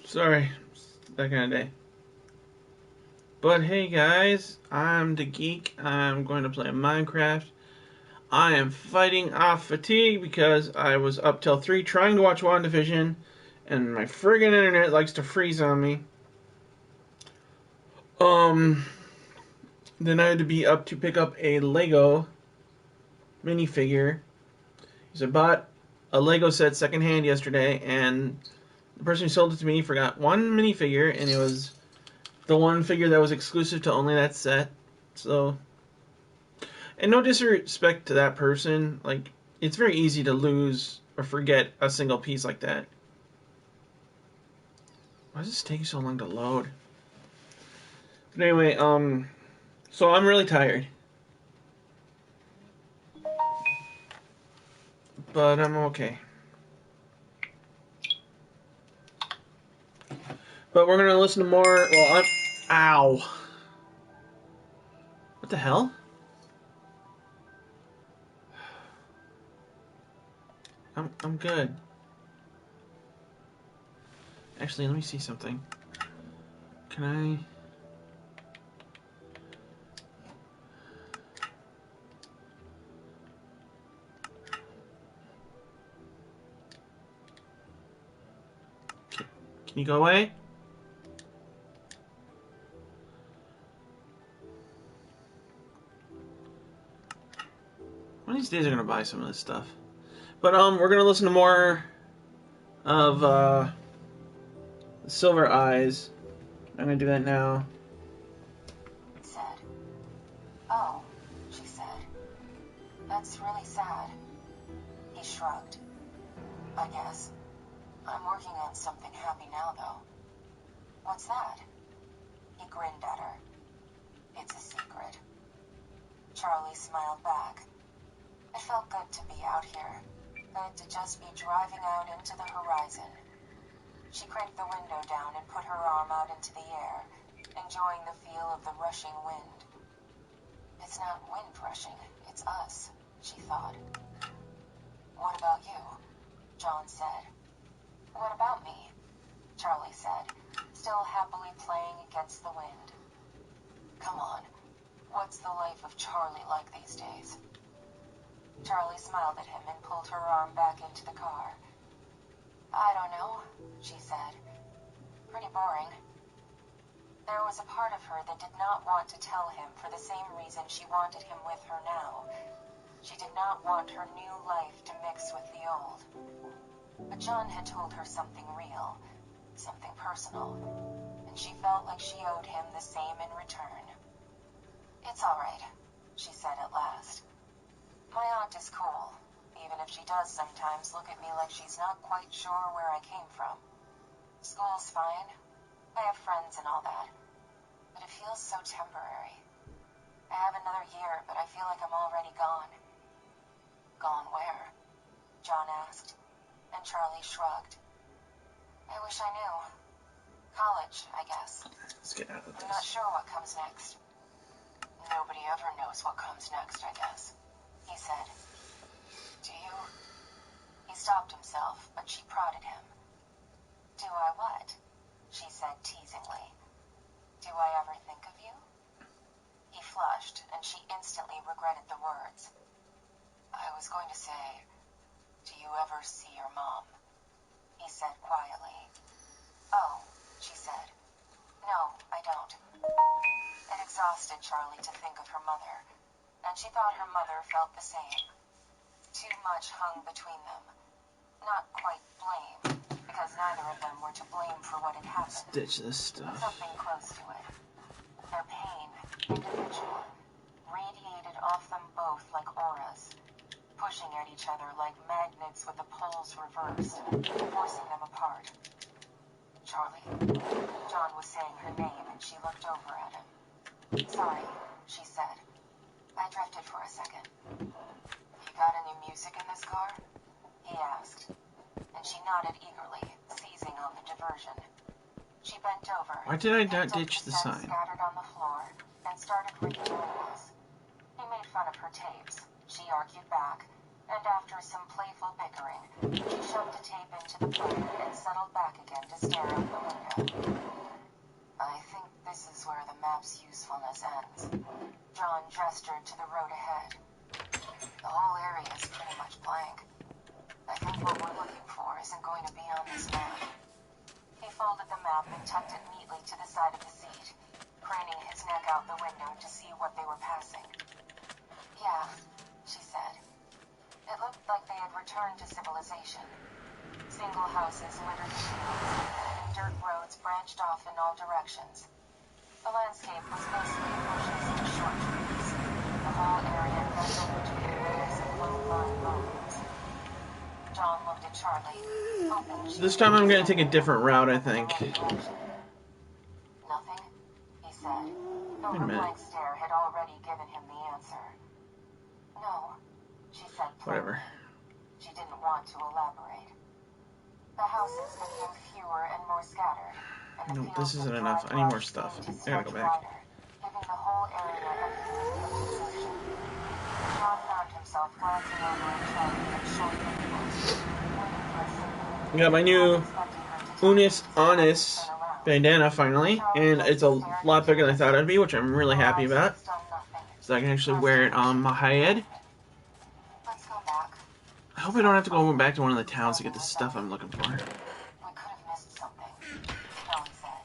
Sorry, that kind of day. But hey guys, I'm the Geek. I'm going to play Minecraft. I am fighting off fatigue because I was up till 3 trying to watch WandaVision, and my friggin' internet likes to freeze on me. Then I had to be up to pick up a Lego minifigure. So I bought a Lego set secondhand yesterday, and the person who sold it to me forgot one minifigure, and it was the one figure that was exclusive to only that set. So, and no disrespect to that person, like, it's very easy to lose or forget a single piece like that. Why does this take so long to load? But anyway, so I'm really tired. But I'm okay. But we're gonna listen to more, well, ow. What the hell? I'm good. Actually, let me see something. Can I... Can you go away? One of these days I'm gonna buy some of this stuff. But we're gonna listen to more of Silver Eyes. I'm gonna do that now. Said, "Oh," she said. "That's really sad." He shrugged. "I guess. I'm working on something happy now, though." "What's that?" He grinned at her. "It's a secret." Charlie smiled back. It felt good to be out here. Good to just be driving out into the horizon. She cranked the window down and put her arm out into the air, enjoying the feel of the rushing wind. "It's not wind rushing, it's us," she thought. "What about you?" John said. "What about me?" Charlie said, still happily playing against the wind. "Come on, what's the life of Charlie like these days?" Charlie smiled at him and pulled her arm back into the car. "I don't know," she said. "Pretty boring." There was a part of her that did not want to tell him for the same reason she wanted him with her now. She did not want her new life to mix with the old. But John had told her something real, something personal, and she felt like she owed him the same in return. "It's all right," she said at last. "My aunt is cool, even if she does sometimes look at me like she's not quite sure where I came from. School's fine. I have friends and all that. But it feels so temporary. I have another year, but I feel like I'm already gone." "Gone where?" John asked, and Charlie shrugged. "I wish I knew. College, I guess. Let's get out of this. I'm not sure what comes next." "Nobody ever knows what comes next, I guess," he said. "Do you?" He stopped himself, but she prodded him. "Do I what?" she said teasingly. "Do I ever think of you?" He flushed, and she instantly regretted the words. "I was going to say, do you ever see your mom?" he said quietly. "Oh," she said. "No, I don't." It exhausted Charlie to think of her mother, and she thought her mother felt the same. Too much hung between them. Not quite blame, because neither of them were to blame for what had happened. Ditch this stuff. Something close to it. Their pain, individual, radiated off them both like auras, pushing at each other like magnets with the poles reversed, forcing them apart. "Charlie?" John was saying her name, and she looked over at him. "Sorry," she said. "I drifted for a second." "You got any music in this car?" he asked, and she nodded eagerly, seizing on the diversion. She bent over. Why did I not ditch the sign? Scattered on the floor, and started reading the labels. He made fun of her tapes. She argued back, and after some playful bickering, she shoved the tape into the player and settled back again to stare out the window. I think this is where the map's usefulness ends. John gestured to the road ahead. The whole area is pretty much blank. I think what we're looking for isn't going to be on this map. He folded the map and tucked it neatly to the side of the seat, craning his neck out the window to see what they were passing. Yeah, she said. It looked like they had returned to civilization. Single houses littered the fields, and dirt roads branched off in all directions. The landscape was mostly bushes and short trees. The whole area nestled between rows of low-lying mountains. John looked at Charlie, hoping she This time I'm going to take a different route, I think. Nothing, he said, though Wait a her minute. blank stare had already given him the answer. No, she said plainly. Whatever. She didn't want to elaborate. The houses became fewer and more scattered, and the No, fields this isn't of enough. dry I need more grass stuff. seemed to I gotta go stretch back. wider, giving the whole area a feeling of desertion. John found himself glancing over at Charlie and showing him waiting for a signal. Got my new Expecting her to tell him Unis to stop and Honest turn around. bandana finally, and it's a lot bigger than I thought it'd be, which I'm really happy about. So I can actually wear it on my head. Let's go back. I hope I don't have to go back to one of the towns to get the stuff I'm looking for. We could have missed something, Charlie said.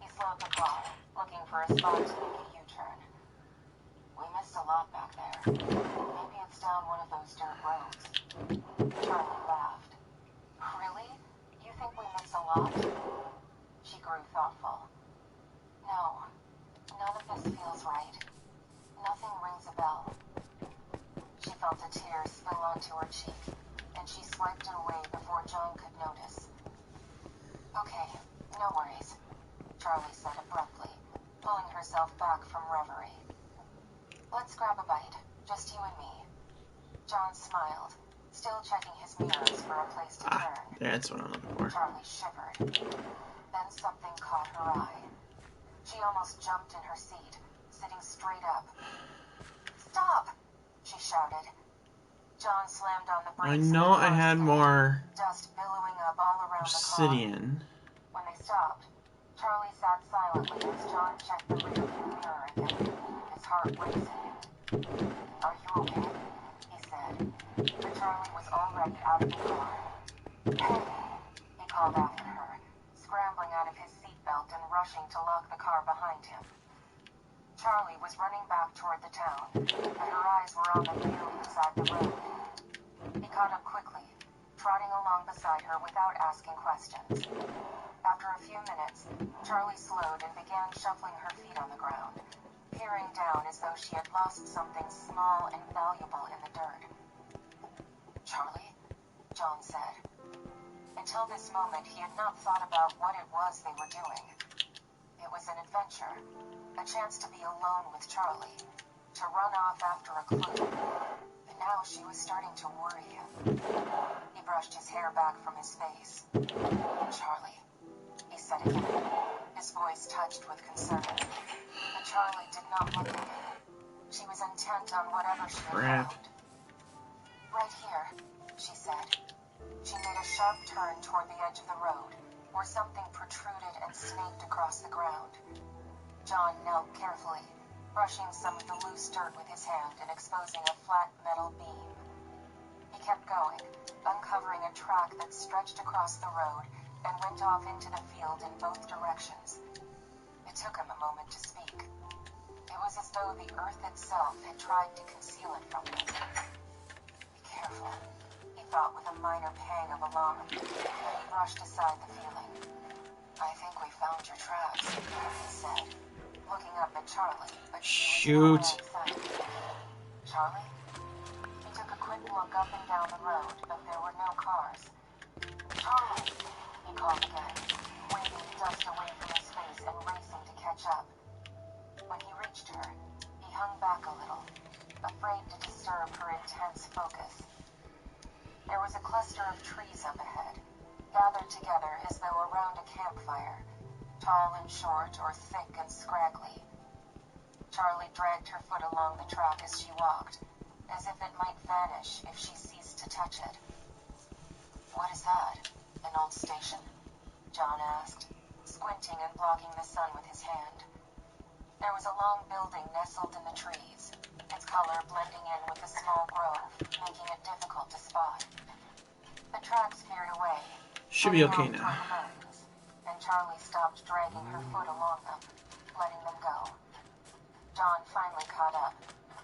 He slowed the car, looking for a spot to make a U-turn. We missed a lot back there. Maybe it's down one of those dirt roads. Charlie laughed. Really? You think we miss a lot? She grew thoughtful. No, none of this feels right. Nothing rings a bell. She felt a tear spill onto her cheek, and she swiped it away before John could notice. Okay, no worries, Charlie said abruptly, pulling herself back from reverie. Let's grab a bite, just you and me. John smiled, still checking his mirrors for a place to turn. That's what I'm looking for. Charlie shivered. Then something caught her eye. She almost jumped in her seat, sitting straight up. Stop! She shouted. John slammed on the brakes. I know I had more dust billowing up all around the car. obsidian. When they stopped, Charlie sat silently as John checked the rearview mirror again, his heart racing. Are you okay? He said. But Charlie was already out of the car. Hey! He called after her, scrambling out of his seatbelt and rushing to lock the car behind him. Charlie was running back toward the town, but her eyes were on the field beside the road. He caught up quickly, trotting along beside her without asking questions. After a few minutes, Charlie slowed and began shuffling her feet on the ground, peering down as though she had lost something small and valuable in the dirt. Charlie? John said. Until this moment, he had not thought about what it was they were doing. It was an adventure, a chance to be alone with Charlie, to run off after a clue. But now she was starting to worry him. He brushed his hair back from his face. Charlie, he said again, his voice touched with concern. But Charlie did not look at him. She was intent on whatever she had found. Right here, she said. She made a sharp turn toward the edge of the road, where something protruded and snaked across the ground. John knelt carefully, brushing some of the loose dirt with his hand and exposing a flat metal beam. He kept going, uncovering a track that stretched across the road and went off into the field in both directions. It took him a moment to speak. It was as though the earth itself had tried to conceal it from him. Be careful, he thought with a minor pang of alarm, but he brushed aside the feeling. I think we found your tracks, he said, looking up at Charlie, but she was still silent. Charlie? He took a quick look up and down the road, but there were no cars. Charlie! He called again, waving the dust away from his face and racing to catch up. When he reached her, he hung back a little, afraid to disturb her intense focus. There was a cluster of trees up ahead, gathered together as though around a campfire, tall and short or thick and scraggly. Charlie dragged her foot along the track as she walked, as if it might vanish if she ceased to touch it. "What is that? An old station?" John asked, squinting and blocking the sun with his hand. There was a long building nestled in the trees, its color blending in with the small grove, making it difficult to spot. The tracks veered away, Should be okay heading off now. toward the mountains, and Charlie stopped dragging her foot along them, letting them go. John finally caught up,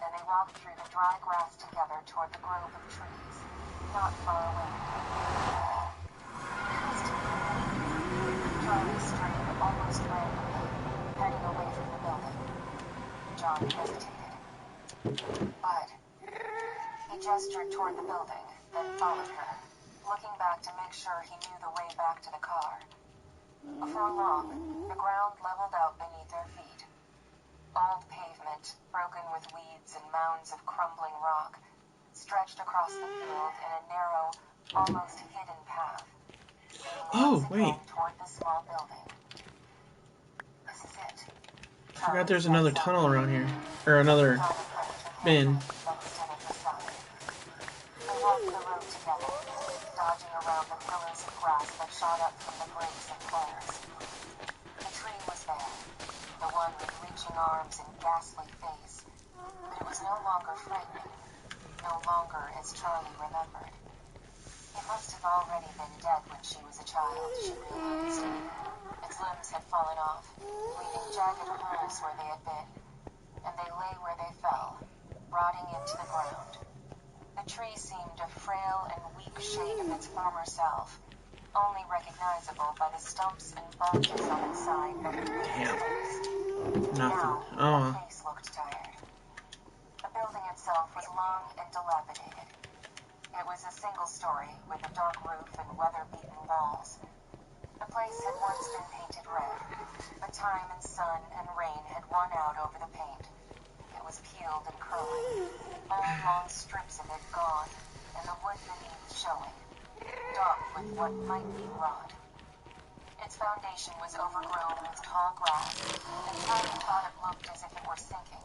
and they walked through the dry grass together toward the grove of trees, not far away. Charlie strayed almost randomly, heading away from the building. John hesitated. But he gestured toward the building, then followed her, looking back to make sure he knew the way back to the car. Before long, the ground leveled out beneath their feet. Old pavement, broken with weeds and mounds of crumbling rock, stretched across the field in a narrow, almost hidden path. Oh, wait. Toward the small building. "This is it." I forgot there's another tunnel around here. Or another bin. They walked the road together, dodging around the pillars of grass that shot up from the brakes and flares. The tree was there, the one with reaching arms and ghastly face, but it was no longer frightening, no longer as Charlie remembered. It must have already been dead when she was a child, she realized. Its limbs had fallen off, leaving jagged holes where they had been, and they lay where they fell, rotting into the ground. The tree seemed a frail and weak shade of its former self, only recognizable by the stumps and bulges on its side that revealed its face. Nothing. Now, the face looked tired. The building itself was long and dilapidated. It was a single story with a dark roof and weather-beaten walls. The place had once been painted red, but time and sun and rain had worn out over the paint. It was peeled and curling, all long strips of it gone, and the wood beneath showing, dark with what might be rot. Its foundation was overgrown with tall grass, and Charlie thought it looked as if it were sinking,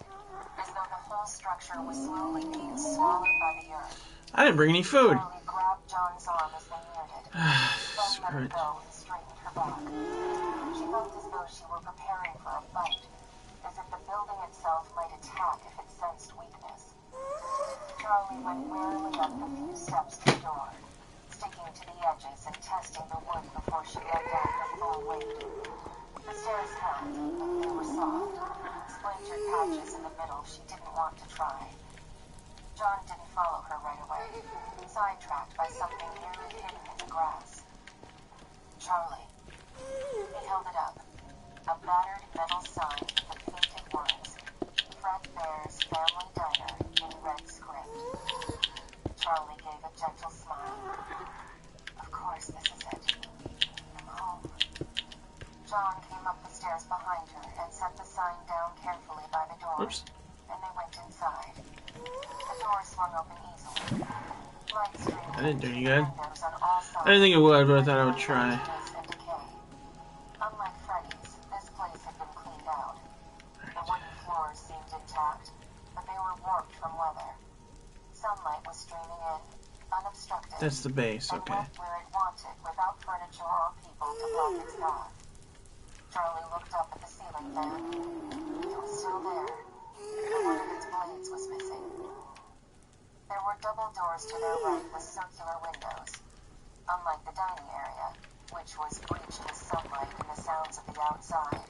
as though the whole structure was slowly being swallowed by the earth. I didn't bring any food. Charlie grabbed John's arm as they neared it, then let it go and straightened her back. She felt as though she were preparing for a fight, as if the building itself might attack if it sensed weakness. Charlie went warily up the few steps to the door, sticking to the edges and testing the wood before she let down her full weight. The stairs held, and they were soft, splintered patches in the middle she didn't want to try. John didn't follow her right away, sidetracked by something nearly hidden in the grass. "Charlie." He held it up, a battered metal sign with the painted words, "Fred Bear's Family Diner," in red script. Charlie gave a gentle smile. "Of course this is it. I'm home." John came up the stairs behind her and set the sign down carefully by the door. Oops. And they went inside. The door swung open easily. Light streamed I didn't do any through good. windows on all sides. I didn't think it would, but I thought I would try. And decay. Unlike Freddy's, this place had been cleaned out. The wooden floors seemed intact, but they were warped from weather. Sunlight was streaming in, unobstructed. That's the base, And okay. went where it wanted, without furniture or people to block its path. Charlie looked up at the ceiling fan. It was still there, but one of its blades was missing. There were double doors to their right with circular windows. Unlike the dining area, which was breached with sunlight and the sounds of the outside,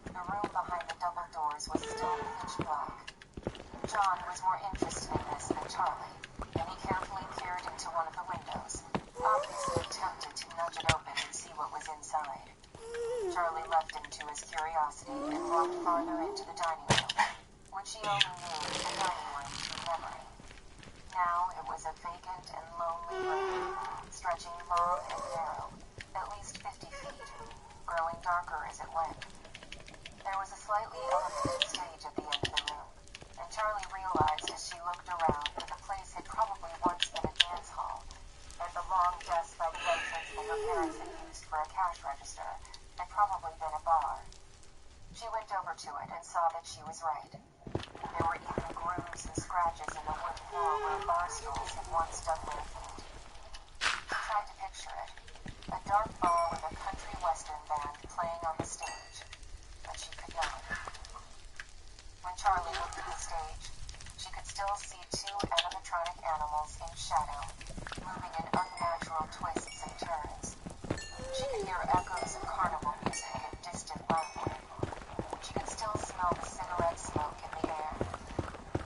the room behind the double doors was still pitch black. John was more interested in this than Charlie, and he carefully peered into one of the windows, obviously tempted to nudge it open and see what was inside. Charlie left him to his curiosity and walked farther into the dining room, which he only knew as the dining room through memory. Now it was a vacant and lonely room, stretching long and narrow, at least 50 feet, growing darker as it went. There was a slightly elevated stage at the end of the room, and Charlie realized as she looked around that the place had probably once been a dance hall, and the long desk by the entrance that her parents had used for a cash register had probably been a bar. She went over to it and saw that she was right. There were even grooves and scratches in the wood floor stools had once done their feet. She tried to picture it, a dark bar with a country western band playing on the stage, but she could not. When Charlie looked at the stage, she could still see two animatronic animals in shadow, moving in unnatural twists and turns. She could hear echoes of carnival music and distant laughter. She could still smell the cigarette smoke in the air.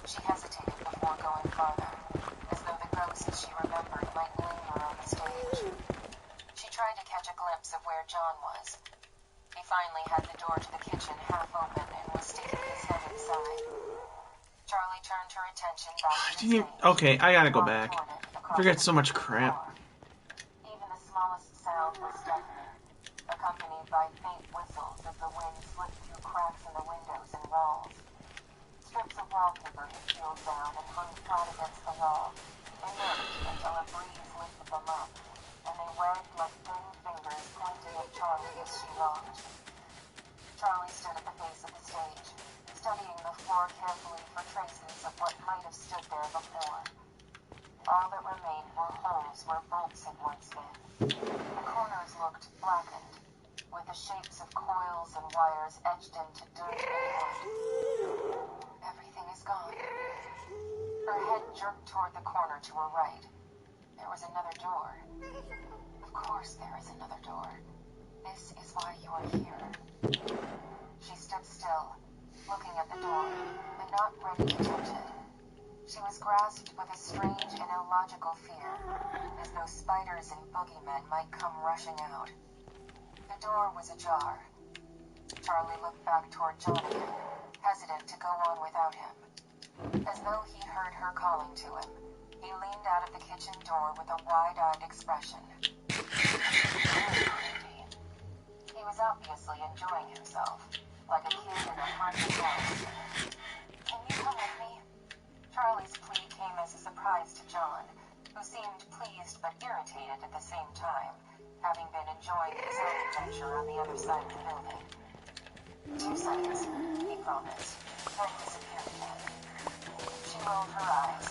She hesitated before going farther, as though the ghosts she remembered might linger on the stage. She tried to catch a glimpse of where John was. He finally had the door to the kitchen half open and was sticking his head inside. Charlie turned her attention back to the stage. Okay, I gotta go back. I forget so much crap. Even the smallest sound was deafening, accompanied by faint whistles as the wind slipped through cracks in the windows and walls. Strips of wallpaper had peeled down and hung flat against the wall, inert until a breeze lifted them up, and they wagged like thin fingers pointing at Charlie as she rocked. Charlie stood at the face of the stage, studying the floor carefully for traces of what might have stood there before. All that remained were holes where bolts had once been. The corners looked blackened, with the shapes of coils and wires etched into dirt and wood. Everything is gone. Her head jerked toward the corner to her right. There was another door. Of course there is another door. This is why you are here. She stood still, looking at the door, but not ready to touch it. She was grasped with a strange and illogical fear, as though spiders and boogeymen might come rushing out. The door was ajar. Charlie looked back toward John again, hesitant to go on without him. As though he heard her calling to him, he leaned out of the kitchen door with a wide-eyed expression. He was obviously enjoying himself, like a kid in a haunted house. Can you come with me? Charlie's plea came as a surprise to John, who seemed pleased but irritated at the same time, having been enjoying his own adventure on the other side of the building. 2 seconds, he promised, then disappeared again. She rolled her eyes,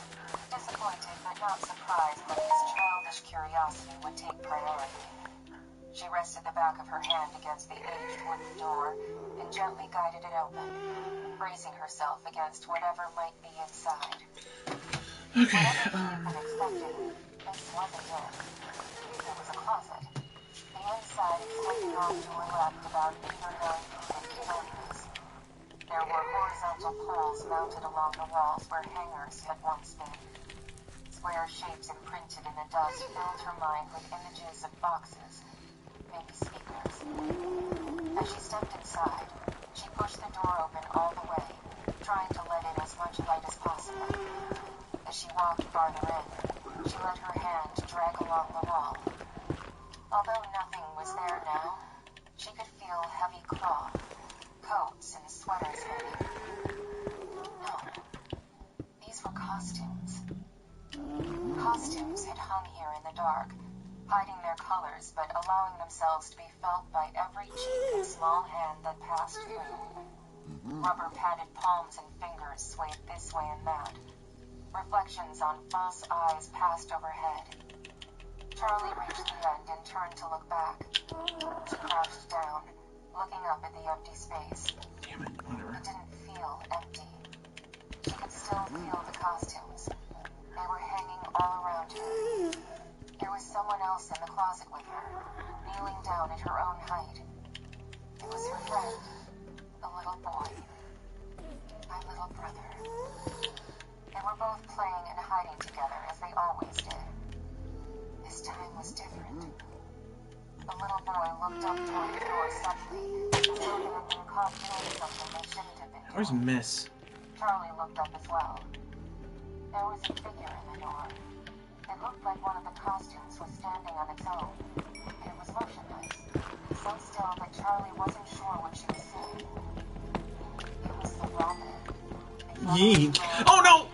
disappointed but not surprised that his childish curiosity would take priority. She rested the back of her hand against the aged wooden door and gently guided it open, bracing herself against whatever might be inside. Okay. Whatever she'd been expecting, this wasn't it. It was a closet. The inside extended off to her left about 8 or 9 feet into darkness. There were horizontal poles mounted along the walls where hangers had once been. Square shapes imprinted in the dust filled her mind with images of boxes, maybe speakers. As she stepped inside, she pushed the door open all the way, trying to let in as much light as possible. As she walked farther in, she let her hand drag along the wall. Although nothing was there now, she could feel heavy cloth, coats and sweaters hanging. No, these were costumes. Costumes had hung here in the dark, hiding their colors but allowing themselves to be felt by every cheek and small hand that passed through. Rubber-padded palms and fingers swayed this way and that. Reflections on false eyes passed overhead. Charlie reached the end and turned to look back. She crouched down, looking up at the empty space. Damn it, whatever. It didn't feel empty. She could still feel the costumes. They were hanging all around her. There was someone else in the closet with her, kneeling down at her own height. It was her friend, a little boy. My little brother. They were both playing and hiding together as they always did. This time was different. The little boy looked up toward the door suddenly, as though they had been caught doing something they shouldn't have been doing. Where's Miss? Charlie looked up as well. There was a figure in the door. It looked like one of the costumes was standing on its own. It was motionless, so still that Charlie wasn't sure what she was saying. It was the Robin. Yeek. Oh no!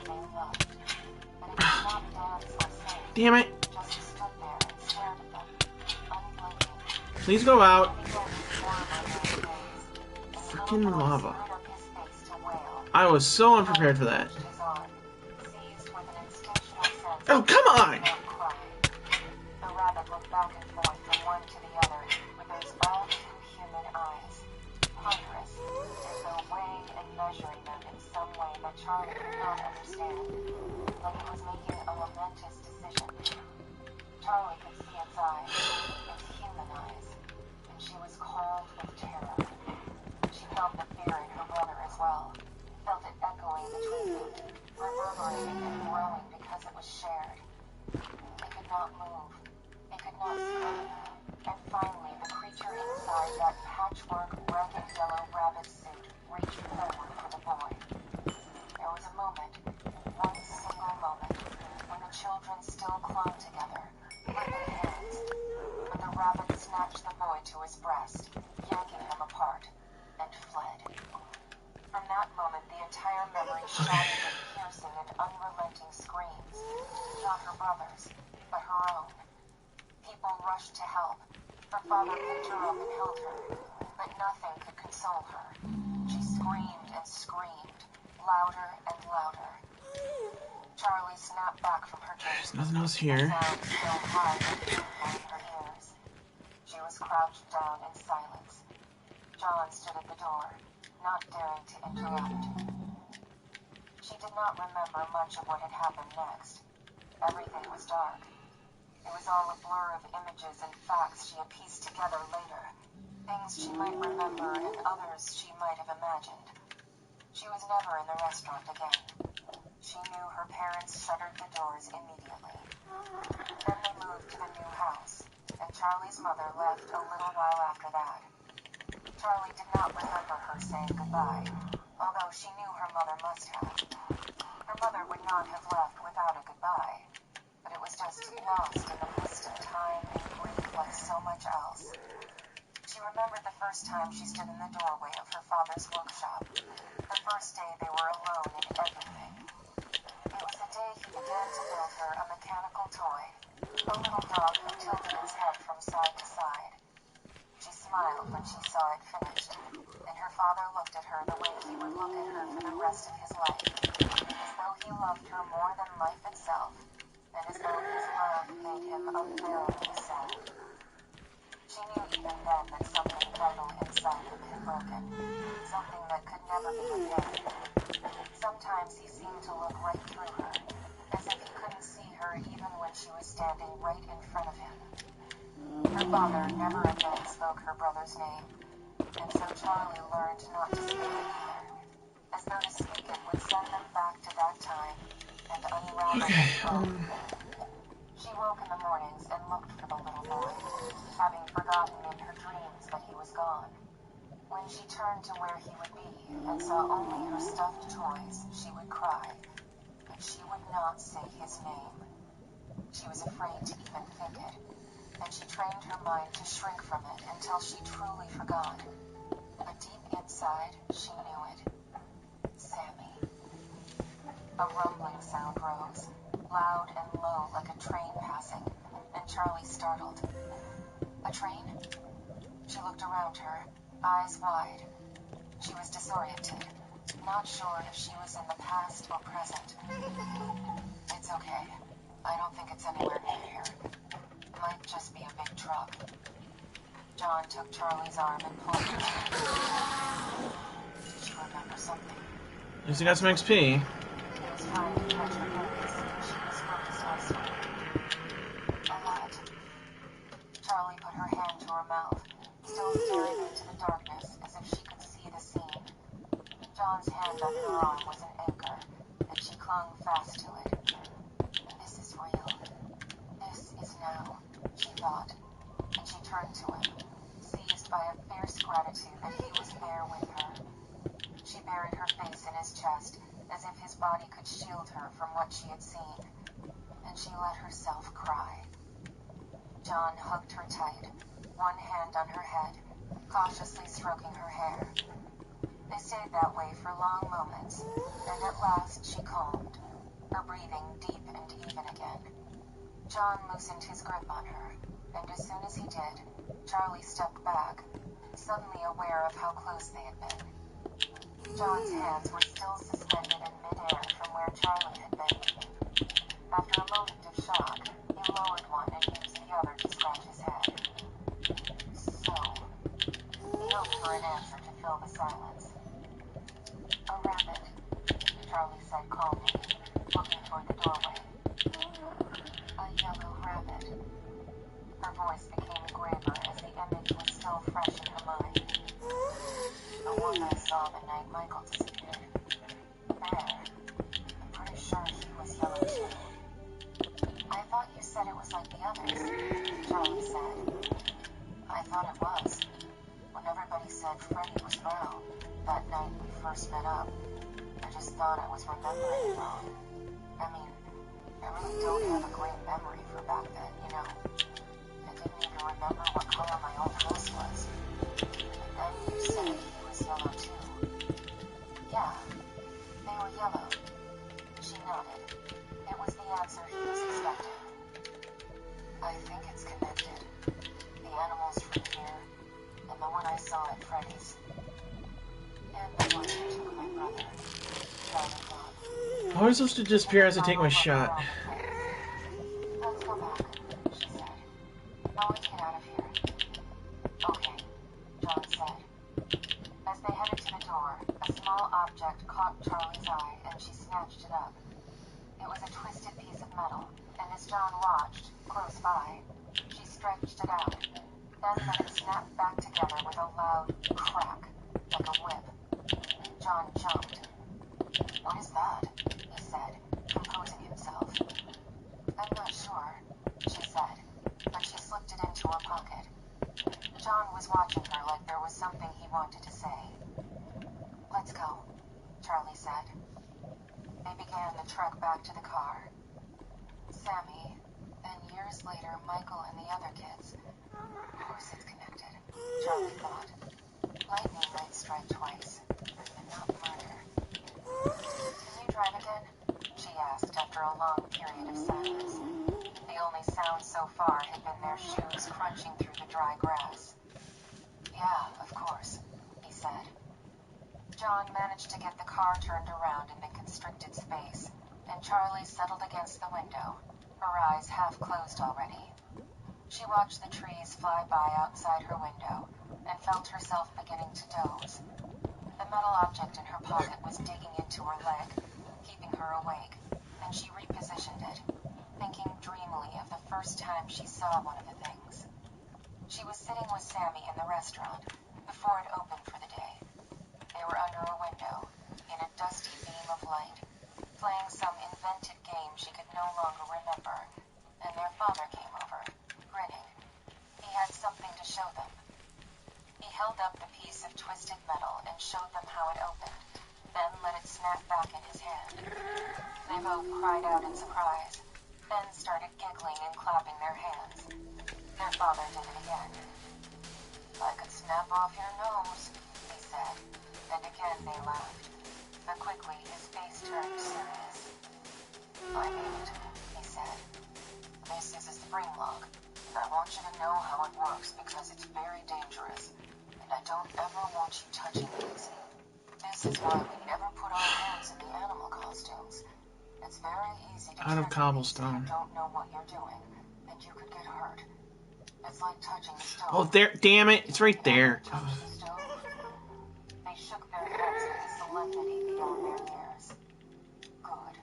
Damn it. Just stood there and stared at them, unblinking. Please go out. He felt his warm on his face. Freaking lava. Screwed up his face to wail. I was so unprepared for that. His arm, seized with an instinctual sense Oh, come on! The rabbit looked back and forth from one to the other with those all too human eyes. Ponderous, as though weighing and measuring them in some way that Charlie could not understand. Like it was making a momentous decision. Charlie could see its eyes, its human eyes, and she was cold with terror. She felt the fear in her brother as well, felt it echoing between them, reverberating and growing because it was shared. They could not move. They could not scream. And finally, the creature inside that patchwork red and yellow rabbit suit reached forward for the boy. There was a moment, one single moment, when the children still clung together, gripping hands. But the rabbit snatched the boy to his breast, yanking them apart, and fled. From that moment, the entire memory shattered with piercing and unrelenting screams. Not her brother's, but her own. People rushed to help. Her father picked her up and held her, but nothing could console her. She screamed and screamed, louder and louder. Charlie snapped back from her There's dream. nothing else The here. sound still high and painful in her ears. She was crouched down in silence. John stood at the door, not daring to interrupt. She did not remember much of what had happened next. Everything was dark. It was all a blur of images and facts she had pieced together later. Things she might remember and others she might have imagined. She was never in the restaurant again. She knew her parents shuttered the doors immediately. Then they moved to the new house, and Charlie's mother left a little while after that. Charlie did not remember her saying goodbye, although she knew her mother must have. Her mother would not have left without a goodbye, but it was just lost in the mist of time and grief like so much else. She remembered the first time she stood in the doorway of her father's workshop, the first day they were alone in everything. It was the day he began to build her a mechanical toy, a little dog who tilted its head from side to side. She smiled when she saw it finished, and her father looked at her the way he would look at her for the rest of his life, as though he loved her more than life itself, and as though his love made him unbearably sad. She knew even then that something vital inside him had broken, something that could never be repaired. Sometimes he seemed to look right through her, as if he couldn't see her even when she was standing right in front of him. Her father never again spoke her brother's name, and so Charlie learned not to speak it either, as though to speak it would send them back to that time and unravel Okay, them both. She woke in the mornings and looked for the little boy, having forgotten in her dreams that he was gone. When she turned to where he would be and saw only her stuffed toys, she would cry, but she would not say his name. She was afraid to even think it, and she trained her mind to shrink from it until she truly forgot. But deep inside, she knew it. Sammy. A rumbling sound rose, loud and low like a train passing, and Charlie startled. A train? She looked around her, eyes wide. She was disoriented, not sure if she was in the past or present. It's okay. I don't think it's anywhere near here. Might just be a big truck. John took Charlie's arm and pulled her. Did she remember something? at least I got some XP. He was trying to catch her focus. She was focused elsewhere. A lot. Charlie put her hand to her mouth, still staring into the darkness as if she could see the scene. John's hand on her arm was an anchor, and she clung fast to it. This is real. This is now, she thought, and she turned to him, seized by a fierce gratitude that he was there with her. She buried her face in his chest, as if his body could shield her from what she had seen, and she let herself cry. John hugged her tight, one hand on her head, cautiously stroking her hair. They stayed that way for long moments, and at last she calmed, her breathing deep and even again. John loosened his grip on her, and as soon as he did, Charlie stepped back, suddenly aware of how close they had been. John's hands were still suspended in midair from where Charlie had been. After a moment of shock, he lowered one and used the other to scratch his head. So, he hoped for an answer to fill the silence. A rabbit, Charlie said calmly, looking toward the doorway. A yellow rabbit. Her voice became graver as the image was still fresh in her mind. The one I saw the night Michael disappeared. There. I'm pretty sure he was yellow too. I thought you said it was like the others, Charlie said. I thought it was. When everybody said Freddy was brown, that night we first met up, I just thought I was remembering it wrong. I mean, I really don't have a great memory for back then, you know. I didn't even remember what color my own dress was. And then you said he was yellow too. Yeah, they were yellow. She nodded. It was the answer he was expecting. I think it's connected. The animals from here, and the one I saw at Freddy's. And the one who took my brother. Charlie thought. How am I supposed to disappear as I take my shot? Let's go back, she said. I want to get out of here. Okay, John said. As they headed to the door, a small object caught Charlie's eye and she snatched it up. It was a twisted piece of metal, and as John watched, close by, she stretched it out, then let it snap back together with a loud crack, like a whip. John jumped. What is that? He said, composing himself. I'm not sure, she said, but she slipped it into her pocket. John was watching her like there was something he wanted to say. Let's go, Charlie said. They began the trek back to the car. Sammy, then years later, Michael and the other kids. Of course it's connected, Charlie thought. Lightning might strike twice, but not murder. Can you drive again? She asked after a long period of silence. The only sound so far had been their shoes crunching through the dry grass. Yeah, of course, he said. John managed to get the car turned around in the constricted space, and Charlie settled against the window, her eyes half closed already. She watched the trees fly by outside her window, and felt herself beginning to doze. The metal object in her pocket was digging into her leg, keeping her awake, and she repositioned it, thinking dreamily of the first time she saw one of the things. She was sitting with Sammy in the restaurant, before it opened for the day. They were under a window, in a dusty beam of light, playing some invented game she could no longer remember, and their father came over, grinning. He had something to show them. He held up the piece of twisted metal and showed them how it opened, then let it snap back in his hand. They both cried out in surprise, then started giggling and clapping their hands. Their father did it again. I could snap off your nose, he said, and again they laughed. But quickly his face turned serious. I made it, he said. This is a spring lock, and I want you to know how it works because it's very dangerous, and I don't ever want you touching these. This is why we never put our hands in the animal costumes. It's very easy to Out of trigger these if cobblestone. you don't know what you're doing, and you could get hurt. It's like touching the stove. Oh, there! Damn it! It's right there. Touch the stove? They shook their heads with a solemnity beyond their years. Good,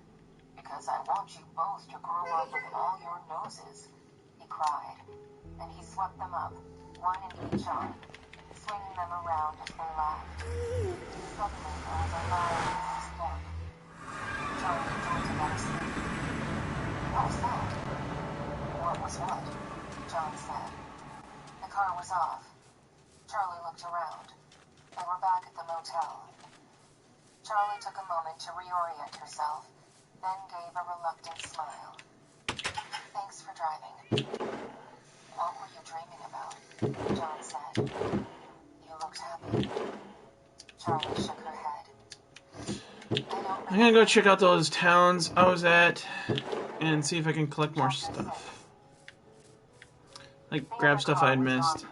because I want you both to grow up with all your noses, he cried, and he swept them up, one in each arm, swinging them around as they laughed. Suddenly there was a loud hissy thump. Charlie jolted out of sleep. What was that? What was what? John said. The car was off. Charlie looked around. They were back at the motel. Charlie took a moment to reorient herself, then gave a reluctant smile. Thanks for driving. What were you dreaming about? John said. You looked happy. Charlie shook her head. I'm gonna go check out those towns I was at and see if I can collect more stuff. Like, grab stuff I had missed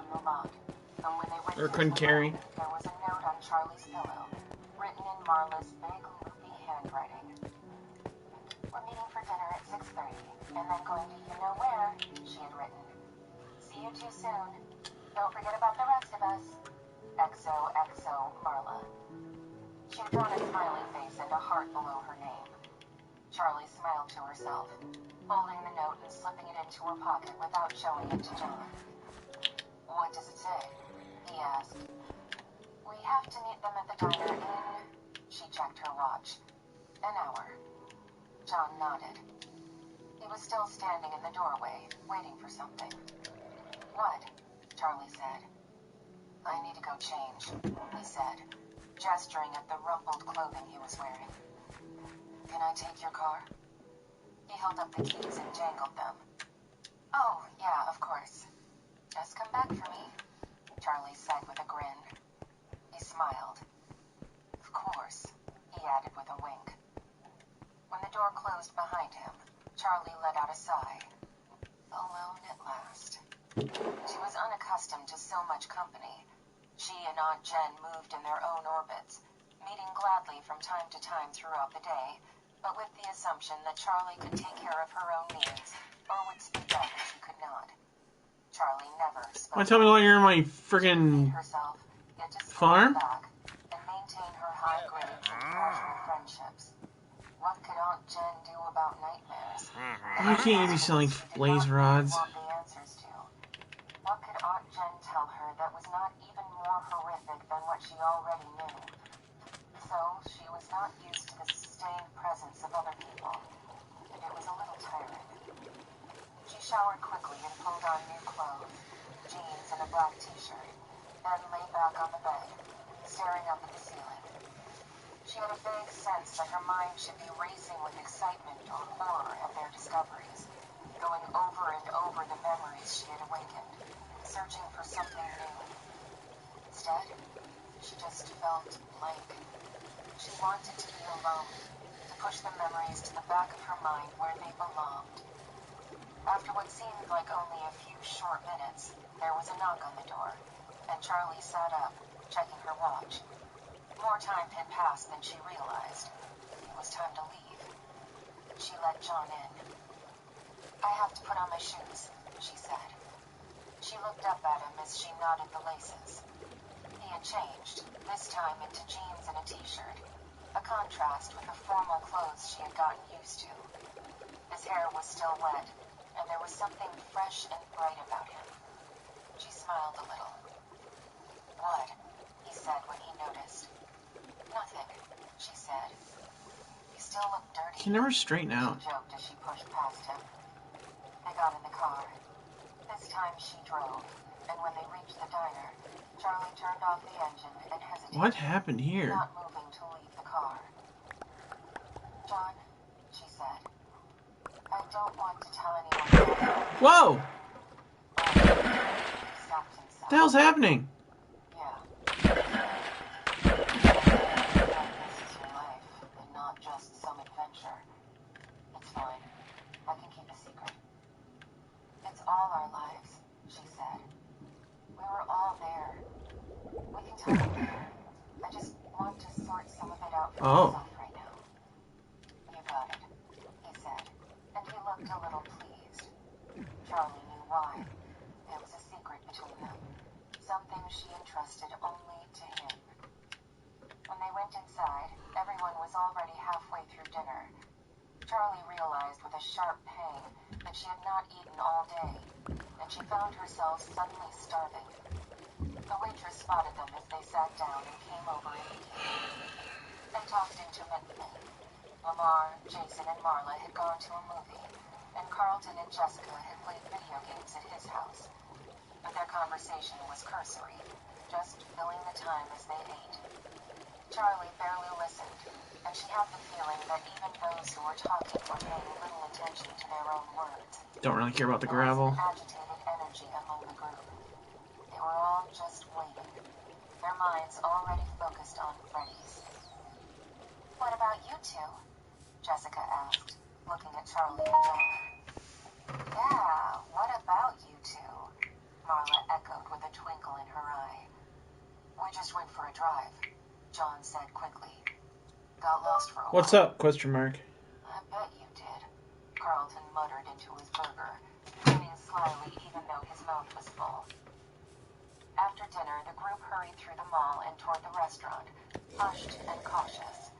or couldn't carry. There was a note on Charlie's pillow, written in Marla's big, loopy handwriting. We're meeting for dinner at 6:30. and then going to you-know-where, she had written. See you too soon. Don't forget about the rest of us. XOXO Marla. She had drawn a smiley face and a heart below her name. Charlie smiled to herself, folding the note and slipping it into her pocket without showing it to John. What does it say? He asked. We have to meet them at the diner in... She checked her watch. An hour. John nodded. He was still standing in the doorway, waiting for something. What? Charlie said. I need to go change, he said, gesturing at the rumpled clothing he was wearing. Can I take your car? He held up the keys and jangled them. Oh, yeah, of course. Just come back for me, Charlie said with a grin. He smiled. Of course, he added with a wink. When the door closed behind him, Charlie let out a sigh. Alone at last. She was unaccustomed to so much company. She and Aunt Jen moved in their own orbits, meeting gladly from time to time throughout the day, but with the assumption that Charlie could take care of her own needs, or would speak up if she could not. Charlie never spoke. Why tell me why you're in my friggin' herself, yet to farm? back and maintain her high grades and casual friendships. What could Aunt Jen do about nightmares? Why can't you be selling blaze rods? The answers to. What could Aunt Jen tell her that was not even more horrific than what she already knew? So she was not used to the sustained presence of other people, and it was a little tiring. She showered quickly and pulled on new clothes, jeans and a black t-shirt, then lay back on the bed, staring up at the ceiling. She had a vague sense that her mind should be racing with excitement or horror at their discoveries, going over and over the memories she had awakened, searching for something new. Instead, she just felt blank. She wanted to be alone, to push the memories to the back of her mind where they belonged. After what seemed like only a few short minutes, there was a knock on the door, and Charlie sat up, checking her watch. More time had passed than she realized. It was time to leave. She let John in. I have to put on my shoes, she said. She looked up at him as she knotted the laces. He had changed, this time into jeans and a t-shirt, a contrast with the formal clothes she had gotten used to. His hair was still wet, and there was something fresh and bright about him. She smiled a little. What? He said when he noticed. Nothing, she said. You still look dirty. You can never straighten out. She joked as she pushed past him. They got in the car. This time she drove, and when they reached the diner, Charlie turned off the engine and hesitated. What happened here? Not moving to leave the car. John, she said. I don't want to tell anyone. Whoa! He stopped himself. What the hell's happening? Yeah. This is your life, and not just some adventure. It's fine. I can keep a secret. It's all our lives, she said. We were all there. We can tell it later. I just want to sort some of it out for myself right now. You got it, he said, and he looked a little pleased. Charlie knew why. It was a secret between them. Something she entrusted only to him. When they went inside, everyone was already halfway through dinner. Charlie realized with a sharp pang that she had not eaten all day, and she found herself suddenly starving. The waitress spotted them as they sat down and came over immediately. They talked intermittently. Lamar, Jason, and Marla had gone to a movie, and Carlton and Jessica had played video games at his house. But their conversation was cursory, just filling the time as they ate. Charlie barely listened, and she had the feeling that even those who were talking were paying little attention to their own words. Don't really care about the There was gravel. an agitated energy among the group. They were all just waiting, their minds already focused on Freddy's. What about you two? Jessica asked, looking at Charlie and John. Yeah, what about you two? Marla echoed with a twinkle in her eye. We just went for a drive, John said quickly. Got lost for a while. What's up? Question mark. I bet you did, Carlton muttered into mouth was full. After dinner, the group hurried through the mall and toward the restaurant, hushed and cautious.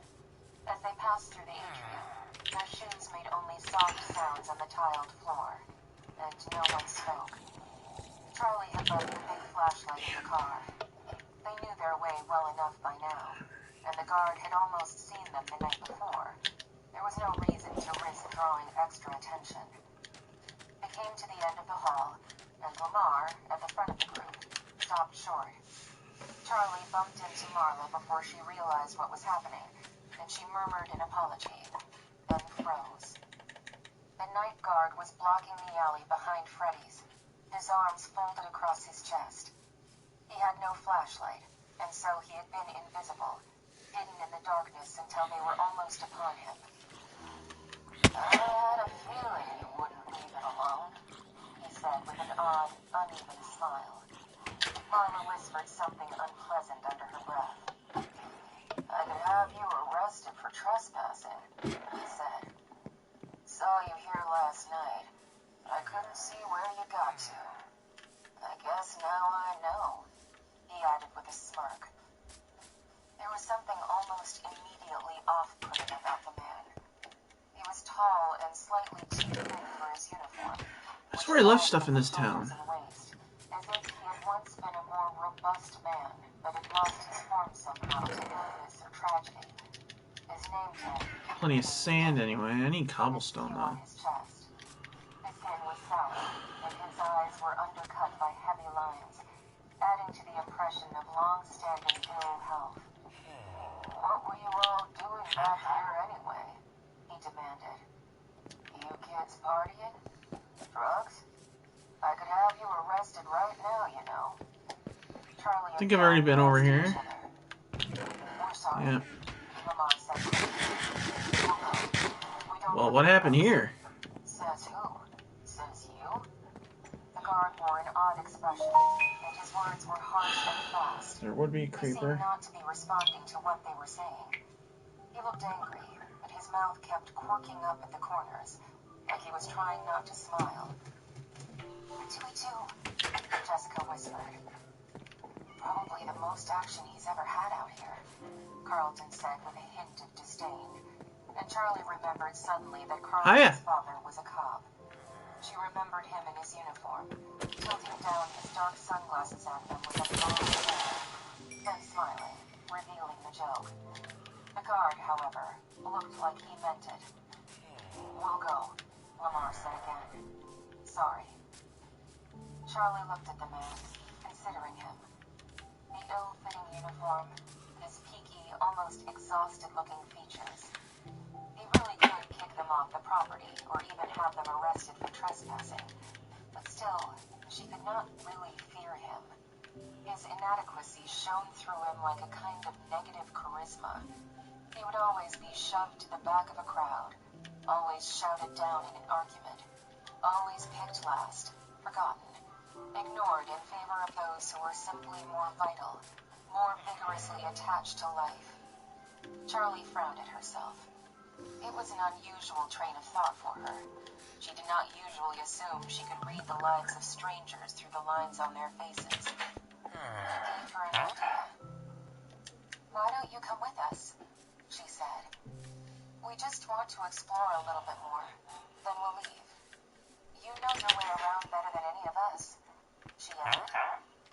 As they passed through the atrium, their shoes made only soft sounds on the tiled floor, and no one spoke. Charlie had left the big flashlight in the car. They knew their way well enough by now, and the guard had almost seen them the night before. There was no reason to risk drawing extra attention. They came to the end of the hall, and Lamar, at the front of the group, stopped short. Charlie bumped into Marla before she realized what was happening, and she murmured an apology, then froze. The night guard was blocking the alley behind Freddy's, his arms folded across his chest. He had no flashlight, and so he had been invisible, hidden in the darkness until they were almost upon him. I had a feeling you wouldn't leave it alone, he said with an odd, uneven smile. Marla whispered something unpleasant under her breath. I could have you arrested for trespassing, he said. Saw you here last night. I couldn't see where you got to. I guess now I know, he added with a smirk. There was something almost immediately off-putting about the man. He was tall and slightly too thin for his uniform. I swear I left stuff in this town. Waist, as if he had once been a more robust man, but had lost his form somehow to illness or tragedy. His name tag. Plenty of sand anyway. I need cobblestone though. His chest. His skin was sallow, and his eyes were undercut by heavy lines, adding to the impression of long-standing ill health. What were you all doing back here anyway? He demanded. You kids partying? Drugs? I could have you arrested right now, you know. Charlie I think I've already been over here. We're sorry. Yeah. Lamar said. Well, what happened here? Says who? Says you? The guard wore an odd expression, and his words were harsh and fast. There would be a He seemed creeper. not to be responding to what they were saying. He looked angry, but his mouth kept quirking up at the corners, like he was trying not to smile. What do we do? Jessica whispered. Probably the most action he's ever had out here, Carlton said with a hint of disdain. And Charlie remembered suddenly that Carlton's father was a cop. She remembered him in his uniform, tilting down his dark sunglasses at them with a long stare, then smiling, revealing the joke. The guard, however, looked like he meant it. We'll go, Lamar said again. Sorry. Charlie looked at the man, considering him. The ill-fitting uniform, his peaky, almost exhausted-looking features. He really could kick them off the property, or even have them arrested for trespassing. But still, she could not really fear him. His inadequacy shone through him like a kind of negative charisma. He would always be shoved to the back of a crowd, always shouted down in an argument, always picked last, forgotten, ignored in favor of those who were simply more vital, more vigorously attached to life. Charlie frowned at herself. It was an unusual train of thought for her. She did not usually assume she could read the lives of strangers through the lines on their faces. It gave her an idea. Why don't you come with us? She said. We just want to explore a little bit more. Then we'll leave. You know your way around better than any of us, she added,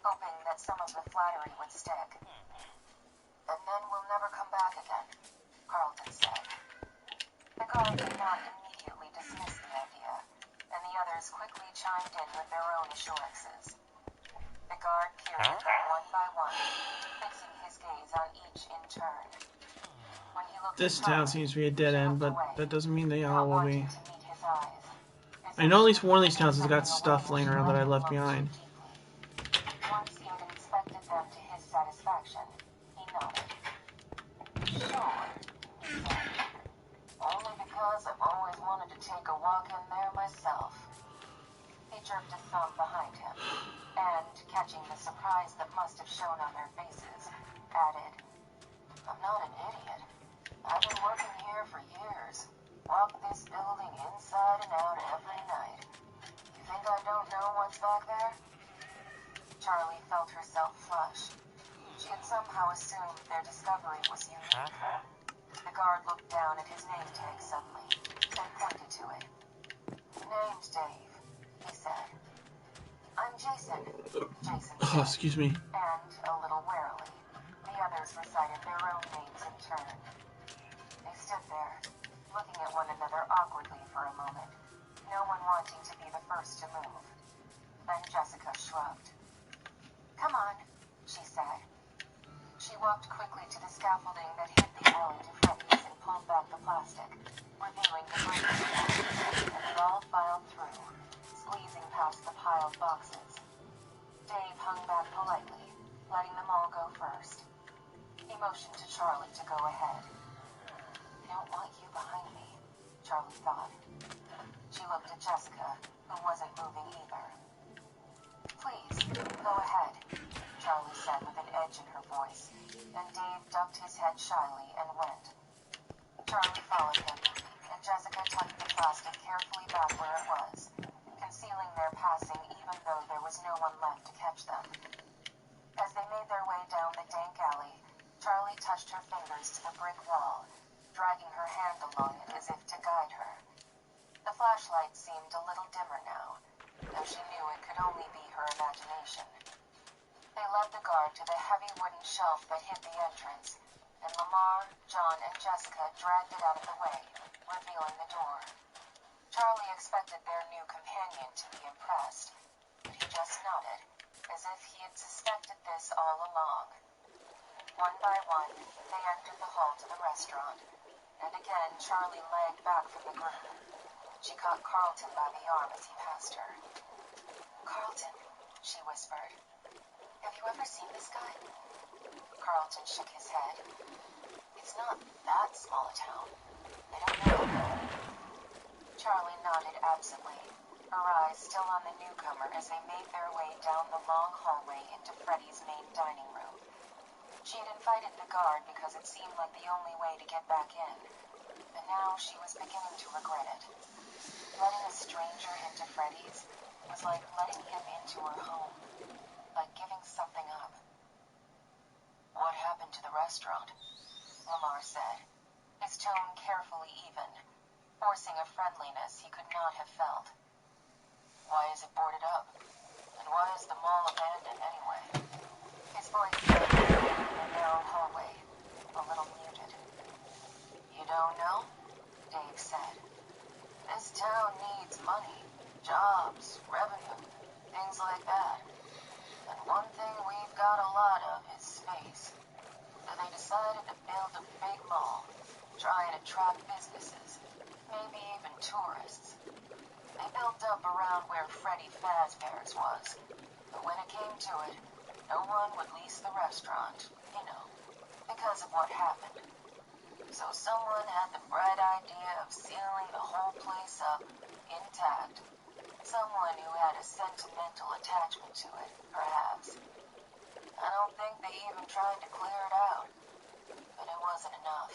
hoping that some of the flattery would stick. And then we'll never come back again, Carlton said. The guard did not immediately dismiss the idea, and the others quickly chimed in with their own assurances. The guard peered at them one by one, fixing his gaze on each in turn. When he looked This at town her, seems to be a dead she end, looked but away, that doesn't mean they not all will wanting be. to meet his eyes. I know at least one of these towns has got stuff laying around that I left behind. Once he had inspected them to his satisfaction, he nodded. Sure, he said. Only because I've always wanted to take a walk in there myself. He jerked a thumb behind him, and, catching the surprise that must have shown on their faces, added, I'm not an idiot. I've been working here for years. Walk this building inside and out every night. You think I I don't know what's back there? Charlie felt herself flush. She had somehow assumed their discovery was unique. The guard looked down at his name tag suddenly, then pointed to it. Name's Dave, he said. I'm Jason, Jason Oh, said. excuse me. And, a little warily, the others recited their own names in turn. They stood there, looking at one another awkwardly for a moment, no one wanting to be the first to move. Then Jessica shrugged. Come on, she said. She walked quickly to the scaffolding that hid the alley to Freddy's and pulled back the plastic, revealing the breaking wall, and they all filed through, squeezing past the piled boxes. Dave hung back politely, letting them all go first. He motioned to Charlie to go ahead. I don't want you behind me, Charlie thought. She looked at Jessica, who wasn't moving either. Please, go ahead, Charlie said with an edge in her voice, and Dave ducked his head shyly and went. Charlie followed him, and Jessica tucked the plastic carefully back where it was, concealing their passing even though there was no one left to catch them. As they made their way down the dank alley, Charlie touched her fingers to the brick wall, dragging her hand along it as if to guide her. The flashlight seemed a little dimmer now, though she knew it could only be her imagination. They led the guard to the heavy wooden shelf that hid the entrance, and Lamar, John, and Jessica dragged it out of the way, revealing the door. Charlie expected their new companion to be impressed, but he just nodded, as if he had suspected this all along. One by one, they entered the hall to the restaurant, and again Charlie lagged back from the group. She caught Carlton by the arm as he passed her. Carlton, she whispered. Have you ever seen this guy? Carlton shook his head. It's not that small a town. I don't know. Charlie nodded absently, her eyes still on the newcomer as they made their way down the long hallway into Freddy's main dining room. She had invited the guard because it seemed like the only way to get back in, and now she was beginning to regret it. Letting a stranger into Freddy's was like letting him into her home, like giving something up. What happened to the restaurant? Lamar said, his tone carefully even, forcing a friendliness he could not have felt. Why is it boarded up? And why is the mall abandoned anyway? His voice sounded in the narrow hallway, a little muted. You don't know? Dave said. This town needs money, jobs, revenue, things like that. And one thing we've got a lot of is space. So they decided to build a big mall, try and attract businesses, maybe even tourists. They built up around where Freddy Fazbear's was, but when it came to it, no one would lease the restaurant, because of what happened. So someone had the bright idea of sealing the whole place up, intact. Someone who had a sentimental attachment to it, perhaps. I don't think they even tried to clear it out, but it wasn't enough.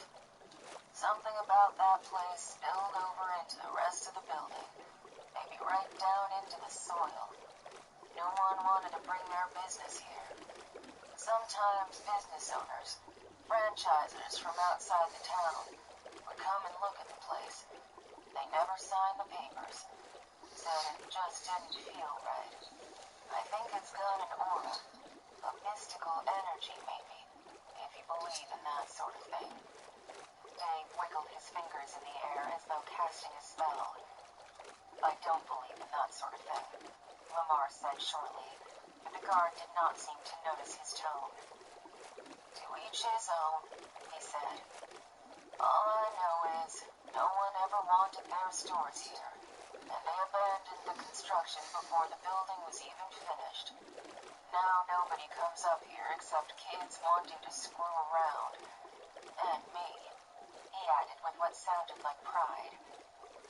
Something about that place spilled over into the rest of the building, maybe right down into the soil. No one wanted to bring their business here. Sometimes business owners, franchisers from outside the town, would come and look at the place. They never signed the papers. Said it just didn't feel right. I think it's got an aura, a mystical energy maybe, if you believe in that sort of thing. Dave wiggled his fingers in the air as though casting a spell. I don't believe in that sort of thing, Lamar said shortly, but the guard did not seem to notice his tone. To each his own, he said. All I know is, no one ever wanted their stores here, and they abandoned the construction before the building was even finished. Now nobody comes up here except kids wanting to screw around. And me, he added with what sounded like pride.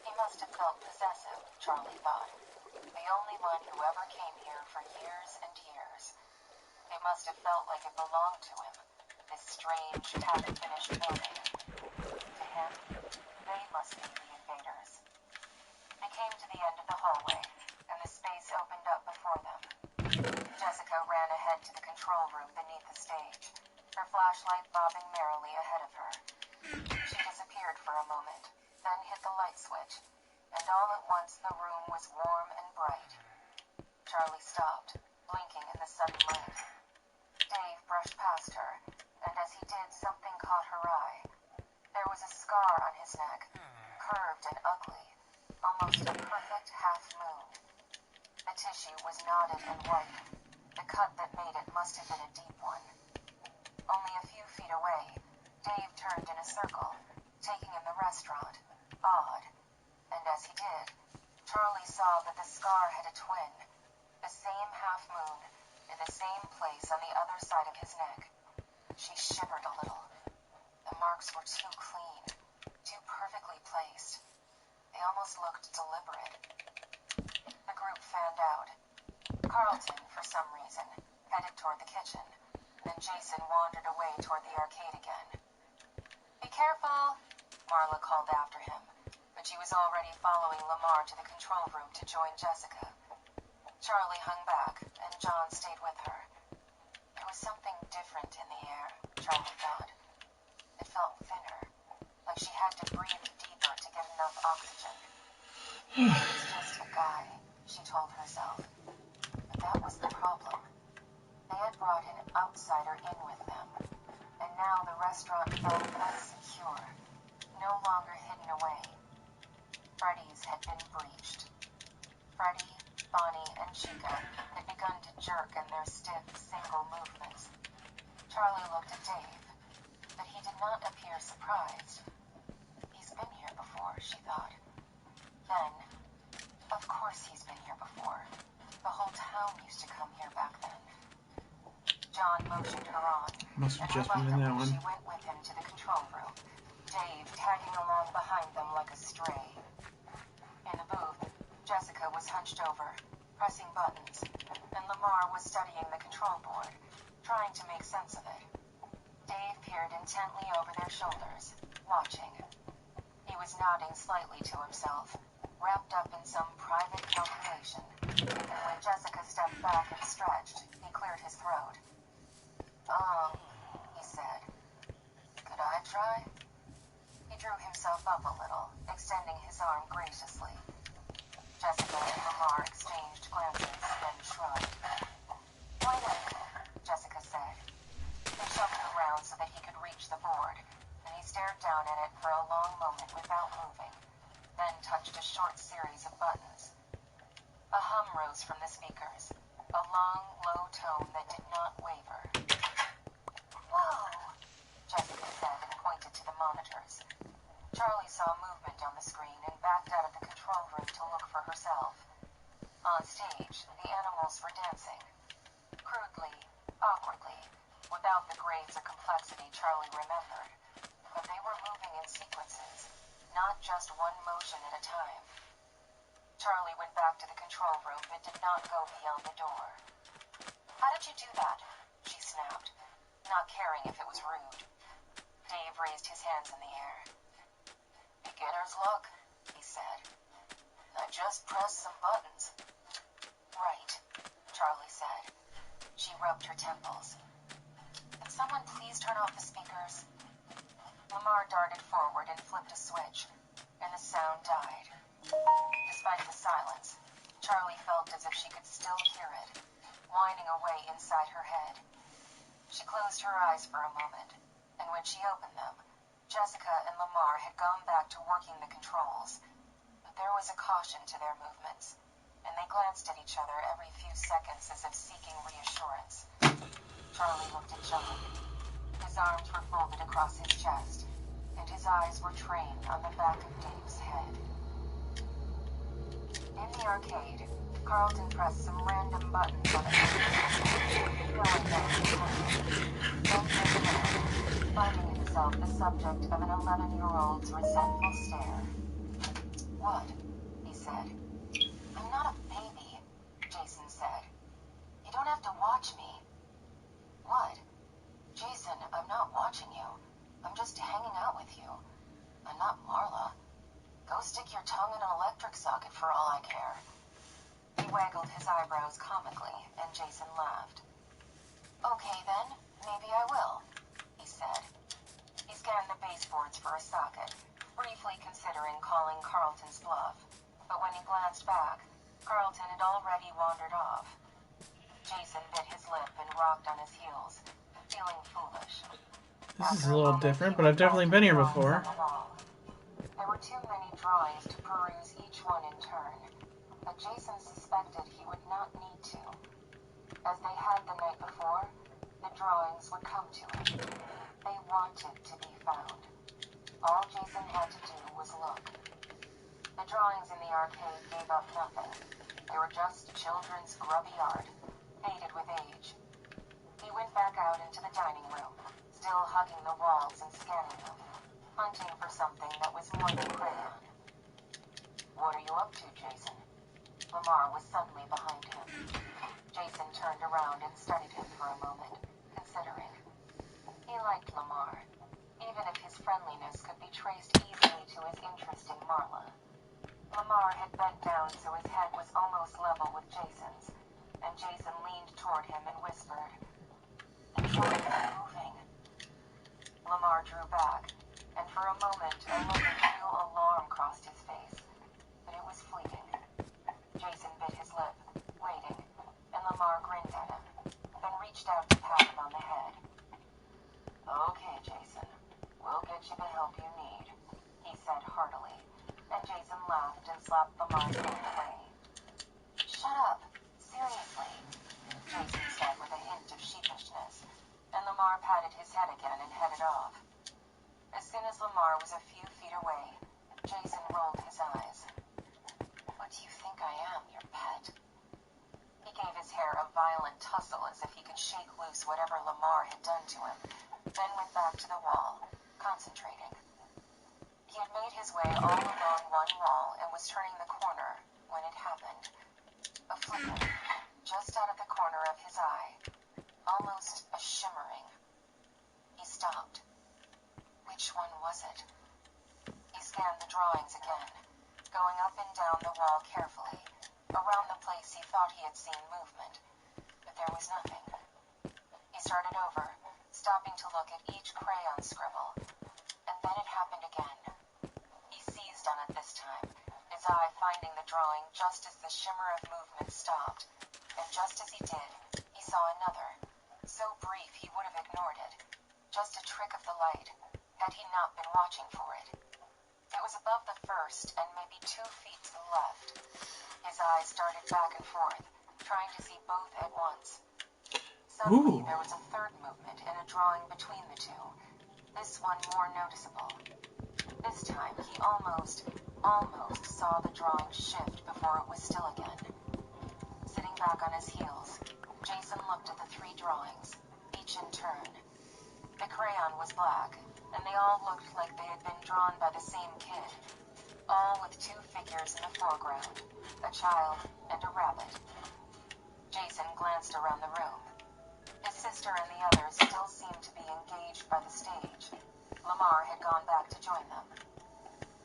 He must have felt possessive, Charlie thought. The only one who ever came here for years and years. It must have felt like it belonged to him, this strange, half-finished building. To him, they must be the invaders. They came to the end of the hallway, and the space her flashlight bobbing merrily ahead of her. She disappeared for a moment, then hit the light switch, and all at once the room was warm and bright. Charlie stopped, blinking in the sudden light. Dave brushed past her, and as he did, something caught her eye. There was a scar on his neck, curved and ugly, almost a perfect half moon. The tissue was knotted and white. The cut that made it must have been a deep one. Only a few feet away, Dave turned in a circle, taking in the restaurant, odd. And as he did, Charlie saw that the scar had a twin, the same half moon, in the same place on the other side of his neck. She shivered a little. The marks were too clean, too perfectly placed. They almost looked deliberate. The group fanned out. Carlton, for some reason, headed toward the kitchen, and Jason wandered away toward the arcade again. "Be careful," Marla called after him, but she was already following Lamar to the control room to join Jessica. Charlie hung back, and John stayed with her. There was something different in the air, Charlie thought. It felt thinner, like she had to breathe deeper to get enough oxygen. He was just a guy, she told herself. But that was the problem. They had brought an outsider in with them, and now the restaurant felt unsecure, no longer hidden away. Freddy's had been breached. Freddy, Bonnie, and Chica had begun to jerk in their stiff, single movements. Charlie looked at Dave, but he did not appear surprised. He's been here before, she thought. Then, of course he's been here before. The whole town used to come here back then. John motioned her on, Must have and just been in that reluctantly one. she went with him to the control room, Dave tagging along behind them like a stray. In the booth, Jessica was hunched over, pressing buttons, and Lamar was studying the control board, trying to make sense of it. Dave peered intently over their shoulders, watching. He was nodding slightly to himself, wrapped up in some private calculation, and when Jessica stepped back and stretched, he cleared his throat. He said. "Could I try?" He drew himself up a little, extending his arm graciously. Jessica and Lamar exchanged glances, then shrugged. "Why not?" Jessica said. They shoved it around so that he could reach the board, and he stared down at it for a long moment without moving, then touched a short series of buttons. A hum rose from the speakers, a long, low tone that did not waver. "Whoa," Jessica said and pointed to the monitors. Charlie saw movement on the screen and backed out of the control room to look for herself. On stage, the animals were dancing. Crudely, awkwardly, without the grace or complexity Charlie remembered. But they were moving in sequences, not just one motion at a time. Charlie went back to the control room but did not go beyond the door. "How did you do that?" she snapped, not caring if it was rude. Dave raised his hands in the air. "Beginner's luck," he said. "I just pressed some buttons." "Right," Charlie said. She rubbed her temples. "Could someone please turn off the speakers?" Lamar darted forward and flipped a switch, and the sound died. Despite the silence, Charlie felt as if she could still hear it, whining away inside her head. She closed her eyes for a moment, and when she opened them, Jessica and Lamar had gone back to working the controls, but there was a caution to their movements, and they glanced at each other every few seconds as if seeking reassurance. Charlie looked at John. His arms were folded across his chest, and his eyes were trained on the back of Dave's head. In the arcade, Carlton pressed some random buttons on a screen, going down the code. Then disappeared, finding himself the subject of an 11-year-old's resentful stare. "What?" he said. "I'm not a baby," Jason said. "You don't have to watch me." "What?" "Jason, I'm not watching you. I'm just hanging out with you. I'm not Marla. Go stick your tongue in an electric socket for all I care." He waggled his eyebrows comically, and Jason laughed. "Okay then, maybe I will." he said. He scanned the baseboards for a socket, briefly considering calling Carlton's bluff. But when he glanced back, Carlton had already wandered off. Jason bit his lip and rocked on his heels, feeling foolish. This is After a little moment, different, he but I've went back definitely to been the here drawings before. on the wall. There were too many drawings to peruse each one in turn, but Jason suspected he would not need to. As they had the night before, the drawings would come to him. They wanted to be found. All Jason had to do was look. The drawings in the arcade gave up nothing. They were just children's grubby art, faded with age. He went back out into the dining room, still hugging the walls and scanning them, hunting for something that was more than crayon. What are you up to, Jason? Lamar was suddenly behind him. Jason turned around and studied him for a moment, considering. He liked Lamar, even if his friendliness could be traced easily to his interest in Marla. Lamar had bent down so his head was almost level with Jason's, and Jason leaned toward him and whispered, "The drawings are moving." Lamar drew back, and for a moment a look of real alarm crossed his face, but it was fleeting. Jason bit his lip, waiting, and Lamar grinned at him, then reached out to pat him on the head. "Okay, Jason, we'll get you the help you need," he said heartily, and Jason laughed and slapped Lamar's hand away. "Shut up, seriously," Jason said with a hint of sheepishness, and Lamar patted his head again and headed off. As soon as Lamar was a few feet away, Jason rolled his eyes. "What do you think I am, your pet?" He gave his hair a violent tussle as if he could shake loose whatever Lamar had done to him, then went back to the wall, concentrating. He had made his way all along one wall and was turning the corner when it happened. A flicker, just out of the corner of his eye, almost a shimmering. He stopped. Which one was it? He scanned the drawings again, going up and down the wall carefully, around the place he thought he had seen movement, but there was nothing. He started over, stopping to look at each crayon scribble, and then it happened again. He seized on it this time, his eye finding the drawing just as the shimmer of movement stopped, and just as he did, he saw another, so brief he would have ignored it, just a trick of the light, had he not been watching for it. It was above the first and maybe 2 feet to the left. His eyes darted back and forth, trying to see both at once. Suddenly, there was a third movement in a drawing between the two, this one more noticeable. This time, he almost saw the drawing shift before it was still again. Sitting back on his heels, Jason looked at the 3 drawings, each in turn. The crayon was black, and they all looked like they had been drawn by the same kid, all with 2 figures in the foreground, a child and a rabbit. Jason glanced around the room. His sister and the others still seemed to be engaged by the stage. Lamar had gone back to join them.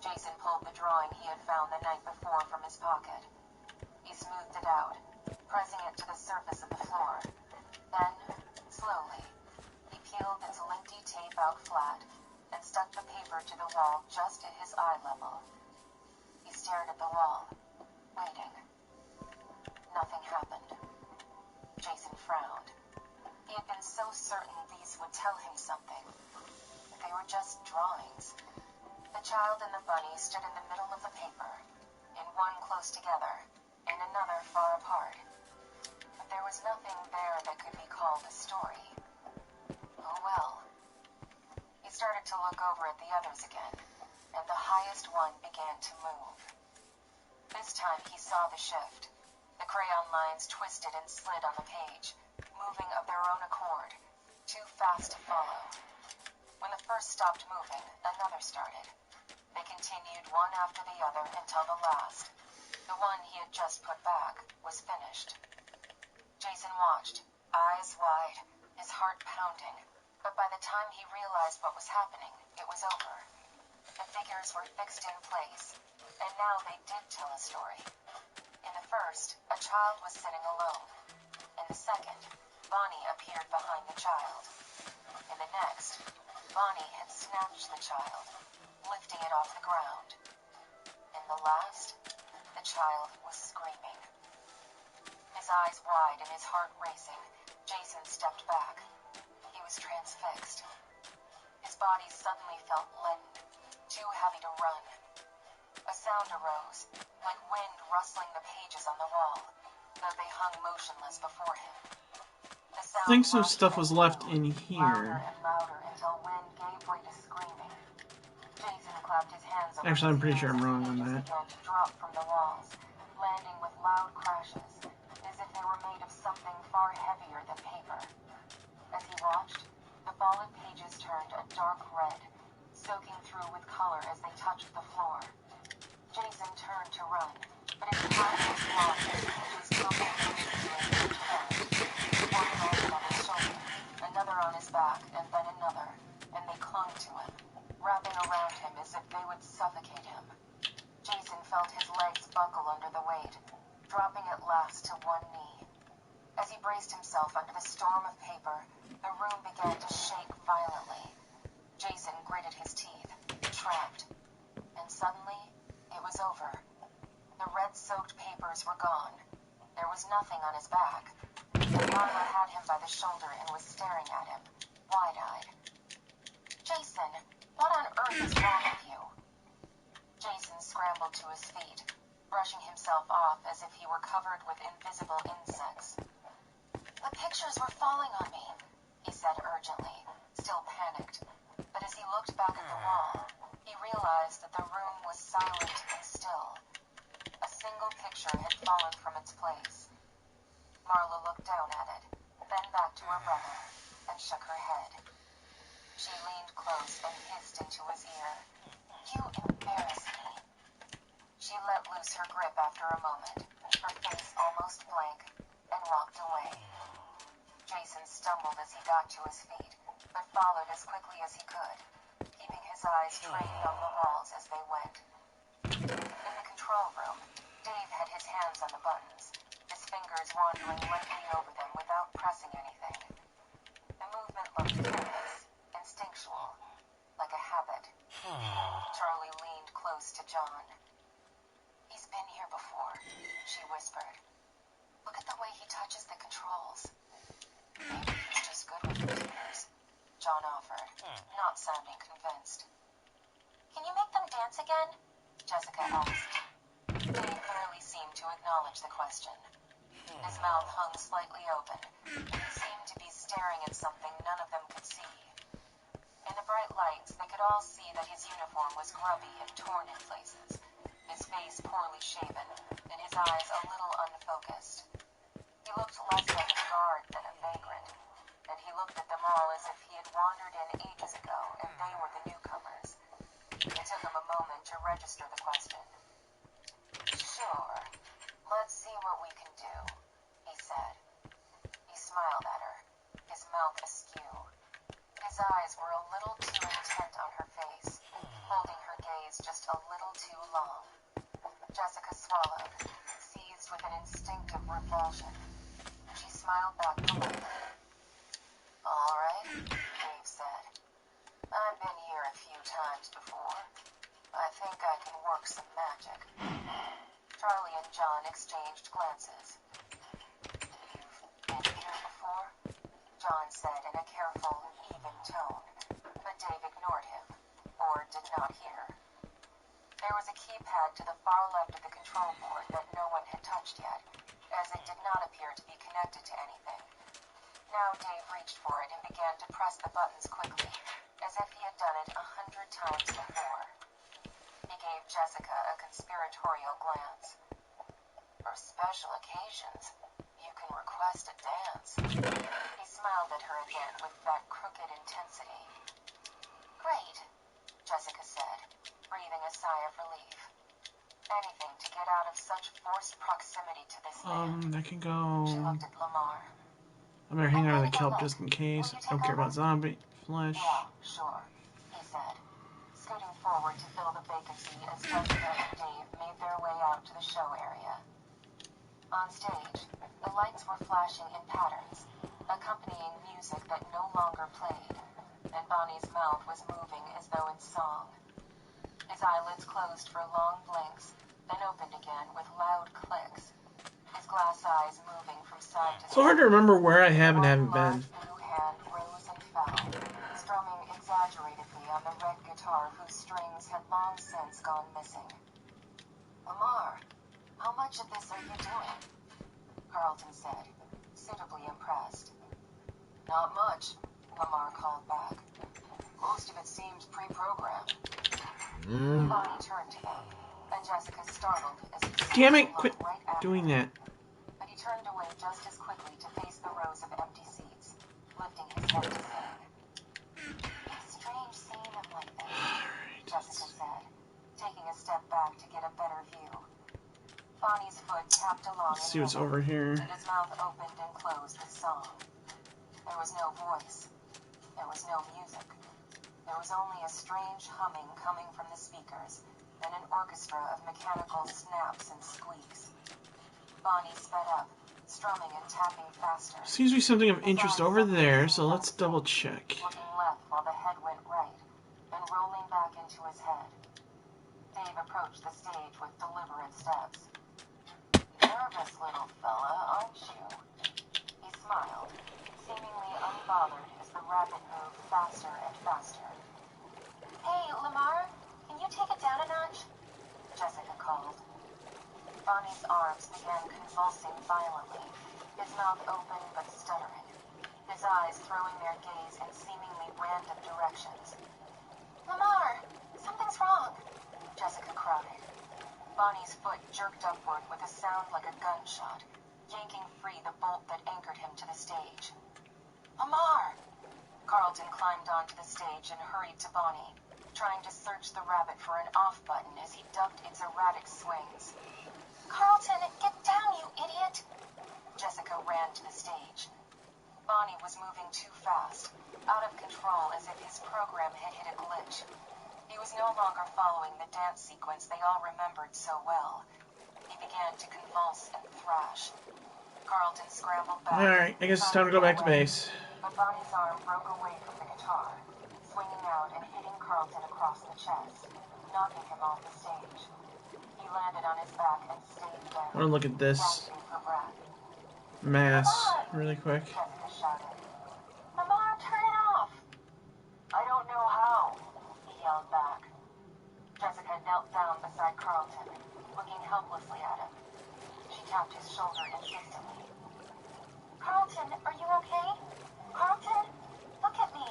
Jason pulled the drawing he had found the night before from his pocket. He smoothed it out, pressing it to the surface of the floor. Then, slowly, he peeled its linty tape out flat and stuck the paper to the wall just at his eye level. He stared at the wall, waiting. Nothing happened. Jason frowned. He had been so certain these would tell him something. They were just drawings. The child and the bunny stood in the middle of the paper, in one close together, in another far apart. But there was nothing there that could be called a story. Oh well. He started to look over at the others again, and the highest one began to move. This time he saw the shift. The crayon lines twisted and slid on the page, moving of their own accord, too fast to follow. When the first stopped moving, another started. They continued one after the other until the last, the one he had just put back, was finished. Jason watched, eyes wide, his heart pounding, but by the time he realized what was happening, it was over. The figures were fixed in place, and now they did tell a story. In the first, a child was sitting alone. In the second, Bonnie appeared behind the child. In the next, Bonnie had snatched the child, lifting it off the ground. In the last, the child was screaming. His eyes wide and his heart racing, Jason stepped back. He was transfixed. His body suddenly felt leaden, too heavy to run. A sound arose, like wind rustling the pages on the wall, though they hung motionless before him. The I sound think some rushed stuff and was left grew, in louder here. and louder until wind gave way to screaming. Jason clapped his hands over Actually, I'm his pretty ears sure I'm as wrong the on pages that. began to drop from the walls, landing with loud crashes, as if they were made of something far heavier than paper. As he watched, the fallen pages turned a dark red, soaking through with color as they touched the floor. Jason turned to run, but his path was blocked as pages tumbled from the ceiling into hand. One landed on his shoulder, another on his back, and then another, and they clung to him, wrapping around him as if they would suffocate him. Jason felt his legs buckle under the weight, dropping at last to one knee. As he braced himself under the storm of paper, the room began to shake violently. Jason gritted his teeth, trapped. And suddenly, it was over. The red-soaked papers were gone. There was nothing on his back. And Marla had him by the shoulder and was staring at him, wide-eyed. Jason, what on earth is wrong with you? Jason scrambled to his feet, brushing himself off as if he were covered with invisible insects. The pictures were falling on me, he said urgently, still panicked. But as he looked back at the wall, he realized that the room was silent and still. A single picture had fallen from its place. Marla looked down at it, then back to her brother, and shook her head. She leaned close and hissed into his ear, "You embarrass me." She let loose her grip after a moment, her face almost blank, and walked away. Jason stumbled as he got to his feet, but followed as quickly as he could, keeping his eyes trained on the walls as they went. In the control room, Dave had his hands on the buttons, his fingers wandering lightly over them without pressing anything. The movement looked careless, instinctual, like a habit. Charlie leaned close to John. "He's been here before," she whispered. "Look at the way he touches the controls." "Maybe he's just good with computers," John offered, not sounding convinced. "Can you make them dance again?" Jessica asked. Dave barely seemed to acknowledge the question. His mouth hung slightly open, and he seemed to be staring at something none of them could see. In the bright lights, they could all see that his uniform was grubby and torn in places, his face poorly shaven, and his eyes a little unfocused. He looked less like a guard than a vagrant, and he looked at them all as if he had wandered in ages ago and they were the newcomers. It took him a moment to register the question. "Sure, let's see what we can do," he said. He smiled at her, his mouth askew. His eyes were a little too intent on her face, holding her gaze just a little too long. Jessica swallowed, seized with an instinctive revulsion. She smiled back politely. "All right," Dave said. "I've been here a few times before. I think I can work some magic." Charlie and John exchanged glances. "You've been here before?" John said in a careful, even tone, but Dave ignored him, or did not hear. There was a keypad to the far left of the control board that no one had touched yet, as it did not appear to be connected to anything. Now Dave reached for it and began to press the buttons quickly, as if he had done it 100 times before. He gave Jessica a conspiratorial glance. "For special occasions, you can request a dance." He smiled at her again with that crooked intensity. "Great," Jessica said, breathing a sigh of relief. Anything to get out of such forced proximity to this man. That can go. She looked at Lamar. I better hang "I'm out of going the to go kelp look. just in case. Will you I don't take care over?" about zombie flesh. "Yeah, sure," he said, scooting forward to fill the vacancy as Jessica and Dave made their way out to the show area. On stage, the lights were flashing in patterns, accompanying music that no longer played, and Bonnie's mouth was moving as though in song. His eyelids closed for long blinks, then opened again with loud clicks, his glass eyes moving from side to side. So hard to remember where I have and haven't been. One large blue hand rose and fell, strumming exaggeratedly on the red guitar whose strings had long since gone missing. Lamar, how much of this are you doing? Carlton said, suitably impressed. Not much, Lamar called back. Most of it seems pre-programmed. Bonnie turned to them, and Jessica startled as he Damn it, looked quit right at doing her. that. But he turned away just as quickly to face the rows of empty seats, lifting his head to sing. It's strange seeing him like this, Jessica said, taking a step back to get a better view. Bonnie's foot tapped along Let's in see what's rhythm, over here. and his mouth opened and closed with song. There was no voice. There was no music. There was only a strange humming coming from the speakers, and an orchestra of mechanical snaps and squeaks. Bonnie sped up, strumming and tapping faster. Seems to be something of interest over there, so let's double check. Looking left while the head went right, then rolling back into his head. Dave approached the stage with deliberate steps. Nervous little fella, aren't you? He smiled, seemingly unbothered as the rabbit moved faster and faster. Hey, Lamar, can you take it down a notch? Jessica called. Bonnie's arms began convulsing violently, his mouth open but stuttering, his eyes throwing their gaze in seemingly random directions. Lamar, something's wrong, Jessica cried. Bonnie's foot jerked upward with a sound like a gunshot, yanking free the bolt that anchored him to the stage. Lamar! Carlton climbed onto the stage and hurried to Bonnie, trying to search the rabbit for an off button as he ducked its erratic swings. Carlton, get down, you idiot! Jessica ran to the stage. Bonnie was moving too fast, out of control as if his program had hit a glitch. He was no longer following the dance sequence they all remembered so well. He began to convulse and thrash. Carlton scrambled back. Alright, I guess it's time to go back to base. But Bonnie's arm broke away from the guitar, swinging out and hitting Carlton across the chest, knocking him off the stage. He landed on his back and stayed down. I want to look at this gasping for breath. mass Lamar! really quick. Jessica shouted. Lamar, turn it off! I don't know how, he yelled back. Jessica knelt down beside Carlton, looking helplessly at him. She tapped his shoulder insistently. Carlton, are you okay? Carlton, look at me.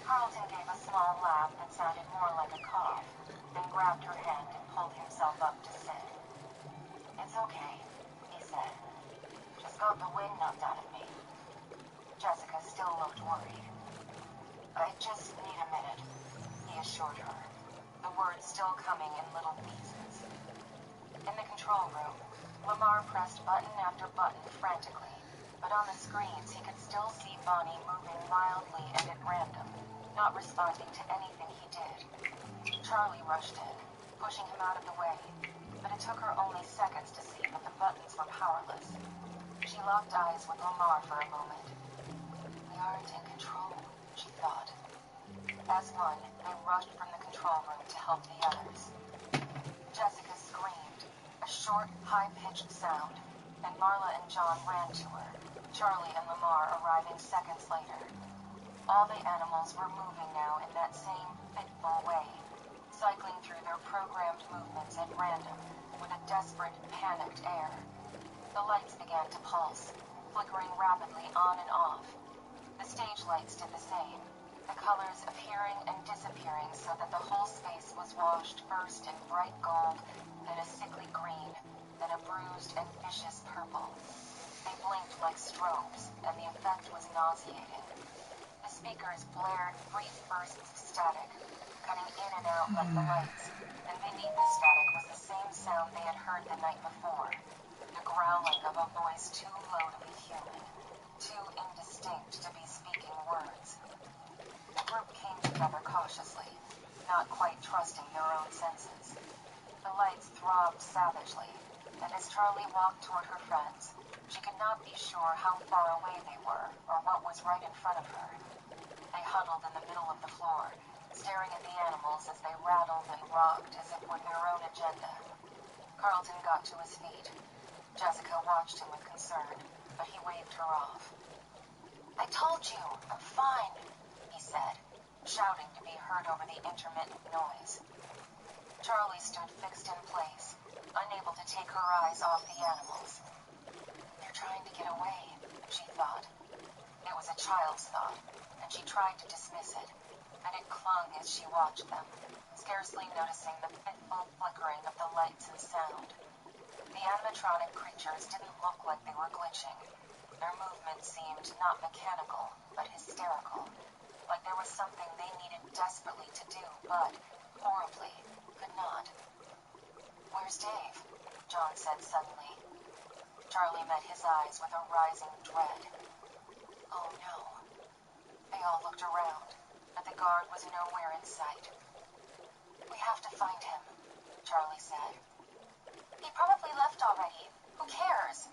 Carlton gave a small laugh that sounded more like a cough, then grabbed her hand and pulled himself up to sit. It's okay, he said. Just got the wind knocked out of me. Jessica still looked worried. I just need a minute, he assured her, the words still coming in little pieces. In the control room, Lamar pressed button after button frantically, but on the screens he could still see Bonnie moving wildly and at random, not responding to anything he did. Charlie rushed in, pushing him out of the way, but it took her only seconds to see that the buttons were powerless. She locked eyes with Lamar for a moment. We aren't in control, she thought. As one, they rushed from the control room to help the others. Jessica screamed, a short, high-pitched sound, and Marla and John ran to her, Charlie and Lamar arriving seconds later. All the animals were moving now in that same fitful way, cycling through their programmed movements at random, with a desperate, panicked air. The lights began to pulse, flickering rapidly on and off. The stage lights did the same, the colors appearing and disappearing so that the whole space was washed first in bright gold, then a sickly green, then a bruised and vicious purple. They blinked like strobes, and the effect was nauseating. The speakers blared brief bursts of static, cutting in and out like the lights, and beneath the static was the same sound they had heard the night before, the growling of a voice too low to be human, too indistinct to be speaking words. The group came together cautiously, not quite trusting their own senses. The lights throbbed savagely, and as Charlie walked toward her friends, she could not not be sure how far away they were or what was right in front of her. They huddled in the middle of the floor, staring at the animals as they rattled and rocked as if with their own agenda. Carlton got to his feet. Jessica watched him with concern, but he waved her off. "I told you, I'm fine," he said, shouting to be heard over the intermittent noise. Charlie stood fixed in place, unable to take her eyes off the animals. "They're trying to get away," she thought. It was a child's thought, and she tried to dismiss it, but it clung as she watched them, scarcely noticing the fitful flickering of the lights and sound. The animatronic creatures didn't look like they were glitching. Their movements seemed not mechanical, but hysterical, like there was something they needed desperately to do, but, horribly, could not. "Where's Dave?" John said suddenly. Charlie met his eyes with a rising dread. Oh no. They all looked around, but the guard was nowhere in sight. "We have to find him," Charlie said. "He probably left already. Who cares?"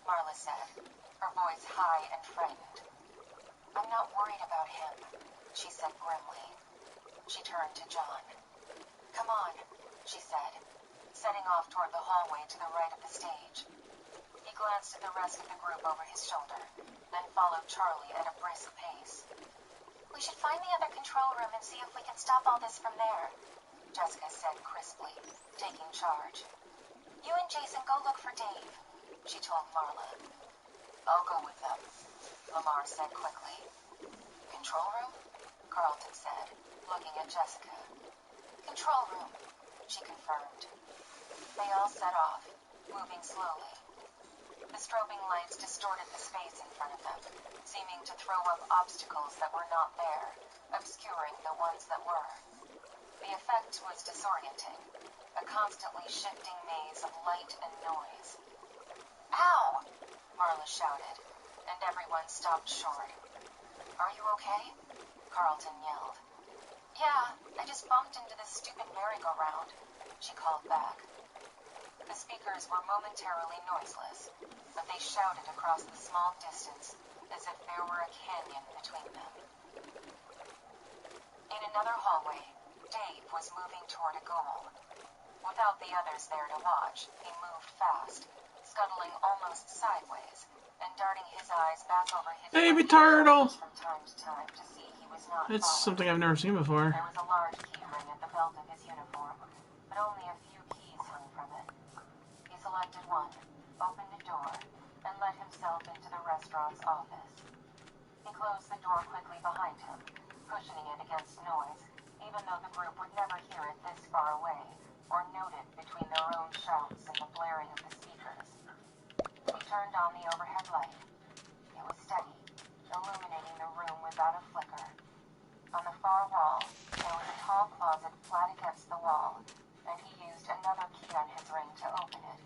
Marla said, her voice high and frightened. "I'm not worried about him," she said grimly. She turned to John. "Come on," she said, setting off toward the hallway to the right of the stage. He glanced at the rest of the group over his shoulder, then followed Charlie at a brisk pace. "We should find the other control room and see if we can stop all this from there," Jessica said crisply, taking charge. "You and Jason go look for Dave," she told Marla. "I'll go with them," Lamar said quickly. "Control room?" Carlton said, looking at Jessica. "Control room," she confirmed. They all set off, moving slowly. The strobing lights distorted the space in front of them, seeming to throw up obstacles that were not there, obscuring the ones that were. The effect was disorienting, a constantly shifting maze of light and noise. "Ow!" Marla shouted, and everyone stopped short. "Are you okay?" Carlton yelled. "Yeah, I just bumped into this stupid merry-go-round," she called back. The speakers were momentarily noiseless, but they shouted across the small distance as if there were a canyon between them. In another hallway, Dave was moving toward a goal. Without the others there to watch, he moved fast, scuttling almost sideways, and darting his eyes back over his Baby turtle! from time to time to see he was not It's followed. something I've never seen before. There was a large key ring at the belt of his uniform, but only a few keys hung from it. He selected one, opened a door, and let himself into the restaurant's office. He closed the door quickly behind him, cushioning it against noise, even though the group would never hear it this far away, or note it between their own shouts and the blaring of the speakers. He turned on the overhead light. It was steady, illuminating the room without a flicker. On the far wall, there was a tall closet flat against the wall, and he used another key on his ring to open it.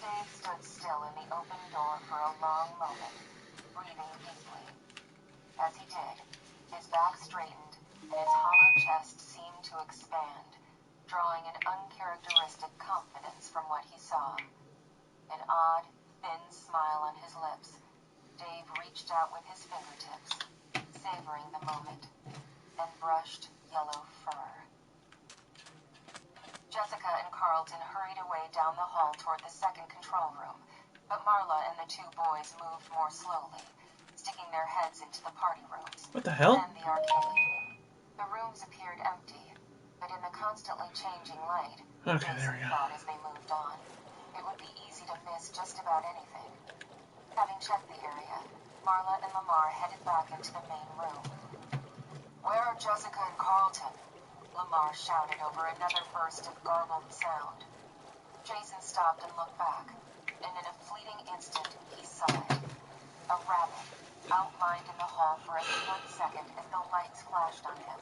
Dave stood still in the open door for a long moment, breathing deeply. As he did, his back straightened and his hollow chest seemed to expand, drawing an uncharacteristic confidence from what he saw. An odd, thin smile on his lips, Dave reached out with his fingertips, savoring the moment, and brushed yellow fur. Jessica and Carlton hurried away down the hall toward the second control room, but Marla and the two boys moved more slowly, sticking their heads into the party rooms. What the hell? Then the arcade. The rooms appeared empty, but in the constantly changing light, Okay, there we go. thought as they moved on, it would be easy to miss just about anything. Having checked the area, Marla and Lamar headed back into the main room. "Where are Jessica and Carlton?" Lamar shouted over another burst of garbled sound. Jason stopped and looked back, and in a fleeting instant, he saw it. A rabbit, outlined in the hall for a split second as the lights flashed on him,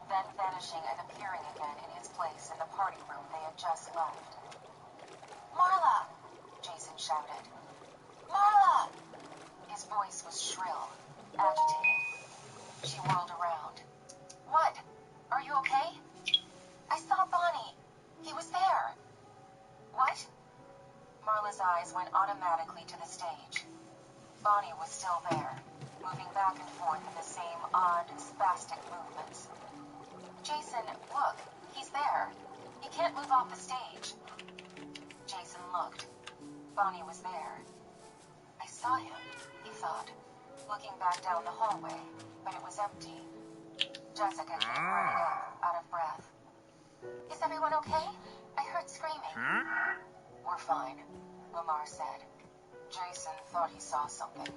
then vanishing and appearing again in his place in the party room they had just left. "Marla!" Jason shouted. "Marla!" His voice was shrill, agitated. She whirled around. "What? Are you okay?" "I saw Bonnie. He was there." "What?" Marla's eyes went automatically to the stage. Bonnie was still there, moving back and forth in the same odd, spastic movements. Jason, look, he's there. He can't move off the stage. Jason looked. Bonnie was there. I saw him, he thought, looking back down the hallway, but it was empty. Jessica came running up, out of breath. Is everyone okay? I heard screaming. We're fine, Lamar said. Jason thought he saw something.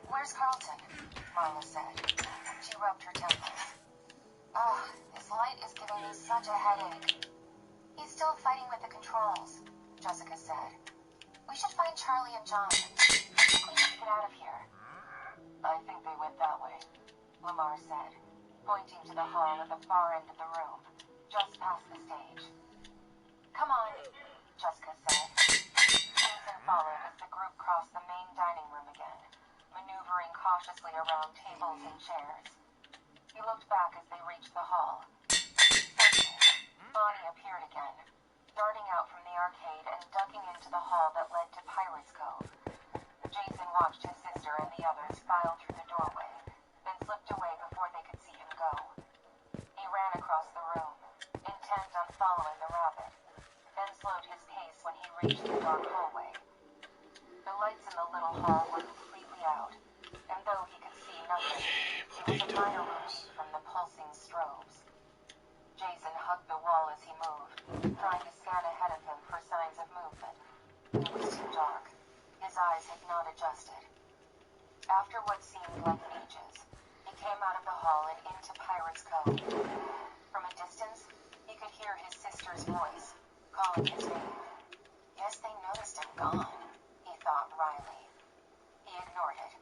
Where's Carlton? Marla said. She rubbed her temples. This light is giving me such a headache. He's still fighting with the controls, Jessica said. We should find Charlie and John. I think we need to get out of here. I think they went that way, Lamar said, pointing to the hall at the far end of the room, just past the stage. Come on, Jessica said. Jason followed as the group crossed the main dining room again, maneuvering cautiously around tables and chairs. He looked back as they reached the hall. Suddenly, Bonnie appeared again, darting out from the arcade and ducking into the hall that led to Pirates Cove. Jason watched his sister and the others file through the doorway, then slipped away before they could see him go. He ran across the room, intent on following the rabbit, then slowed his pace when he reached the dark hallway. The lights in the little hall were completely out, and though he could see nothing, it was a minor relief from the pulsing strobes. Jason hugged the wall as he moved, trying to scan ahead of him for signs of movement. It was too dark. His eyes had not adjusted. After what seemed like ages, he came out of the hall and into Pirates Cove. From a distance, he could hear his sister's voice, calling his name. Guess they noticed him gone, he thought wryly. He ignored it.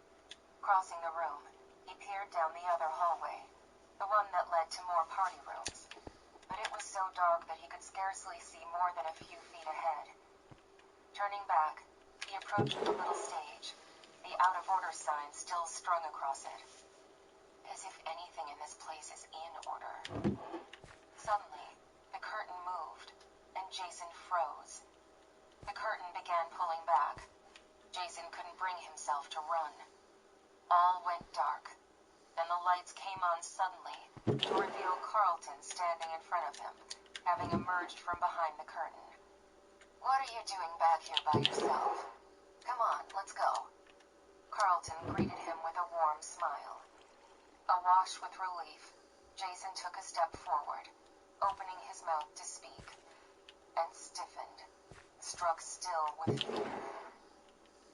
Crossing the room, he peered down the other hallway, the one that led to more party rooms. But it was so dark that he could scarcely see more than a few feet ahead. Turning back, he approached the little stage, the out-of-order sign still strung across it. As if anything in this place is in order. Suddenly, the curtain moved, and Jason froze. The curtain began pulling back. Jason couldn't bring himself to run. All went dark. Then the lights came on suddenly to reveal Carlton standing in front of him, having emerged from behind the curtain. What are you doing back here by yourself? Come on, let's go. Carlton greeted him with a warm smile. Awash with relief, Jason took a step forward, opening his mouth to speak, and stiffened, struck still with fear.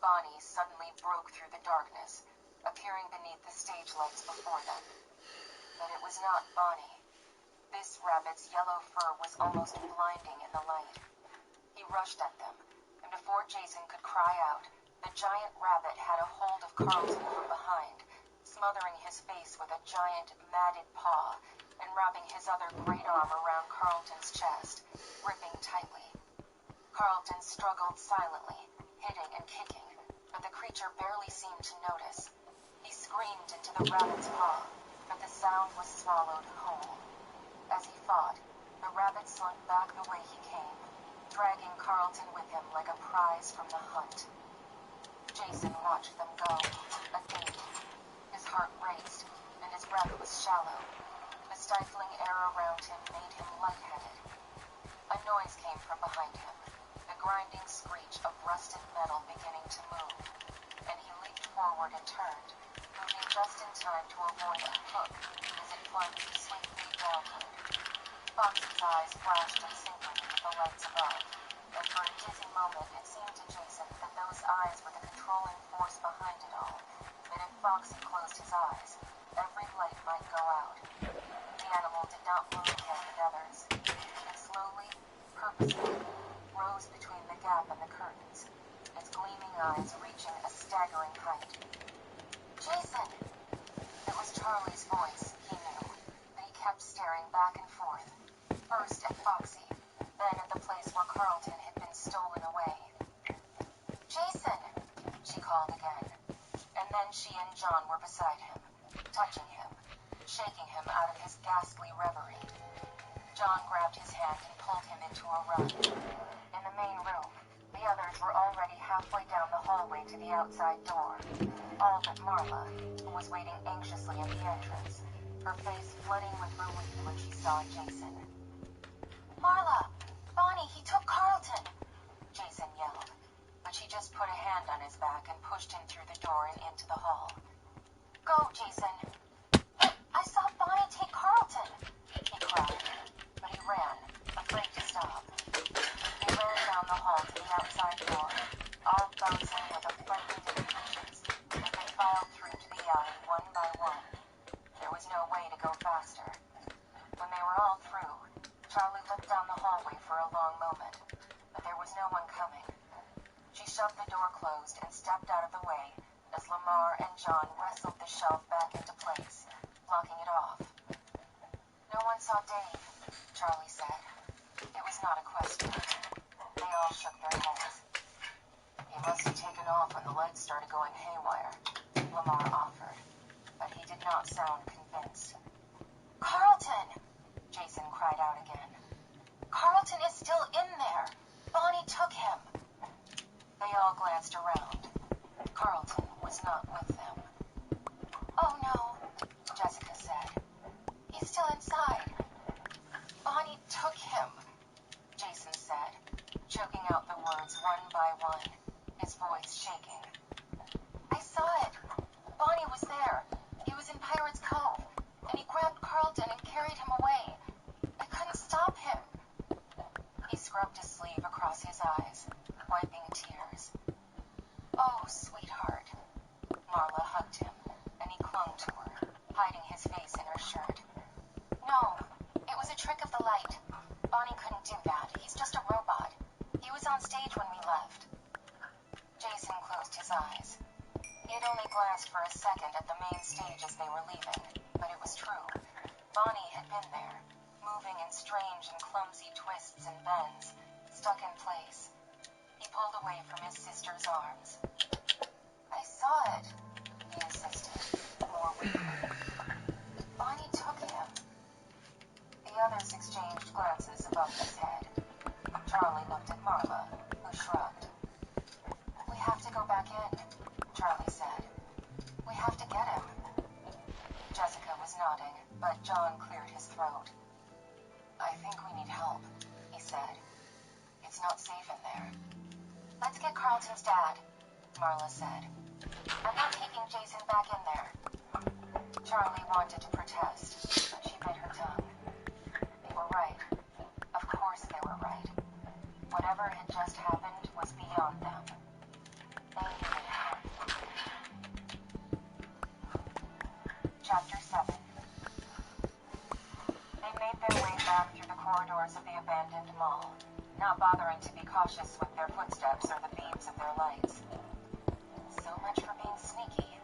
Bonnie suddenly broke through the darkness, appearing beneath the stage lights before them. But it was not Bonnie. This rabbit's yellow fur was almost blinding in the light. He rushed at them, and before Jason could cry out, the giant rabbit had a hold of Carlton from behind, smothering his face with a giant, matted paw, and wrapping his other great arm around Carlton's chest, gripping tightly. Carlton struggled silently, hitting and kicking, but the creature barely seemed to notice. He screamed into the rabbit's paw, but the sound was swallowed whole. As he fought, the rabbit slunk back the way he came, dragging Carlton with him like a prize from the hunt. Jason watched them go, agape. His heart raced, and his breath was shallow. The stifling air around him made him lightheaded. A noise came from behind him, the grinding screech of rusted metal beginning to move, and he leaped forward and turned, moving just in time to avoid a hook as it plunged sleepily downward. Fox's eyes flashed in synchrony with the lights above, and for a dizzy moment it seemed to Jason that those eyes were the controlling force behind it all, that if Foxy closed his eyes, every light might go out. The animal did not move again with others. It slowly, purposefully, rose between the gap and the curtains, its gleaming eyes reaching a staggering height. Jason! It was Charlie's voice, he knew, but he kept staring back and forth, first at Foxy, then at the place where Carlton had been stolen away. Jason! She called again, and then she and John were beside him, touching him, shaking him out of his ghastly reverie. John grabbed his hand and pulled him into a run. In the main room, The others were already halfway down the hallway to the outside door, all but Marla, who was waiting anxiously at the entrance, her face flooding with relief when she saw Jason. "Marla! Bonnie, he took Carlton!" Jason yelled, but she just put a hand on his back and pushed him through the door and into the hall. "Go, Jason!" "But I saw Bonnie take Carlton!" he cried, but he ran, afraid to stop. They ran down the hall to the outside door, all bouncing with a frightened impatience as they filed through to the alley one by one. There was no way to go faster. When they were all through, Charlie looked down the hallway for a long moment, but there was no one coming. She shoved the door closed and stepped out of the way as Lamar and John wrestled the shelf back into place, blocking it off. "No one saw Dave," Charlie said. It was not a question. They all shook their heads. "He must have taken off when the lights started going haywire," Lamar offered, but he did not sound convinced. "Carlton!" Jason cried out again. "Carlton is still in there! Bonnie took him!" They all glanced around. Carlton was not with them. "Oh no," Jessica said. "He's still inside." "Bonnie took him," Jason said, choking out the words one by one, his voice shaking. "I saw it. Bonnie was there. He was in Pirate's Cove, and he grabbed Carlton and carried him away. I couldn't stop him." He scrubbed a sleeve across his eyes, wiping tears. "Oh, sweetheart." Marla hugged him, and he clung to her, hiding his face in her shirt. "No, it was a trick of the light. Bonnie couldn't do that. He's just a robot. He was on stage when we left." Jason closed his eyes. He had only glanced for a second at the main stage as they were leaving, but it was true. Bonnie had been there, moving in strange and clumsy twists and bends, stuck in place. He pulled away from his sister's arms. "I saw it," he insisted, more weakly. "Bonnie took him." The others exchanged glances above his head. Charlie looked at Marla, who shrugged. "We have to go back in," Charlie said. "We have to get him." Jessica was nodding, but John cleared his throat. "I think we need help," he said. "It's not safe in there." "Let's get Carlton's dad," Marla said. "I'm not taking Jason back in there." Charlie wanted to protest, but she bit her tongue. They were right. Of course they were right. Whatever had just happened was beyond them. They needed help. Chapter 7. They made their way back through the corridors of the abandoned mall, not bothering to be cautious with their footsteps or the beams of their lights. "So much for being sneaky,"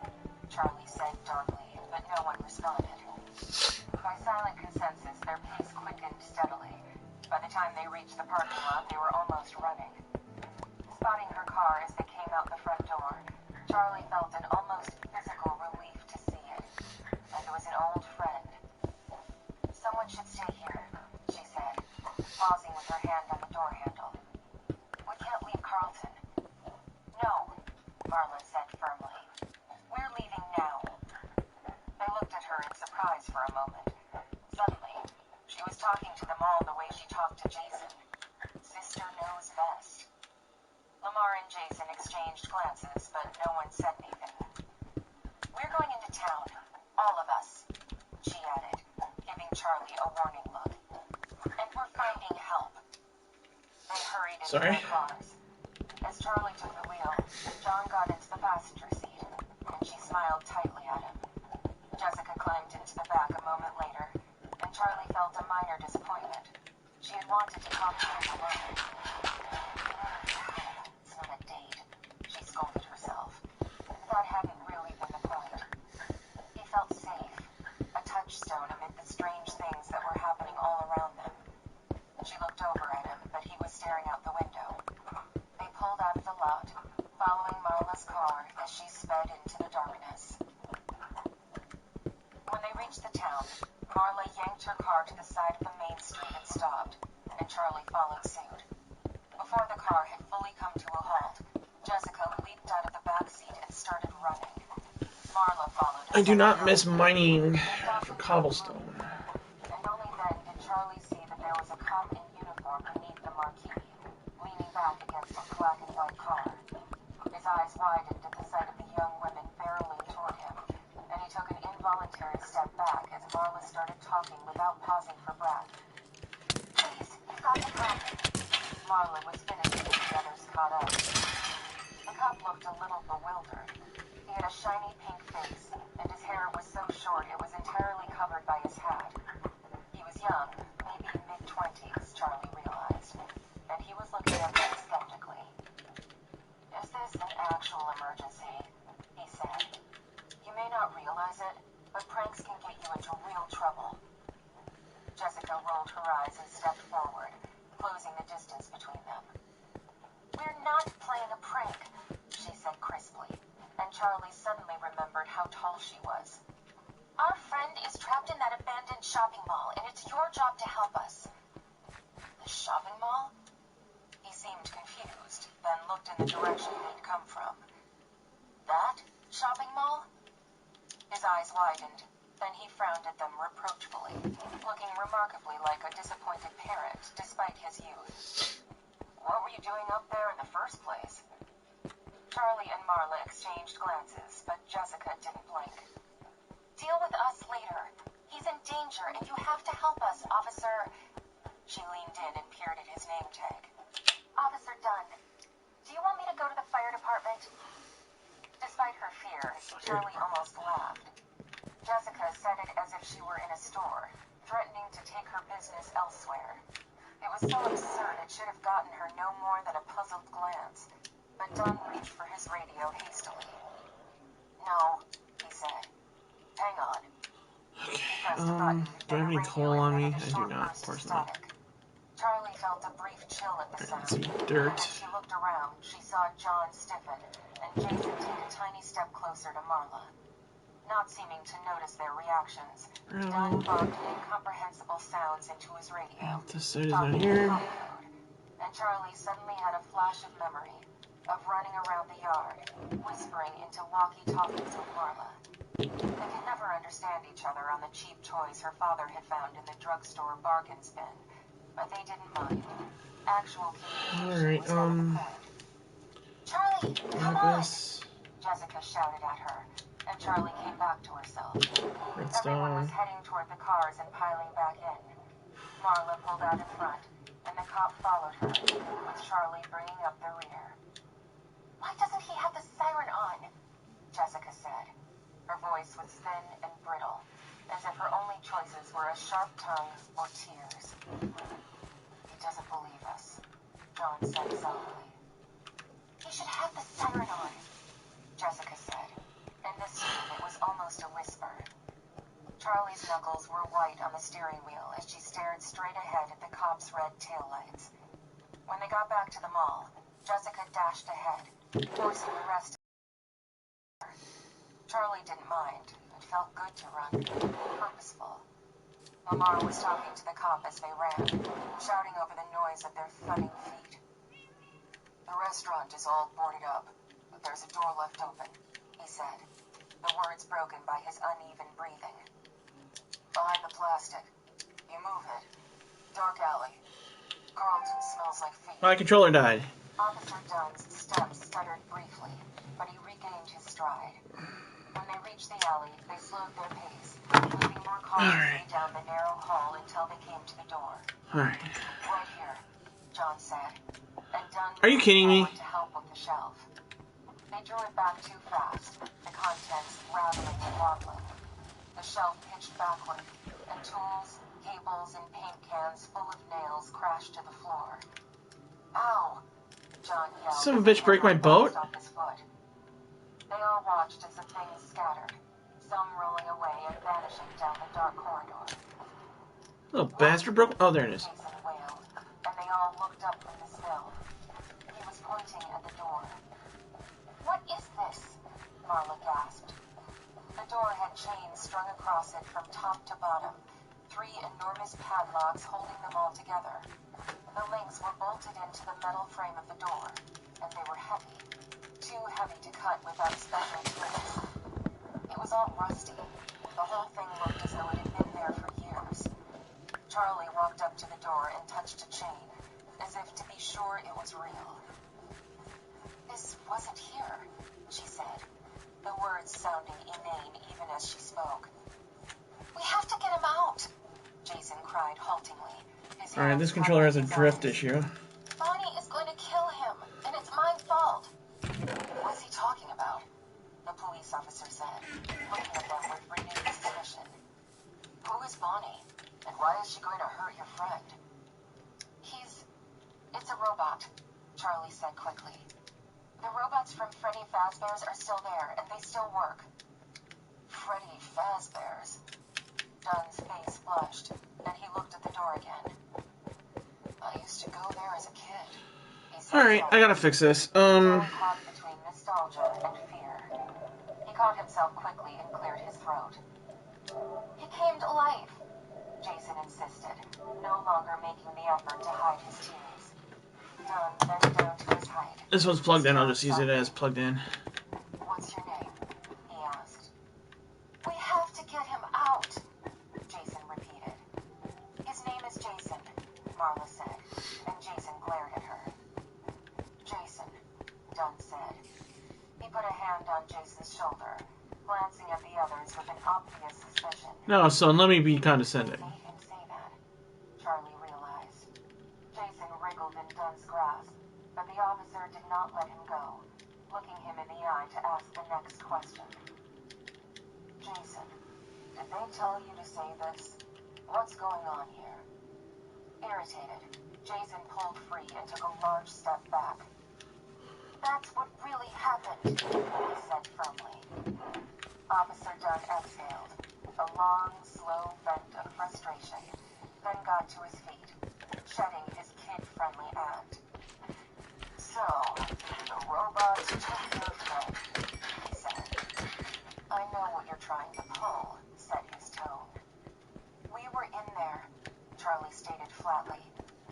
Charlie said darkly, but no one responded. By silent consensus, their pace quickened steadily. By the time they reached the parking lot, they were almost running. Spotting her car as they came out the front door, Charlie felt an almost physical relief to see it, like it was an old friend. "Someone should stay here," she said, pausing with her hand on the door handle. "We can't leave Carlton." "No," Marla said firmly. "We're leaving now." They looked at her in surprise for a moment. Suddenly, she was talking to them all the way she talked to Jason. Sister knows best. Lamar and Jason exchanged glances, but no one said anything. "We're going into town, all of us," she added, giving Charlie a warning look. "And we're finding help." They hurried into their cars. As Charlie took the wheel, John got into the passenger seat, and she smiled tightly at him. Jessica climbed into the back a moment later, and Charlie felt a minor disappointment. She had wanted to talk to him alone. It's not a date, she scolded herself. That hadn't really been the point. He felt safe, a touchstone amid the strange things that were happening all around them. She looked over at him, but he was staring out the window. They pulled out of the lot, following Marla's car as she sped into the darkness. When they reached the town, Marla yanked her car to the side of the main street and stopped, and Charlie followed suit. Before the car had fully come to a halt, Jessica leaped out of the back seat and started running. Marla followed. I do not miss They mining stopped for and talked for a cobblestone. minute, and only then did Charlie see that there was a cop in uniform beneath the marquee, leaning back against his black and white car. His eyes widened at the sight of the young women barreling toward him, and he took an involuntary step back as Marla started talking without pausing for breath. Please, you've got to come. Marla was finishing as the others caught up. The cop looked a little bewildered. He had a shiny pink face, and his hair was so short it was entirely covered by his hat. He was young, maybe mid-20s, Charlie realized, and he was looking at them skeptically. Is this an actual emergency? He said. You may not realize it, but pranks can get you into real trouble. Jessica rolled her eyes and stepped forward, closing the distance between them. We're not playing a prank, she said crisply, and Charlie suddenly remembered how tall she was. Our friend is trapped in that abandoned shopping mall, and it's your job to help us. The shopping mall? He seemed confused, then looked in the direction they'd come from. That shopping mall? His eyes widened, then he frowned at them reproachfully, looking remarkably like a disappointed parent, despite his youth. What were you doing up there in the first place? Charlie and Marla exchanged glances, but Jessica didn't blink. Deal with us later. He's in danger, and you have to help us, Officer... She leaned in and peered at his name tag. Officer Dunn, do you want me to go to the fire department? Despite her fear, Charlie almost laughed. Jessica said it as if she were in a store, threatening to take her business elsewhere. It was so absurd it should have gotten her no more than a puzzled glance, but Dunn reached for his radio hastily. No, he said. Hang on. Okay, do I have any coal on me? I do not, of course not. Charlie felt a brief chill at the sound. Let's see, dirt. As she looked around, she saw John stiffen, and Jason take a tiny step closer to Marla. Not seeming to notice their reactions, Dunn bumped incomprehensible sounds into his radio. This side is not here. And Charlie suddenly had a flash of memory of running around the yard, whispering into walkie-talkies with Marla. They could never understand each other on the cheap toys her father had found in the drugstore bargains bin, but they didn't mind. Actual communication was never the point. Charlie, come on! Jessica shouted at her, and Charlie came back to herself. Everyone was heading toward the cars and piling back in. Marla pulled out in front, and the cop followed her, with Charlie bringing up the rear. Why doesn't he have the siren on? Jessica said. Her voice was thin and brittle, as if her only choices were a sharp tongue or tears. He doesn't believe us, John said softly. He should have the siren on, Jessica said, and this time it was almost a whisper. Charlie's knuckles were white on the steering wheel as she stared straight ahead at the cop's red taillights. When they got back to the mall, Jessica dashed ahead, forcing the rest. Charlie didn't mind. It felt good to run. Purposeful. Lamar was talking to the cop as they ran, shouting over the noise of their thudding feet. The restaurant is all boarded up, but there's a door left open, he said, the words broken by his uneven breathing. Behind the plastic. You move it. Dark alley. Carlton smells like feet. My controller died. Officer Dunn's steps stuttered briefly, but he regained his stride. When they reached the alley, they slowed their pace, moving more cautiously down the narrow hall until they came to the door. Alright. Right here, John said. And Dunn Are you kidding me? to help with the shelf. They drew it back too fast, the contents rattling and wobbling. The shelf pitched backward, and tools, cables, and paint cans full of nails crashed to the floor. Ow! John yelled. Some bitch break my boat? Off his foot. They all watched as the things scattered, some rolling away and vanishing down the dark corridor. Little bastard broke. Oh, there it is. Jason wailed, and they all looked up from the spill. He was pointing at the door. What is this? Marla gasped. The door had chains strung across it from top to bottom, 3 enormous padlocks holding them all together. The links were bolted into the metal frame of the door, and they were heavy. Too heavy to cut without special tools. It was all rusty. The whole thing looked as though it had been there for years. Charlie walked up to the door and touched a chain, as if to be sure it was real. "This wasn't here," she said, the words sounding inane even as she spoke. "We have to get him out," Jason cried haltingly. Alright, this controller has a drift issue. "Bonnie is going to kill him, and it's my fault." "What's he talking about?" the police officer said, looking at them with renewed suspicion. "Who is Bonnie, and why is she going to hurt your friend?" It's a robot," Charlie said quickly. "The robots from Freddy Fazbear's are still there, and they still work." "Freddy Fazbear's?" Dunn's face flushed, and he looked at the door again. "I used to go there as a kid," he said. Alright, I gotta fix this. Charlie caught between nostalgia and fear. He caught himself quickly and cleared his throat. "He came to life," Jason insisted, no longer making the effort to hide his tears. Dunn bent down to his height. This one's plugged in, I'll just use it as plugged in. "What's your name?" he asked. "We have to get him out," Jason repeated. "His name is Jason," Marla said, and Jason glared at her. "Jason," Dunn said. He put a hand on Jason's shoulder, glancing at the others with an obvious suspicion. No, son, let me be condescending. Made him say that, Charlie realized. Jason wriggled in Dunn's grasp, but the officer did not let him go, looking him in the eye to ask the next question. "Jason, did they tell you to say this? What's going on here?" Irritated, Jason pulled free and took a large step back. "That's what really happened," he said firmly. Officer Dunn exhaled, a long, slow vent of frustration, then got to his feet, shedding his kid-friendly act. "So, the robots took your friend," he said. "I know what you're trying to pull," said his tone. "We were in there," Charlie stated flatly,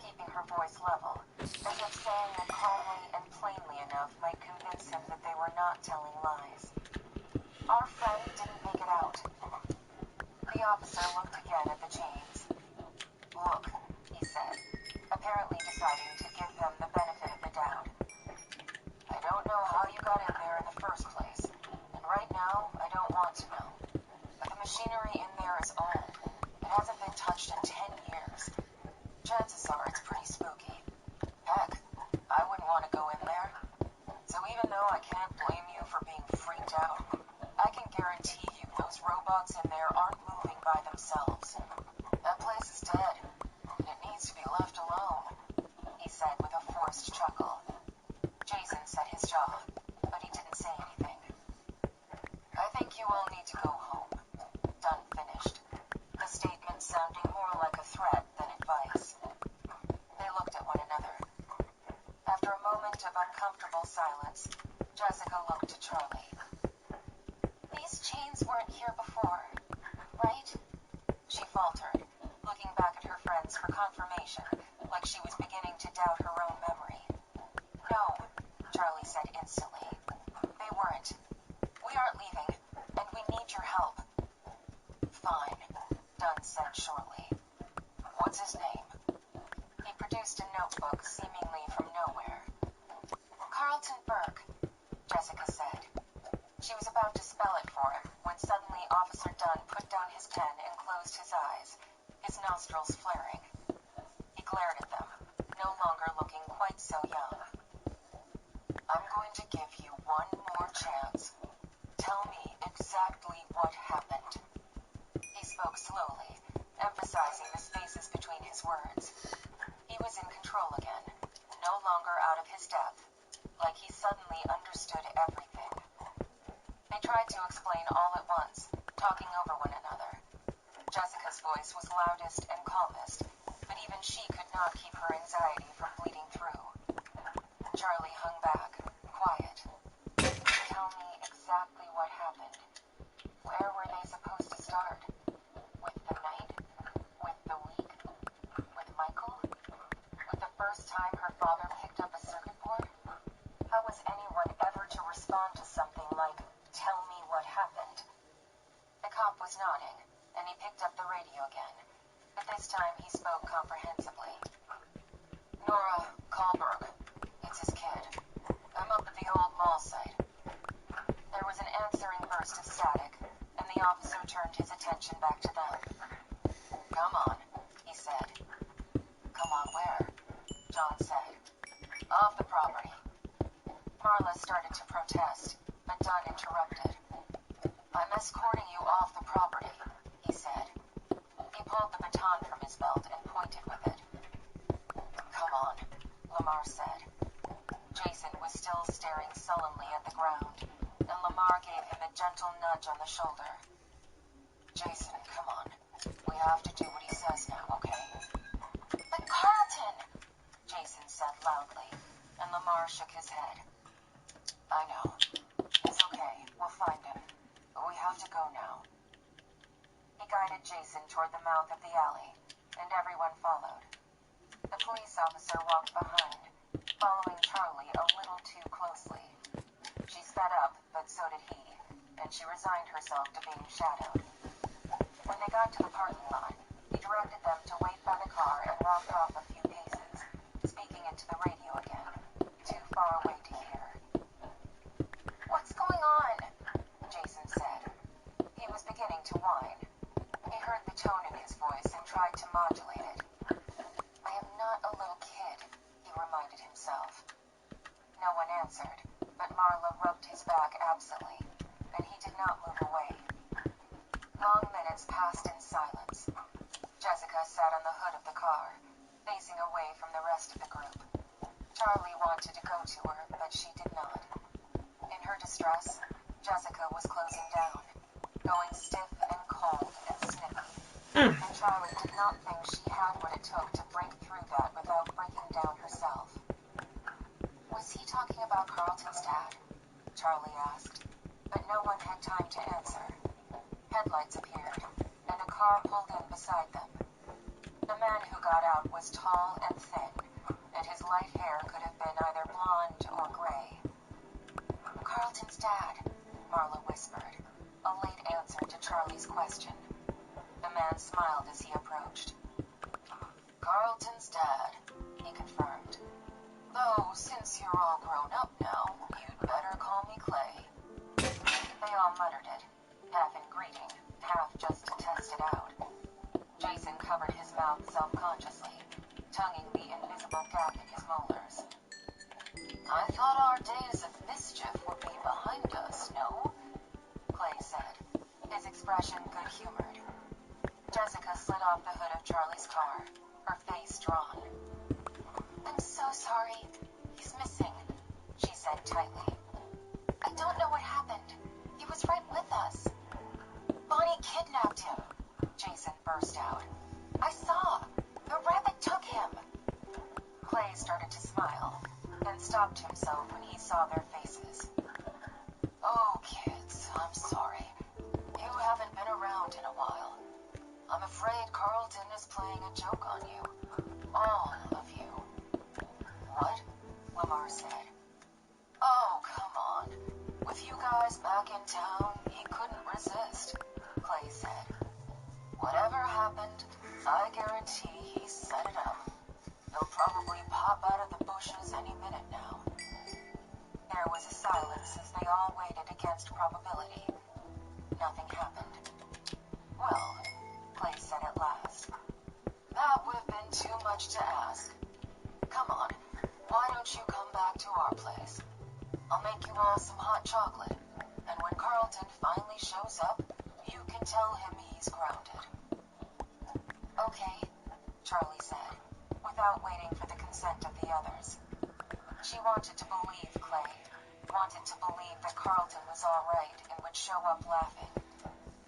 keeping her voice level, as if saying it calmly and plainly enough might convince him that they were not telling lies. "Our friend didn't make it out." The officer looked again at the chains. "Look," he said, apparently deciding to give them the benefit of the doubt. "I don't know how you got in there in the first place, and right now I don't want to know. But the machinery in there is old. It hasn't been touched in 10 years. Chances are it's pretty spooky. Heck, I wouldn't want to go in there. So even though I can't blame you for being freaked out, I can guarantee you those robots in there aren't moving by themselves. That place is dead, and it needs to be left alone," he said with a forced chuckle. Jason set his jaw, but he didn't say anything. "I think you all need to go home," Dunn finished, the statement sounding more like a threat than advice. They looked at one another. After a moment of uncomfortable silence, Jessica looked to Charlie. "These chains weren't here before, right?" she faltered, looking back at her friends for confirmation, like she was beginning to doubt her own memory. "No," Charlie said instantly. "They weren't. We aren't leaving, and we need your help." "Fine," Dunn said shortly. "What's his name?" He produced a notebook seemingly from nowhere. "Carlton Burke," Jessica said. She was about to spell it for him when suddenly Officer Dunn put down his pen and closed his eyes, his nostrils flaring. He glared at them, no longer looking quite so young. "I'm going to give you one more chance. Tell me exactly what happened." He spoke slowly, emphasizing the spaces between his words. He was in control again, no longer out of his depth, like he suddenly understood everything. They tried to explain all at once, talking over one another. Jessica's voice was loudest and calmest, but even she could not keep her anxiety from bleeding through. Charlie hung back, quiet. "Tell me exactly what happened. Where were they supposed to start? With the night?" was nodding, and he picked up the radio again. But this time he spoke comprehensively. Nora, call Brooke. It's his kid. I'm up at the old mall site. There was an answering burst of static, and the officer turned his attention back to them. Come on, he said. Come on where? John said. Off the property. Marla started to protest, but Dunn interrupted. I'm escorting you off the property, he said. He pulled the baton from his belt and pointed with it. Come on, Lamar said. Jason was still staring sullenly at the ground, and Lamar gave him a gentle nudge on the shoulder. Jason, come on. We have to do what he says now, okay? But Carlton, Jason said loudly, and Lamar shook his head. I know. It's okay. We'll find him. But we have to go now. He guided Jason toward the mouth of the alley, and everyone followed. The police officer walked behind, following Charlie a little too closely. She sped up, but so did he, and she resigned herself to being shadowed. When they got to the parking lot, he directed them to wait by the car and walked off a few paces, speaking into the radio again, too far away to hear. What's going on? Jason said. He was beginning to whine. He heard the tone in his voice and tried to modulate it. I am not a little kid, he reminded himself. No one answered, but Marla rubbed his back absently, and he did not move away. Long minutes passed in silence. Jessica sat on the hood of the car, facing away from the rest of the group. Charlie wanted to go to her, but she did not. In her distress, Jessica was closing down, going stiff and cold and snippy. And Charlie did not think she had what it took to break through that without breaking down herself. Was he talking about Carlton's dad? Charlie asked, but no one had time to answer. Headlights appeared, and a car pulled in beside them. The man who got out was tall and thin, and his light hair could have been either blonde or gray. Carlton's dad, Marla whispered, a late answer to Charlie's question. The man smiled as he approached. Carlton's dad, he confirmed. Though, since you're all grown up now, you'd better call me Clay. They all muttered it, half in greeting, half just to test it out. Jason covered his mouth self-consciously, tonguing the invisible gap in his molars. I thought our days of mischief would be behind us, no? Clay said, his expression good-humored. Jessica slid off the hood of Charlie's car, her face drawn. I'm so sorry. He's missing, she said tightly. I don't know what happened. He was right with us. Bonnie kidnapped him, Jason burst out. I saw. The rabbit took him. Clay started to smile, then stopped himself when he saw their faces. Oh, kids, I'm sorry. You haven't been around in a while. I'm afraid Carlton is playing a joke on you. All of you. What? Lamar said. Oh, come on. With you guys back in town, he couldn't resist, Clay said. Whatever happened, I guarantee he set it up. He'll probably pop out of the bushes any minute now. There was a silence as they all waited against probability. Nothing happened. Well, Clay said at last. That would have been too much to ask. Come on, why don't you come back to our place? I'll make you all some hot chocolate, and when Carlton finally shows up, you can tell him he's grounded. Okay, Charlie said, without waiting for the consent of the others. She wanted to believe Clay, wanted to believe that Carlton was all right and would show up laughing.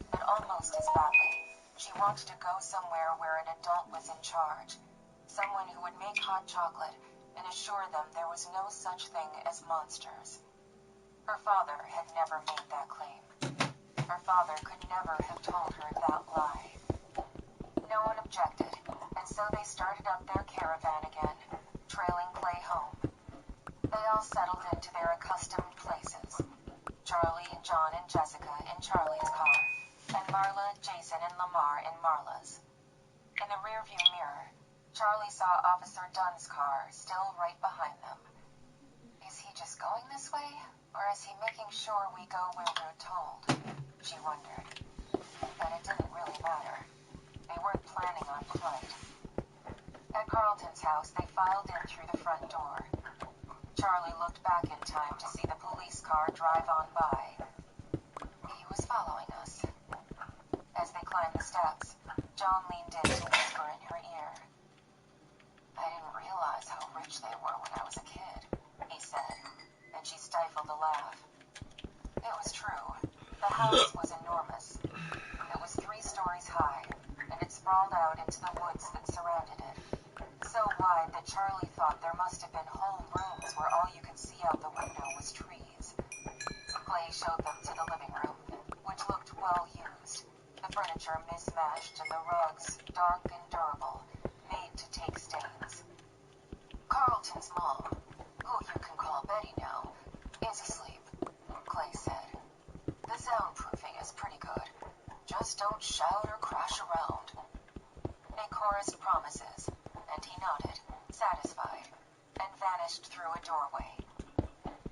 But almost as badly, she wanted to go somewhere where an adult was in charge, someone who would make hot chocolate and assure them there was no such thing as monsters. Her father had never made that claim. Her father could never have told her that lie. No one objected, and so they started up their caravan again, trailing Clay home. They all settled into their accustomed places. Charlie, John, and Jessica in Charlie's car, and Marla, Jason, and Lamar in Marla's. In the rearview mirror, Charlie saw Officer Dunn's car still right behind them. Is he just going this way, or is he making sure we go where we're told? She wondered. But it didn't really matter. They weren't planning on flight. At Carlton's house, they filed in through the front door. Charlie looked back in time to see the police car drive on by. He was following us. As they climbed the steps, John leaned in to whisper in her ear. I didn't realize how rich they were when I was a kid, he said, and she stifled a laugh. It was true. The house was enormous. It was 3 stories high, and it sprawled out into the woods that surrounded it. So wide that Charlie thought there must have been whole rooms where all you could see out the window was trees. Clay showed them to the living room, which looked well used. The furniture mismatched and the rugs, dark and durable, made to take stains. Carlton's mom, who you can call Betty now, is asleep, Clay said. The soundproofing is pretty good. Just don't shout or crash around. They chorused promises, and he nodded, satisfied, and vanished through a doorway.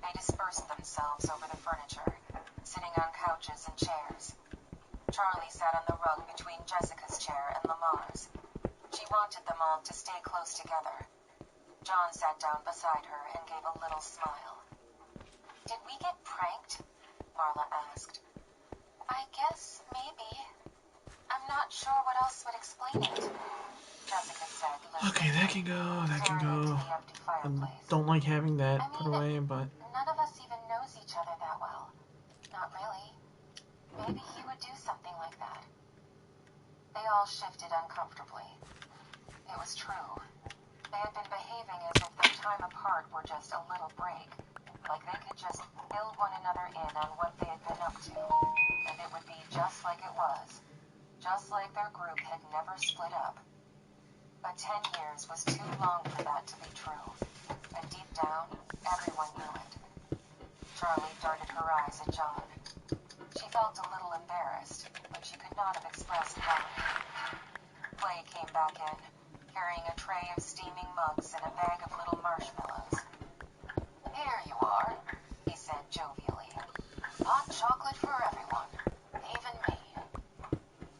They dispersed themselves over the furniture, sitting on couches and chairs. Charlie sat on the rug between Jessica's chair and Lamar's. She wanted them all to stay close together. John sat down beside her and gave a little smile. Did we get pranked? Marla asked. I guess maybe. I'm not sure what else would explain it, Jessica said. Okay, that can go, that can go. I don't like having that put away, but... None of us even knows each other that well. Not really. Maybe he would do something like that. They all shifted uncomfortably. It was true. They had been behaving as if their time apart were just a little break, like they could just fill one another in on what they had been up to, and it would be just like it was, just like their group had never split up. But 10 years was too long for that to be true, and deep down, everyone knew it. Charlie darted her eyes at John. She felt a little embarrassed, but she could not have expressed why. Clay came back in, carrying a tray of steaming mugs and a bag of little marshmallows. Here you are, he said jovially. Hot chocolate for everyone, even me.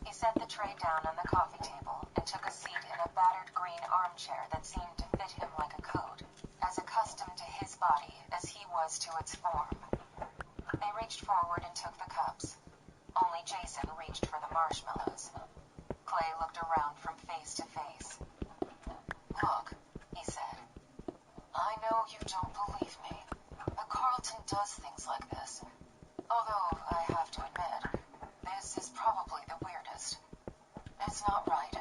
He set the tray down on the coffee table and took a seat in a battered green armchair that seemed to fit him like a coat, as accustomed to his body as he was to its form. They reached forward and took the cups. Only Jason reached for the marshmallows. Clay looked around from face to face. Look, he said. I know you don't believe me, but Carlton does things like this. Although, I have to admit, this is probably the weirdest. It's not right,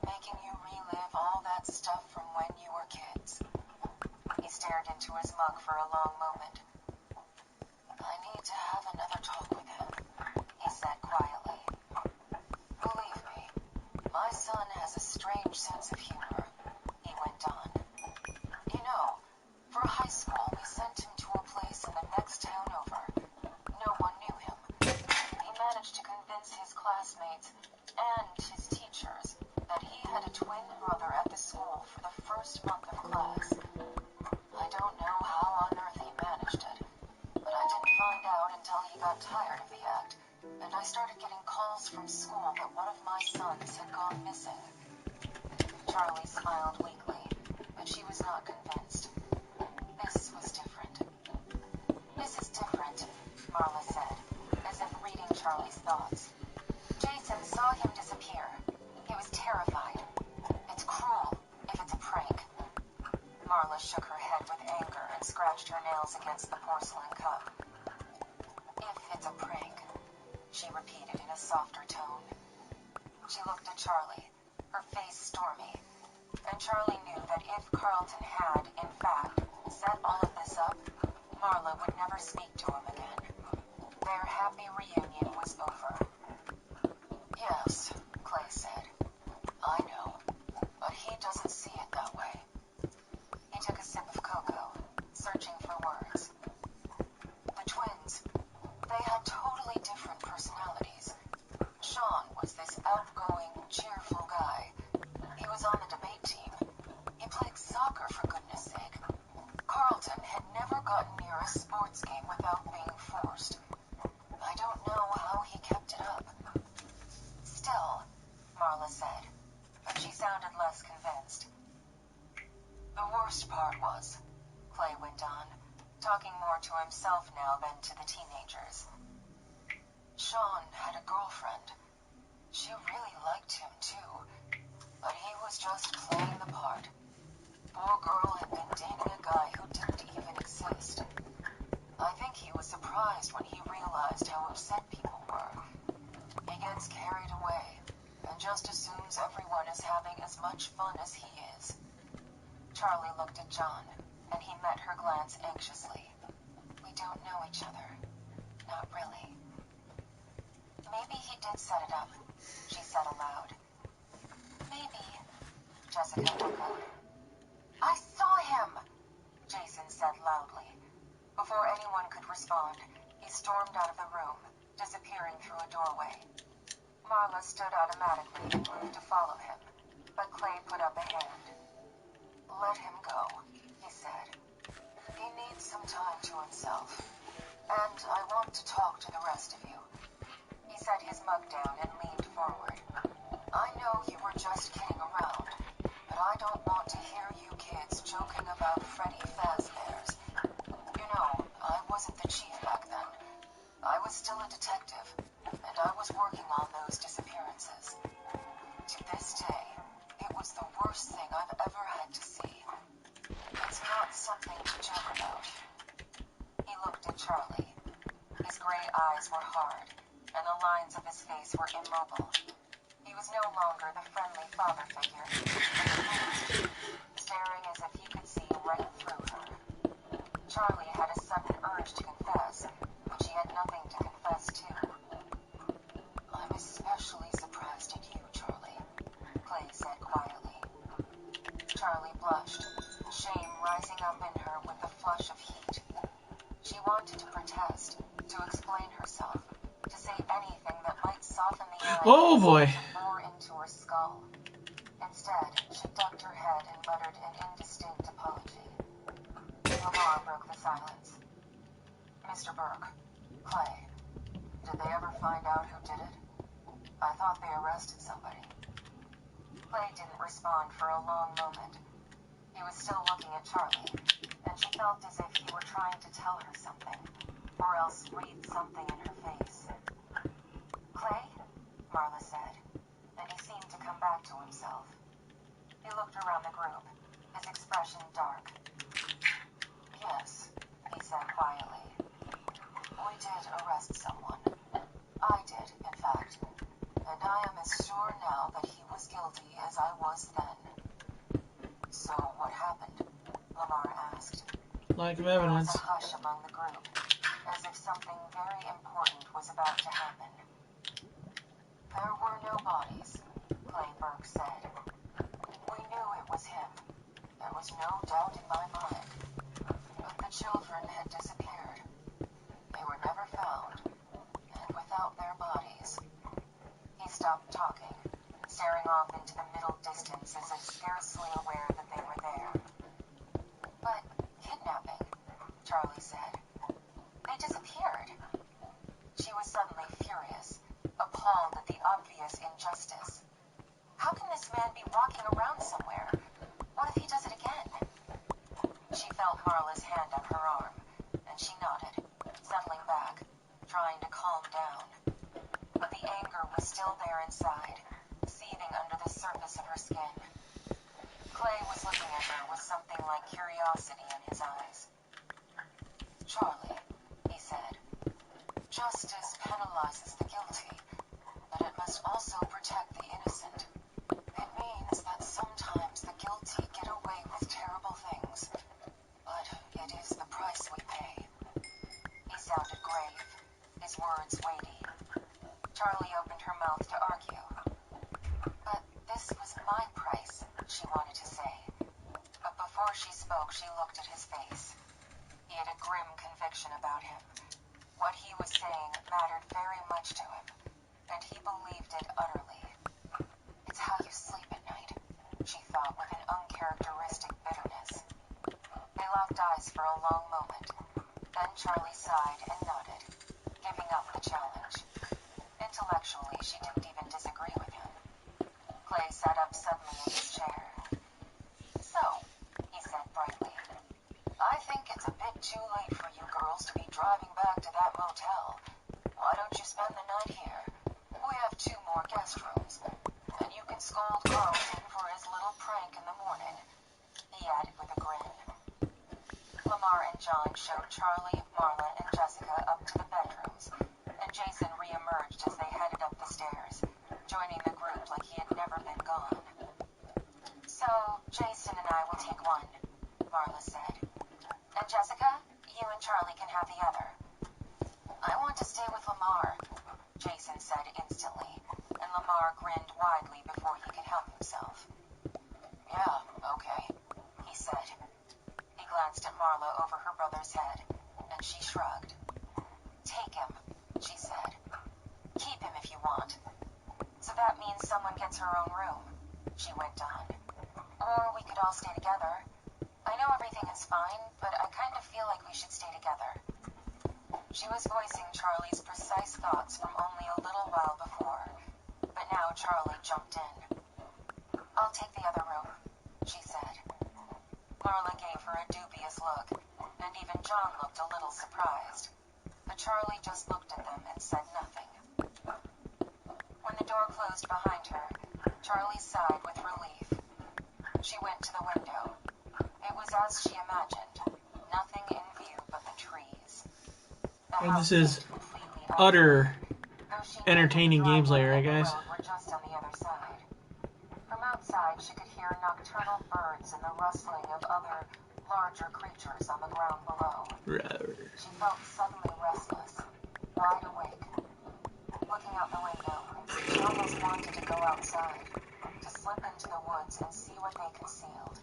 making you relive all that stuff from when you were kids. He stared into his mug for a long moment. I need to have another talk with him, he said quietly. Believe me, my son has a strange sense of humor, he went on. You know, for high school, we sent him to a place in the next town over. No one knew him. He managed to convince his classmates and his teachers that he had a twin brother at the school for the first month of class. I don't know how on earth he managed it, but I didn't find out until he got tired of the act, and I started getting calls from school that one of my sons had gone missing. Charlie smiled weakly, but she was not convinced. This was different. This is different, Marla said, as if reading Charlie's thoughts. Jason saw him disappear. He was terrified. It's cruel, if it's a prank. Marla shook her head with anger and scratched her nails against the porcelain cup. If it's a prank, she repeated in a softer tone. She looked at Charlie, her face stormy, and Charlie knew that if Carlton had, in fact, set all of this up, Marla would never speak to him again. Their happy reunion was over. Yes, Clay said. I know, but he doesn't see it that way. He took a sip of cocoa, searching for words. The twins, they had totally different personalities. less convinced. The worst part was, Clay went on, talking more to himself now than to the teenagers. Sean had a girlfriend. She really liked him too, but he was just playing the part. Poor girl had been dating a guy who didn't even exist. I think he was surprised when he realized how upset people were. He gets carried away and just assumes everyone is having as much fun as he is. Charlie looked at John, and he met her glance anxiously. We don't know each other. Not really. Maybe he did set it up, she said aloud. Maybe, Jessica echoed. I saw him, Jason said loudly. Before anyone could respond, he stormed out of the room, disappearing through a doorway. Marla stood automatically and moved to follow him, but Clay put up a hand. Let him go, he said. He needs some time to himself, and I want to talk to the rest of you. He set his mug down and leaned forward. I know you were just kidding around, but I don't want to hear you kids joking about Freddy Fazbear's. You know, I wasn't the chief back then. I was still a detective, and I was working on those disappearances. To this day, it was the worst thing I've ever had to see. It's not something to joke about. He looked at Charlie. His gray eyes were hard, and the lines of his face were immobile. He was no longer the friendly father figure, but the ghost, staring as if he could see right through her. Charlie had a sudden urge to confess, but she had nothing to confess to. I'm especially surprised at you, Charlie, Clay said quietly. Charlie blushed, shame rising up in her with a flush of heat. She wanted to protest, to explain herself, to say anything that might soften the eye Oh boy. that bore into her skull. Instead, she ducked her head and muttered an indistinct apology. Lamar broke the silence. Mr. Burke, Clay, did they ever find out who did it? I thought they arrested somebody. Clay didn't respond for a long moment. He was still looking at Charlie, and she felt as if he were trying to tell her something, or else read something in her face. Clay? Marla said, and he seemed to come back to himself. He looked around the group, his expression dark. Yes, he said quietly. We did arrest someone. I did, in fact, and I am as sure now that he was guilty as I was then. So what happened? Lamar asked. Lack of There was evidence. a hush among the group, as if something very important was about to happen. There were no bodies, Clay Burke said. We knew it was him. There was no doubt in my mind. But the children had disappeared. They were never found, and without their bodies. He stopped talking, staring off into the middle distance as if scarcely aware that they were there. But kidnapping, Charlie said. They disappeared. She was suddenly furious, appalled at the obvious injustice. How can this man be walking around somewhere? What if he does it again? She felt Marla's hand on her arm, and she nodded, settling back, trying to calm down. But the anger was still there inside, seething under the surface of her skin. Clay was looking at her with something like curiosity in his eyes. Charlie, he said, justice penalizes the guilty, but it must also protect the innocent. It means that sometimes the guilty get away with terrible things, but it is the price we pay. He sounded grave, his words weighty. Charlie opened her mouth to argue. But this was my price, she wanted to say. But before she spoke, she looked at his face. He had a grim conviction about him. What he was saying mattered very much to him, and he believed it utterly. It's how you sleep at night, she thought with an uncharacteristic bitterness. They locked eyes for a long moment. Then Charlie sighed and nodded, giving up the challenge. Intellectually, she didn't even disagree with him. Clay sat up suddenly in his chair. showed Charlie, Marla, and Jessica up to the bedrooms, and Jason re-emerged as they headed up the stairs, joining the group like he had never been gone. So, Jason and I will take one, Marla said. And Jessica, you and Charlie can have the other. I want to stay with Lamar, Jason said instantly, and Lamar grinned widely before he could help himself. Yeah, okay, he said. He glanced at Marla over her brother's head, and she shrugged. Take him, she said. Keep him if you want. So that means someone gets her own room, she went on. Or we could all stay together. I know everything is fine, but I kind of feel like we should stay together. She was voicing Charlie's precise thoughts from only a little while before, but now Charlie jumped in. I'll take the other room, she said. Marla gave her a dubious look, and even John looked a little surprised. But Charlie just looked at them and said nothing. When the door closed behind her, Charlie sighed with relief. She went to the window. It was as she imagined, nothing in view but the trees. The Well, house this is seemed completely utter unfamiliar, though she knew entertaining the gameplay, driveway right, and the guys? road were just on the other side. From outside, she could hear nocturnal birds and the rustling of other, larger creatures on the ground below. She felt suddenly restless, wide awake. Looking out the window, she almost wanted to go outside, to slip into the woods and see what they concealed.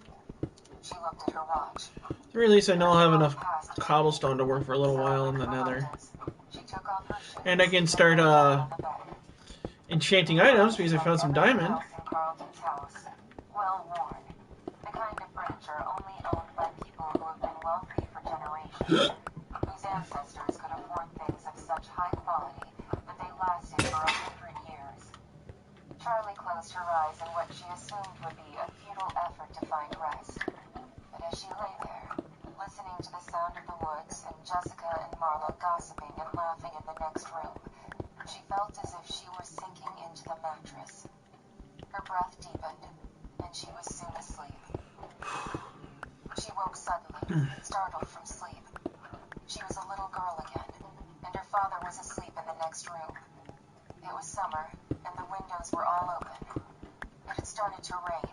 She looked at her watch. At the very least, I know I'll have enough cobblestone to work for a little while in the nether. She took off her shoes And I can start enchanting items because I found some diamond. Carlton's house, well worn, the kind of furniture only owned by people who have been wealthy for generations, whose ancestors could afford things of such high quality that they lasted for 100 years. Charlie closed her eyes in what she assumed would be a futile effort to find rest. But as she lay there, listening to the sound of the woods and Jessica and Marla gossiping and laughing in the next room, she felt as if she were sinking into the mattress. Her breath deepened, and she was soon asleep. She woke suddenly, startled from sleep. She was a little girl again, and her father was asleep in the next room. It was summer, and the windows were all open. It had started to rain,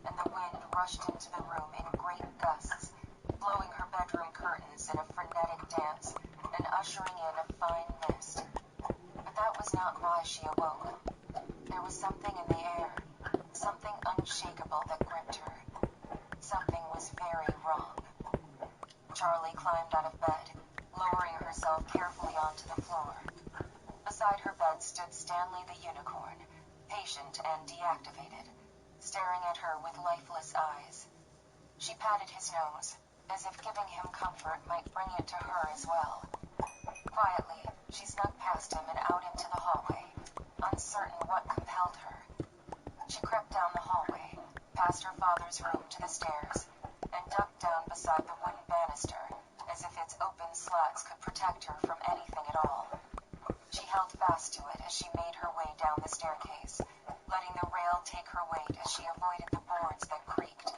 and the wind rushed into the room in great gusts, blowing her bedroom curtains in a frenetic dance and ushering in a fine mist. But that was not why she awoke. There was something in the air, something unshakable that gripped her. Something was very wrong. Charlie climbed out of bed, lowering herself carefully onto the floor. Beside her bed stood Stanley the unicorn, patient and deactivated, staring at her with lifeless eyes. She patted his nose, as if giving him comfort might bring it to her as well. Quietly, she snuck past him and out into the hallway, uncertain what compelled her. She crept down the hallway, past her father's room to the stairs, and ducked down beside the wooden banister, as if its open slats could protect her from anything at all. She held fast to it as she made her way down the staircase, letting the rail take her weight as she avoided the boards that creaked.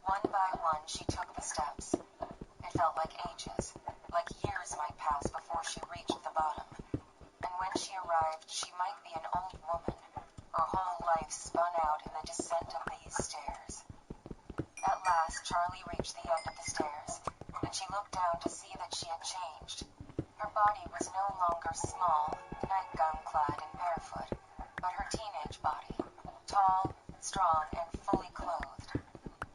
One by one, she took the steps. It felt like ages, like years might pass before she reached the bottom. And when she arrived, she might be an old woman, her whole life spun out in the descent of these stairs. At last, Charlie reached the end of the stairs, and she looked down to see that she had changed. Her body was no longer small, nightgown-clad and barefoot, but her teenage body, tall, strong, and fully clothed.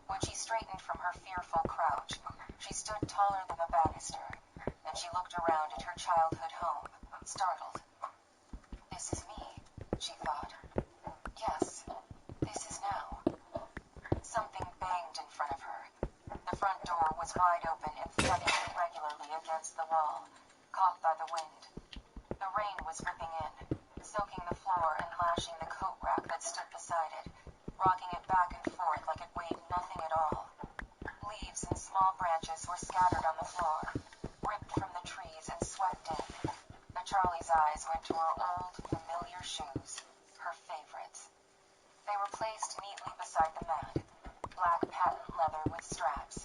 When she straightened from her fearful crouch, she stood taller than the banister, and she looked around at her childhood home, startled. This is me, she thought. Yes, this is now. Something banged in front of her. The front door was wide open and thudding irregularly against the wall, caught by the wind. The rain was ripping in, soaking the floor and lashing the coat rack that stood beside it, rocking it back and forth like it weighed nothing at all. Leaves and small branches were scattered on the floor, ripped from the trees and swept in. But Charlie's eyes went to her old, familiar shoes, her favorites. They were placed neatly beside the mat, black patent leather with straps.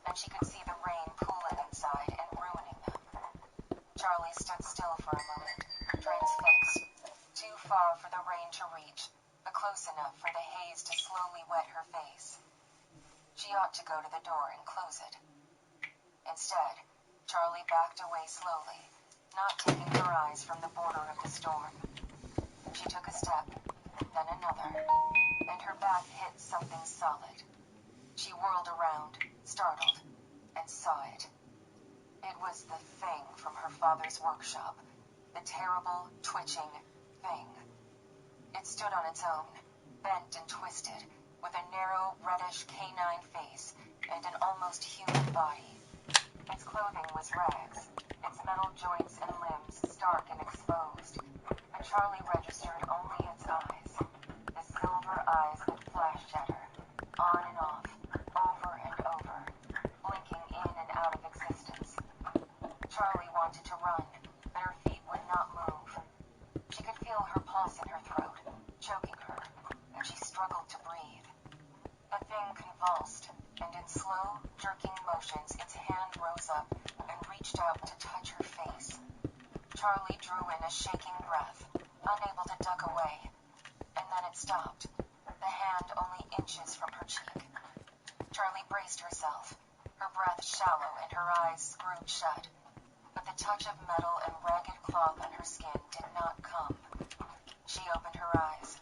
and she could see the rain pooling inside and ruining them. Charlie stood still for a moment, transfixed. Too far for the rain to reach, but close enough for the haze to slowly wet her face. She ought to go to the door and close it. Instead, Charlie backed away slowly, not taking her eyes from the border of the storm. She took a step, then another, and her back hit something solid. She whirled around, startled, and saw it. It was the thing from her father's workshop, the terrible, twitching thing. It stood on its own, bent and twisted, with a narrow, reddish canine face and an almost human body. Its clothing was rags, its metal joints and limbs stark and exposed, but Charlie registered only its eyes, the silver eyes that flashed at her, on and off, over and over, blinking in and out of existence. Charlie wanted to run, but her feet would not move. She could feel her pulse in her throat, choking her, and she struggled to breathe. The thing convulsed, and in slow, jerking motions its hand rose up and reached out to touch her face. Charlie drew in a shaking breath, unable to duck away, and then it stopped, the hand only inches from her cheek. Charlie braced herself, her breath shallow and her eyes screwed shut, but the touch of metal and ragged cloth on her skin did not come. She opened her eyes.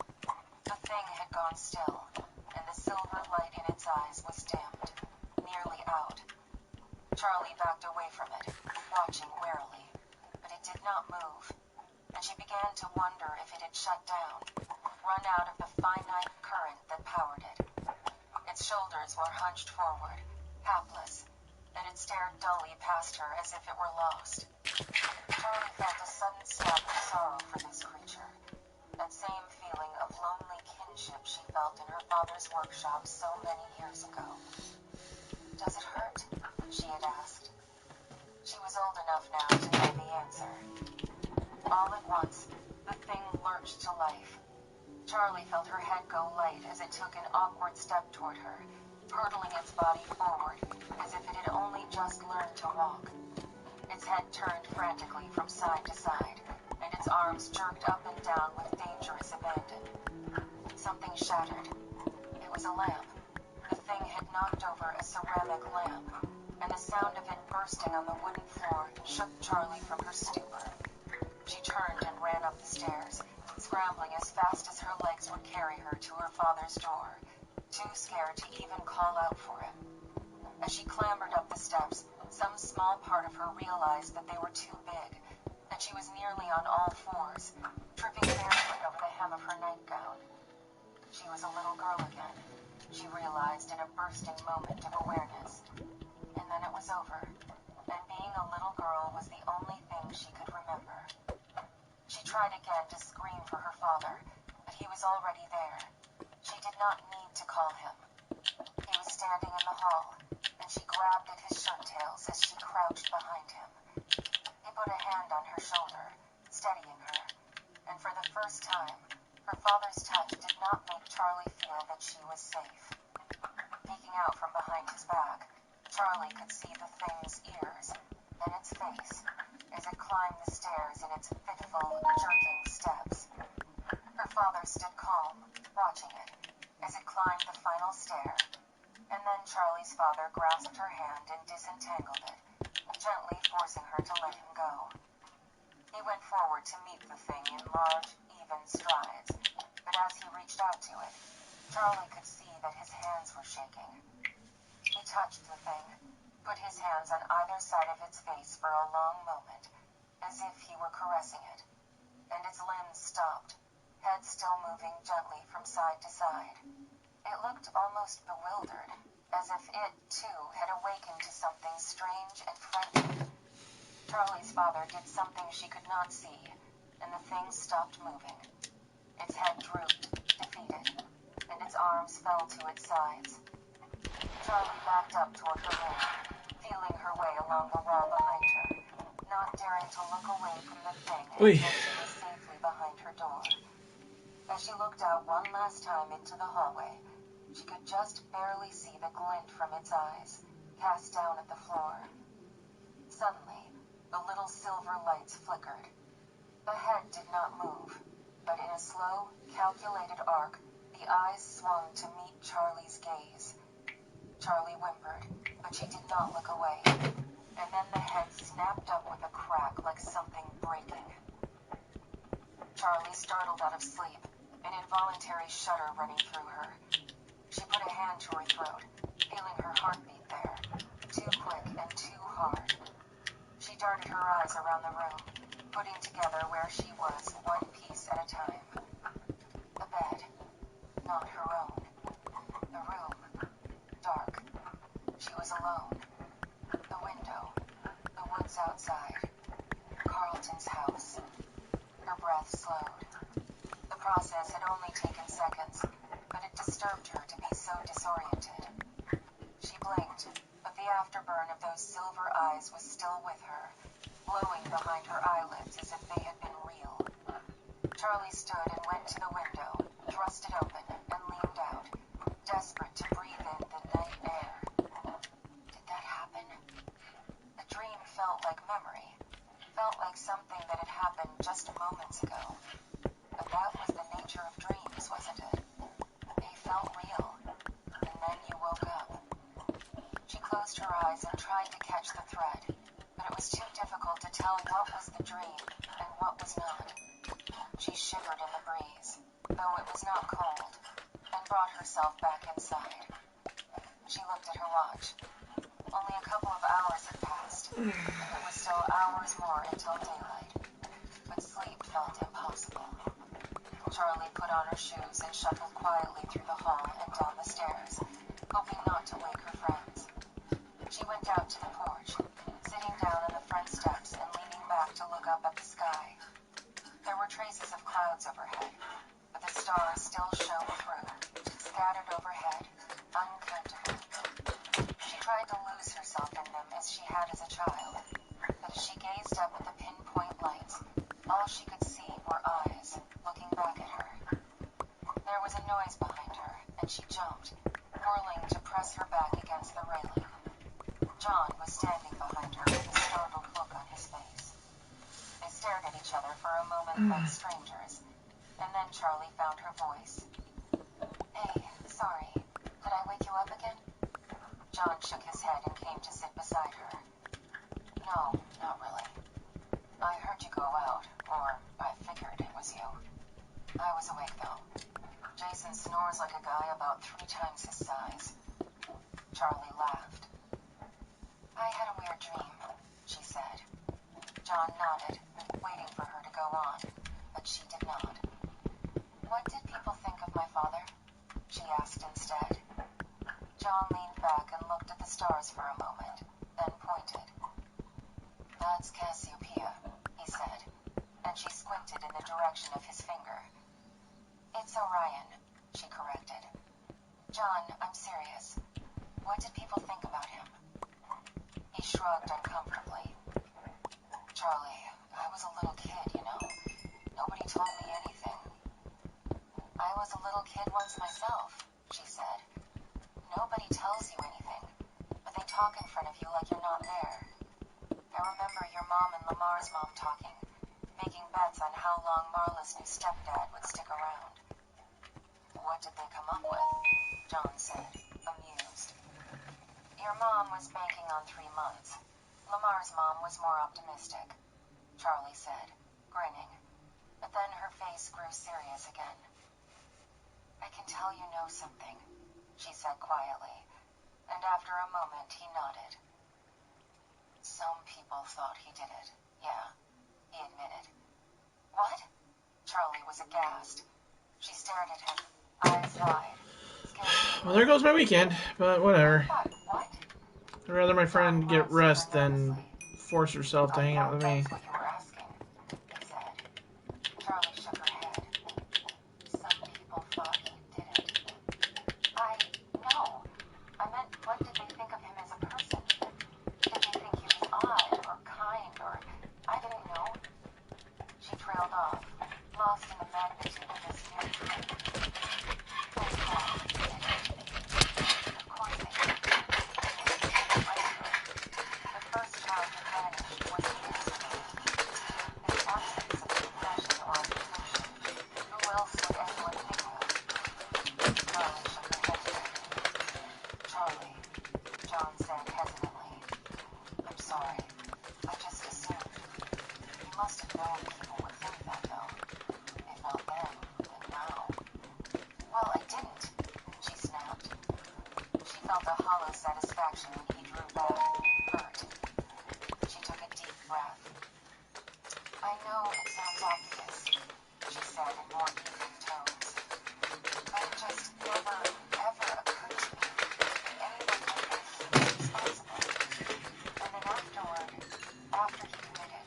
The thing had gone still, and the silver light in its eyes was dimmed, nearly out. Charlie backed away from it, watching warily, but it did not move, and she began to wonder if it had shut down, run out of the finite current that powered it. Its shoulders were hunched forward, hapless, and it stared dully past her as if it were lost. Charlie felt a sudden stab of sorrow for this creature, that same feeling of lonely kinship she felt in her father's workshop so many years ago. "Does it hurt?" she had asked. She was old enough now to know the answer. All at once, the thing lurched to life. Charlie felt her head go light as it took an awkward step toward her, hurtling its body forward as if it had only just learned to walk. Its head turned frantically from side to side, and its arms jerked up and down with dangerous abandon. Something shattered. It was a lamp. The thing had knocked over a ceramic lamp, and the sound of it bursting on the wooden floor shook Charlie from her stupor. She turned and ran up the stairs, scrambling as fast as her legs would carry her to her father's door, too scared to even call out for him. As she clambered up the steps, some small part of her realized that they were too big, and she was nearly on all fours, tripping barefoot over the hem of her nightgown. She was a little girl again, she realized in a bursting moment of awareness. And then it was over, and being a little girl was the only thing she could remember. She tried again to scream for her father, but he was already there. She did not need to call him. He was standing in the hall, and she grabbed at his shirt tails as she crouched behind him. He put a hand on her shoulder, steadying her, and for the first time, her father's touch did not make Charlie feel that she was safe. Peeking out from behind his back, Charlie could see the thing's ears, and its face, as it climbed the stairs in its fitful, jerking steps. Her father stood calm, watching it, as it climbed the final stair, and then Charlie's father grasped her hand and disentangled it, gently forcing her to let him go. He went forward to meet the thing in large, even strides, but as he reached out to it, Charlie could see that his hands were shaking. He touched the thing, put his hands on either side of its face for a long moment, as if he were caressing it, and its limbs stopped, head still moving gently from side to side. It looked almost bewildered, as if it, too, had awakened to something strange and frightening. Charlie's father did something she could not see, and the thing stopped moving. Its head drooped, defeated, and its arms fell to its sides. Charlie backed up toward her room, feeling her way along the wall behind her, not daring to look away from the thing Oy. until she was safely behind her door. As she looked out one last time into the hallway, she could just barely see the glint from its eyes, cast down at the floor. Suddenly, the little silver lights flickered. The head did not move, but in a slow, calculated arc, the eyes swung to meet Charlie's gaze. Charlie whimpered, but she did not look away. And then the head snapped up with a crack like something breaking. Charlie startled out of sleep, an involuntary shudder running through her. She put a hand to her throat, feeling her heartbeat there, too quick and too hard. She darted her eyes around the room, putting together where she was one piece at a time. The bed, not her own. The room, dark. She was alone. The window, the woods outside, Carlton's house. Her breath slowed. The process had only taken seconds, but it disturbed her to be so disoriented. She blinked, but the afterburn of those silver eyes was still with her, glowing behind her eyelids as if they had been real. Charlie stood and went to the window, thrust it open, and leaned out, desperate to breathe in the night air. Did that happen? The dream felt like memory, felt like something that had happened just moments ago. But that was the nature of dreams, wasn't it? They felt real, and then you woke up. She closed her eyes and tried to catch the thread, but it was too difficult to tell what was the dream and what was not. She shivered in the breeze, though it was not cold, and brought herself back inside. She looked at her watch. Only a couple of hours had passed, and it was still hours more until daylight. But sleep felt impossible. Charlie put on her shoes and shuffled quietly through the hall and down the stairs, hoping not to wake her friends. She went out to the porch, sitting down on the front steps and leaning back to look up at the sky. There were traces of clouds overhead, but the stars still shone through, scattered overhead, uncountable. She tried to lose herself in them as she had as a child, but as she gazed up at the pinpoint lights, all she could see were eyes looking back at her. There was a noise behind her, and she jumped, whirling to press her back against the railing. John was standing behind her with a startled look on his face. They stared at each other for a moment like strangers, and then Charlie found her voice. Hey, sorry. Did I wake you up again? John shook his head and came to sit beside her. No, not really. I heard you go out, or I figured it was you. I was awake, though. Jason snores like a guy about 3 times his size. Charlie laughed. I had a weird dream, she said. John nodded, waiting for her to go on, but she did not. What did people think of my father? She asked instead. John leaned back and looked at the stars for a moment, then pointed. That's Cassiopeia, he said, and she squinted in the direction of his finger. It's Orion, she corrected. John, I'm serious. What did people think about him? He shrugged uncomfortably. Charlie, I was a little kid, you know. Nobody told me anything. I was a little kid once myself, she said. Nobody tells you anything, but they talk in front of you like you're not there. I remember your mom and Lamar's mom talking, making bets on how long Marla's new stepdad would stick around. What did they come up with? John said, amused. Your mom was banking on 3 months. Lamar's mom was more optimistic, Charlie said, grinning. But then her face grew serious again. I can tell you know something, she said quietly, and after a moment he nodded. Some people thought he did it, yeah, he admitted. What? Charlie was aghast. She stared at him, eyes wide. Well, there goes my weekend, but whatever. What? I'd rather my friend get rest than force herself to hang out with me. That's what you were asking, he said. Charlie shook her head. Some people thought he did it. No. I meant, what did they think of him as a person? Did they think he was odd or kind or, I didn't know? She trailed off, lost in the magnitude of this new dream. Of course they did. Of course they did. They didn't right felt a hollow satisfaction when he drew back, hurt. She took a deep breath. I know it sounds obvious, she said in more even tones, but it just never, ever occurred to me that anyone like that was responsible. And then afterward, after he committed,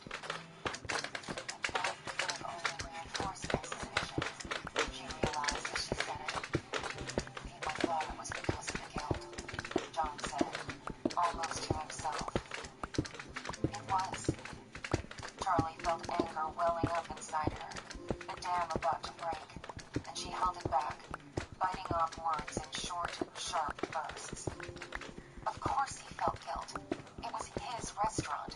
that could have only reinforced my suspicions, she realized as she said it. People thought it was because of the guilt, John said, almost to himself. It was. Charlie felt anger welling up inside her, a dam about to break, and she held it back, biting off words in short, sharp bursts. Of course he felt guilt. It was his restaurant,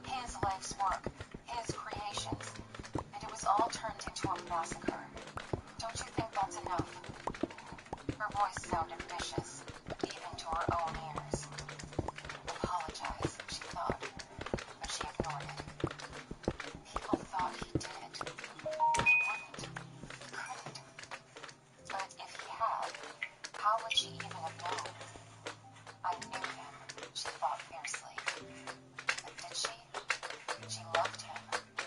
his life's work, his creations, and it was all turned into a massacre. Don't you think that's enough? Her voice sounded vicious, even to her own ears. Apologize, she thought, but she ignored it. People thought he did it. He wouldn't. He couldn't. But if he had, how would she even have known? I knew him, she thought fiercely. But did she? She loved him,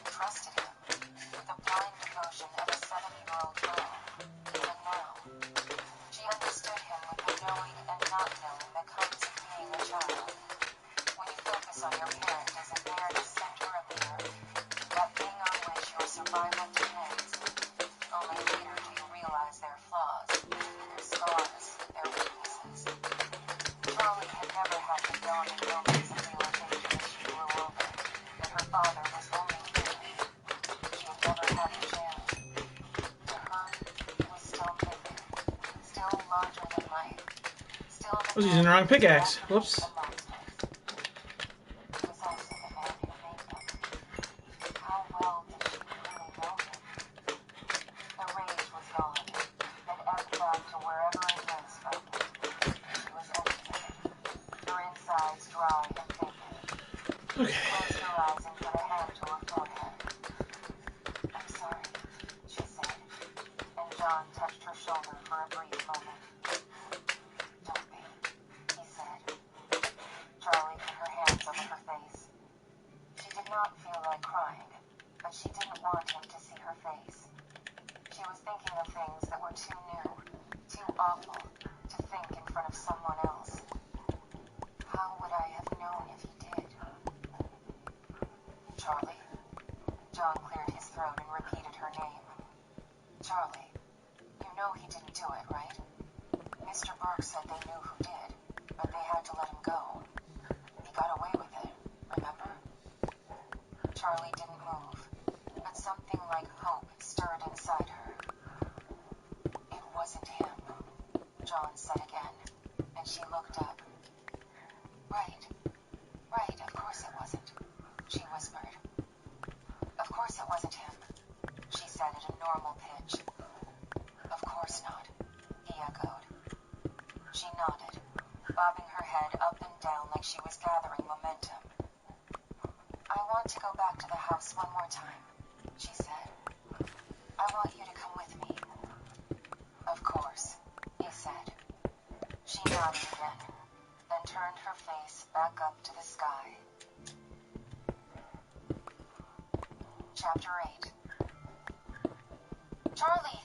trusted him, with the blind devotion of a 7-year-old girl, even now. She understood him with the knowing and not knowing that comes of being a child. When you focus on your parent as if they are the center of the earth, that thing on which your survival depends, only later do you realize their flaws, their scars, their weaknesses. Charlie had never had the dawning moments of realization as she grew older, that her father was only human. She had never had the chance. To her, he was still mythic, still larger than life, still the I was using the wrong pickaxe. Whoops. the monsters. He was also the man who made them. How well did she really know him? The rage was gone, had ebbed back to wherever it rose from. She was empty of it, her insides dry and vacant. Okay. She closed her eyes and put a hand to her forehead. I'm sorry, she said, and John touched her shoulder for a brief moment. Don't be, he said. Charlie put her hands over her face. She did not feel like crying, but she didn't want him to see her face. She was thinking of things that were too new, too awful, to think in front of someone else. How would I have known if he did? Charlie? John cleared his throat and repeated her name. Charlie, you know he didn't do it, right? Mr. Burke said they knew who did, but they had to let him go. He got away with it, remember? Charlie didn't move, but something like hope stirred inside her. It wasn't him, John said again, and she looked up. Right, of course it wasn't, she whispered. Of course it wasn't him, she said at a normal pitch. Of course not, he echoed. She nodded, bobbing her head up and down like she was gathering momentum. I want to go back to the house one more time, she said. I want you to come with me. Of course, he said. She nodded again, then turned her face back up to the sky. Chapter 8. Charlie!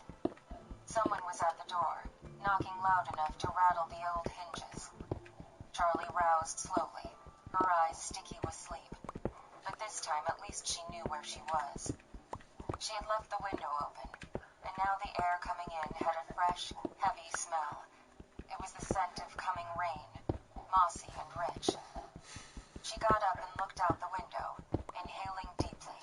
Someone was at the door, knocking loud enough to rattle the old hinges. Charlie roused slowly, her eyes sticky with sleep. But this time at least she knew where she was. She had left the window open, and now the air coming in had a fresh, heavy smell. It was the scent of coming rain, mossy and rich. She got up and looked out the window, inhaling deeply.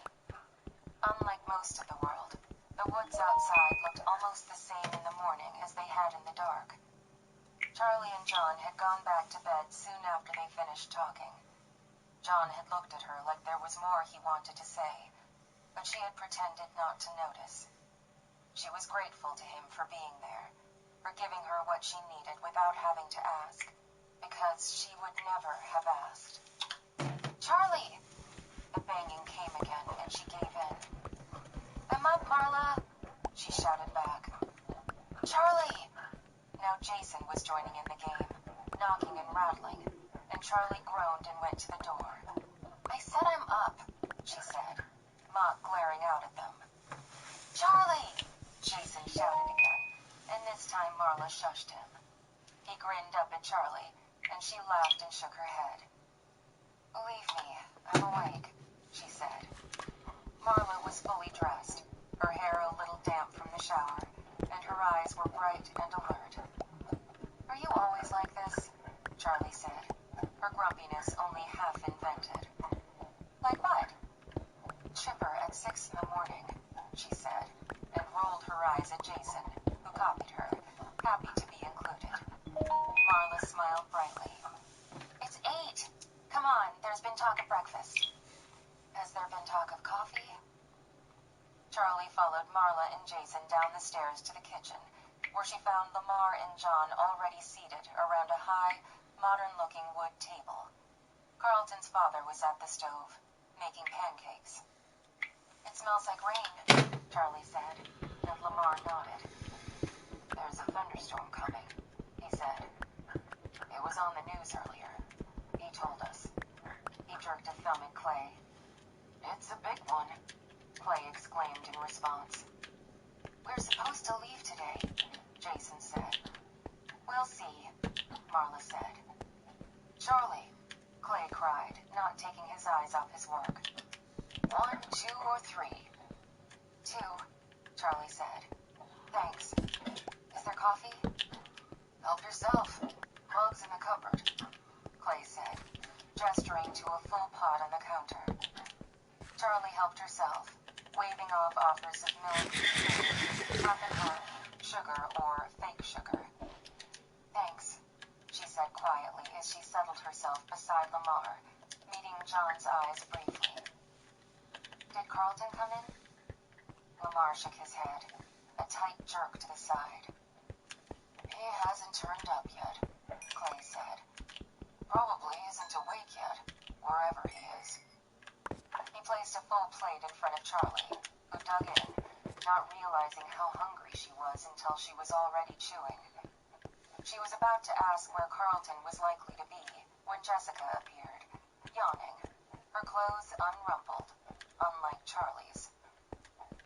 Unlike most of the world, the woods outside looked almost the same in the morning as they had in the dark. Charlie and John had gone back to bed soon after they finished talking. John had looked at her like there was more he wanted to say, but she had pretended not to notice. She was grateful to him for being there, for giving her what she needed without having to ask, because she would never have asked. Charlie! The banging came again, and she gave in. I'm up, Marla! She shouted back. Charlie! Now Jason was joining in the game, knocking and rattling, and Charlie groaned and went to the door. I said I'm up, she said, Mott glaring out at them. Charlie! Jason shouted again, and this time Marla shushed him. He grinned up at Charlie, and she laughed and shook her head. Believe me, I'm awake, she said. Marla was fully dressed, her hair a little damp from the shower, and her eyes were bright and alert. Are you always like this? Charlie said, her grumpiness only half invented. Like what? Chipper at 6 in the morning, she said, and rolled her eyes at Jason, who copied her, happy to be included. Marla smiled brightly. It's 8. Come on, there's been talk of breakfast. Has there been talk of coffee? Charlie followed Marla and Jason down the stairs to the kitchen, where she found Lamar and John already seated around a high, modern-looking wood table. Carlton's father was at the stove, making pancakes. It smells like rain, Charlie said, and Lamar nodded. There's a thunderstorm coming, he said. It was on the news earlier. He told us. He jerked a thumb at Clay. It's a big one, Clay exclaimed in response. We're supposed to leave today, Jason said. We'll see, Marla said. Charlie, Clay cried, not taking his eyes off his work. 1, 2, or 3? 2, Charlie said. Thanks. Is there coffee? Help yourself. Mugs in the cupboard, Clay said, gesturing to a full pot on the counter. Charlie helped herself, waving off offers of milk, cream, half and half, sugar, or fake sugar. Thanks, she said quietly as she settled herself beside Lamar, meeting John's eyes briefly. Did Carlton come in? Lamar shook his head, a tight jerk to the side. He hasn't turned up yet, Clay said. Probably isn't awake yet, wherever he is. He placed a full plate in front of Charlie, who dug in, not realizing how hungry she was until she was already chewing. She was about to ask where Carlton was likely to be when Jessica appeared, yawning, her clothes unrumpled, unlike Charlie's.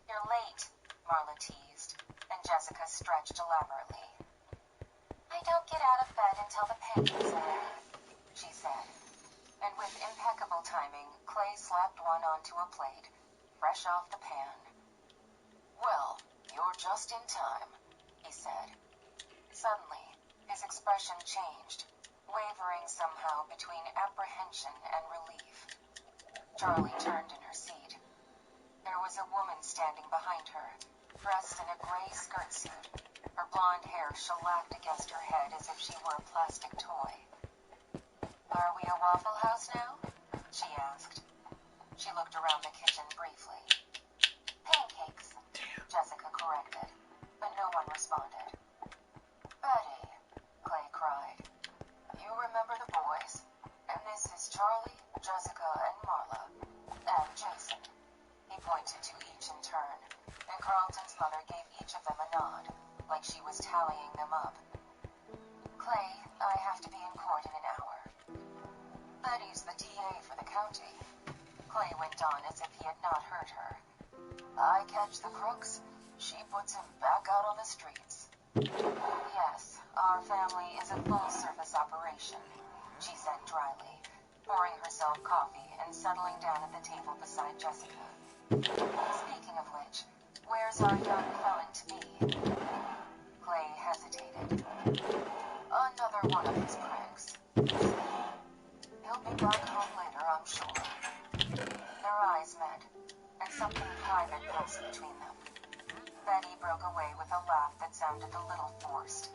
You're late, Marla teased, and Jessica stretched elaborately. I don't get out of bed until the pancakes are ready, she said. And with impeccable timing, Clay slapped one onto a plate, fresh off the pan. Well, you're just in time, he said. Suddenly, his expression changed, wavering somehow between apprehension and relief. Charlie turned in her seat. There was a woman standing behind her, dressed in a gray skirt suit, her blonde hair shellacked against her head as if she were a plastic toy. Are we a Waffle House now? She asked. She looked around the kitchen briefly. Pancakes, Jessica corrected, but no one responded. Betty, Clay cried. You remember the boys, and this is Charlie, Jessica, and Marla, and Jason. He pointed to each in turn, and Carlton's mother gave each of them a nod, like she was tallying them up. Clay, I have to be in court in an hour. Betty's the DA for the county, Clay went on as if he had not heard her. I catch the crooks, she puts him back out on the streets. Yes, our family is a full-service operation, she said dryly, pouring herself coffee and settling down at the table beside Jessica. Speaking of which, where's our young felon-to-be? Clay hesitated. Another one of his pranks, he said. He'll be back home later, I'm sure. Their eyes met, and something private passed between them. Betty broke away with a laugh that sounded a little forced.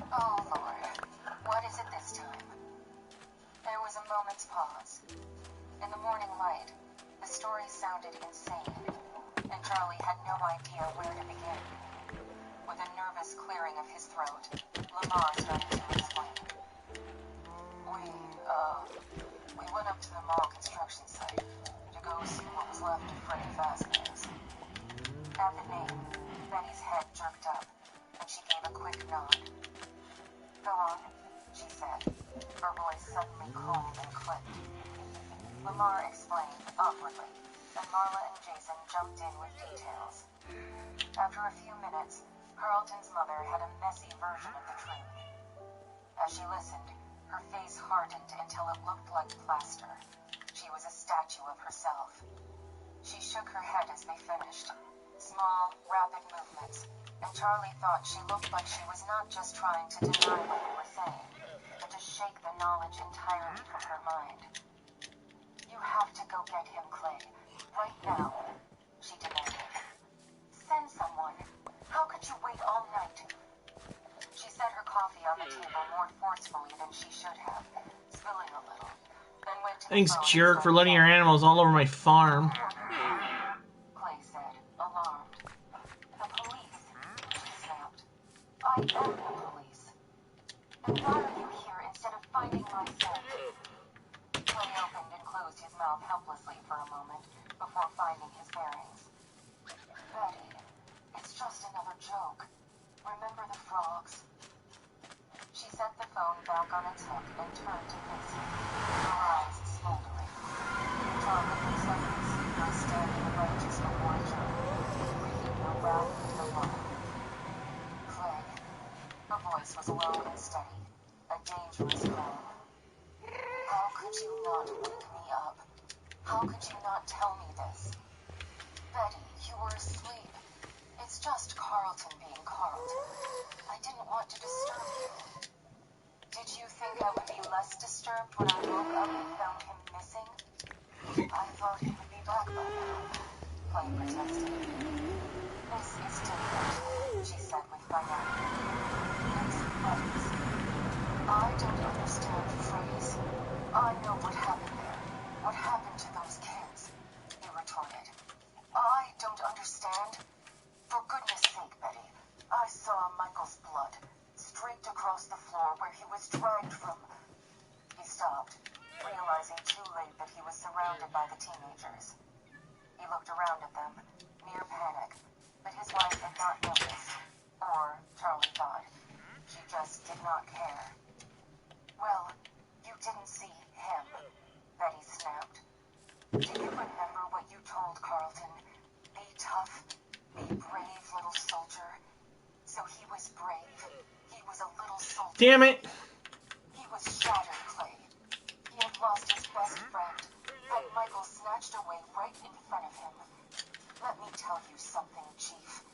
Oh, Lord, what is it this time? There was a moment's pause. In the morning light, the story sounded insane, and Charlie had no idea where to begin. With a nervous clearing of his throat, Lamar started to explain. We went up to the mall construction site to go see what was left of Freddy Fazbear's. At the name, Betty's head jerked up, and she gave a quick nod. Go on, she said, her voice suddenly cold and clipped. Lamar explained awkwardly, and Marla and Jason jumped in with details. After a few minutes, Carlton's mother had a messy version of the truth. As she listened, her face hardened until it looked like plaster. She was a statue of herself. She shook her head as they finished. Small, rapid movements, and Charlie thought she looked like she was not just trying to deny what they were saying, but to shake the knowledge entirely from her mind. You have to go get him, Clay. Right now, she demanded. Send someone. How could you wait all night? She set her coffee on the table more forcefully than she should have, spilling a little, then went to the Thanks, phone jerk, for letting your animals all over my farm. Clay said, alarmed. The police, she snapped. I am the police. And why are you here instead of finding my scent? Clay opened and closed his mouth helplessly for a moment before finding his bearings. Betty, it's just another joke. Remember the frogs? She set the phone back on its hook and turned to face him, her eyes smoldering. Charlie could suddenly see her standing right just before Joe, breathing her wrath into the water. Clay. Her voice was low and steady, a dangerous calm. How could you not wake me up? How could you not tell me this? Betty, you were asleep. It's just Carlton being Carlton. I didn't want to disturb you. Did you think I would be less disturbed when I woke up and found him missing? I thought he would be back by now, Clay protested. This is different, she said with finality. It's Freddy's. I don't understand Freddy's. I know what happened there. What happened to those kids, he retorted. I don't understand. For goodness sake, Betty, I saw Michael's blood streaked across the floor where he was dragged from. He stopped, realizing too late that he was surrounded by the teenagers. He looked around at them, near panic, but his wife had not noticed, or, Charlie thought, she just did not care. Well, you didn't see him, Betty snapped. Do you remember what you told Carlton? Be tough, be brave, little soldier. So he was brave. He was a little soldier. Damn it! He was shattered, Clay. He had lost his best friend, had Michael snatched away right in front of him. Let me tell you something, Chief.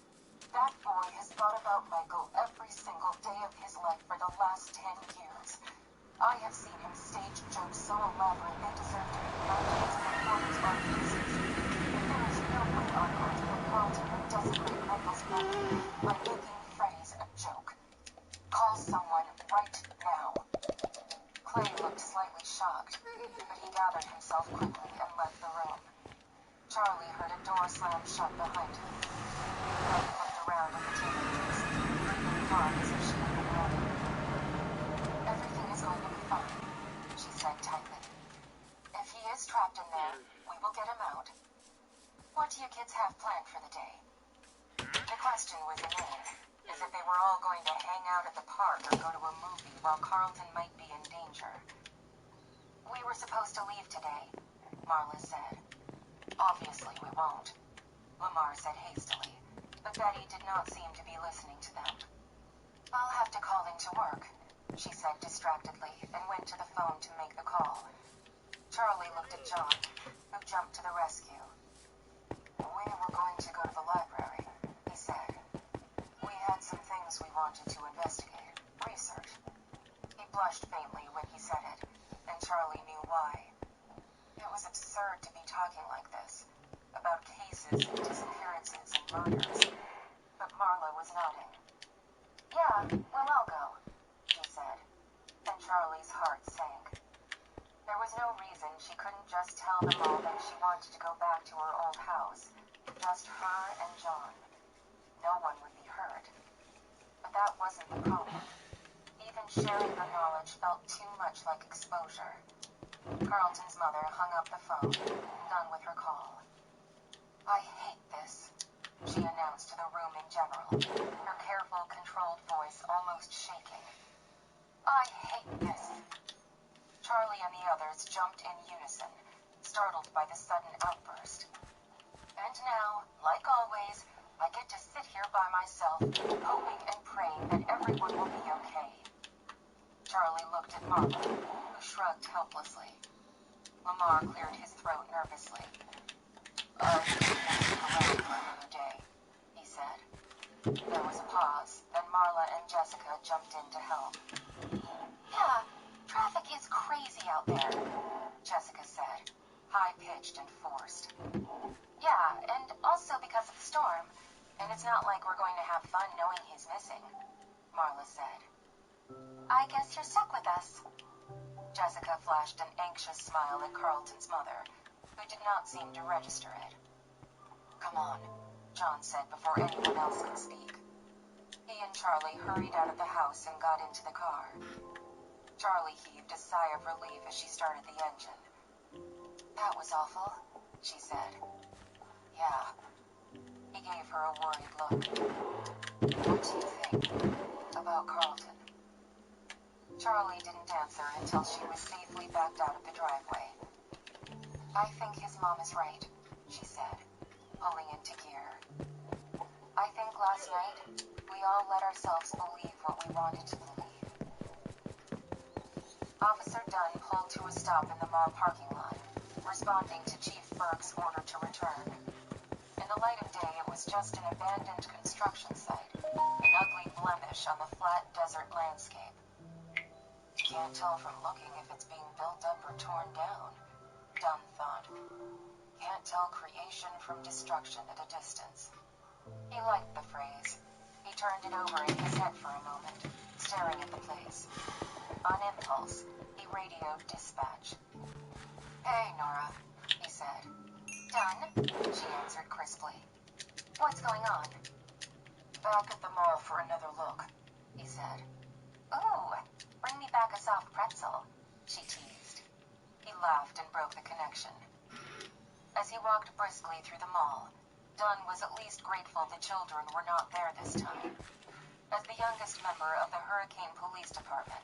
That boy has thought about Michael every single day of his life for the last 10 years. I have seen him stage jokes so elaborate they deserve to be mounted as performance art pieces. But there is no way on earth that Carlton would desecrate Michael's memory by making Freddy's a joke. Call someone right now. Clay looked slightly shocked, but he gathered himself quickly and left the room. Charlie heard a door slam shut behind him. Betty looked around at the teenagers, breathing hard as if she had been running. Everything is going to be fine, she said tightly. If he is trapped in there, we will get him out. What do you kids have planned for the day? The question was inane, as if they were all going to hang out at the park or go to a movie while Carlton might be in danger. We were supposed to leave today, Marla said. Obviously we won't, Lamar said hastily, but Betty did not seem to be listening to them. I'll have to call into work, she said distractedly, and went to the phone to make the call. Charlie looked at John, who jumped to the rescue. We were going to go to the library, he said. We had some things we wanted to investigate, research. He blushed faintly when he said it, and Charlie knew why. It was absurd to be talking like this, about cases and disappearances and murders. But Marla was nodding. Yeah, well, I'll go, she said, and Charlie's heart sank. There was no reason she couldn't just tell them all that she wanted to go back to her old house, just her and John. No one would be hurt. But that wasn't the problem. Even sharing her knowledge felt too much like exposure. Carlton's mother hung up the phone, done with her call. I hate this, she announced to the room in general, her careful, controlled voice almost shaking. I hate this. Charlie and the others jumped in unison, startled by the sudden outburst. And now, like always, I get to sit here by myself, hoping and praying that everyone will be okay. Charlie looked at Marla, who shrugged helplessly. Lamar cleared his throat nervously. I couldn't stick around for another day, he said. There was a pause, then Marla and Jessica jumped in to help. Yeah, traffic is crazy out there, Jessica said, high-pitched and forced. Yeah, and also because of the storm, and it's not like we're going to have fun knowing he's missing, Marla said. I guess you're stuck with us. Jessica flashed an anxious smile at Carlton's mother, who did not seem to register it. Come on, John said before anyone else could speak. He and Charlie hurried out of the house and got into the car. Charlie heaved a sigh of relief as she started the engine. That was awful, she said. Yeah. He gave her a worried look. What do you think about Carlton? Charlie didn't answer until she was safely backed out of the driveway. I think his mom is right, she said, pulling into gear. I think last night we all let ourselves believe what we wanted to believe. Officer Dunn pulled to a stop in the mall parking lot, responding to Chief Berg's order to return. In the light of day, it was just an abandoned construction site, an ugly blemish on the flat desert landscape. You can't tell from looking if it's being built up or torn down, Dunn thought. Can't tell creation from destruction at a distance. He liked the phrase. He turned it over in his head for a moment, staring at the place. On impulse, he radioed dispatch. Hey, Nora, he said. Done, she answered crisply. What's going on? Back at the mall for another look, he said. Ooh, bring me back a soft pretzel, she teased. He laughed and broke the connection. As he walked briskly through the mall, Dunn was at least grateful the children were not there this time. As the youngest member of the Hurricane Police Department,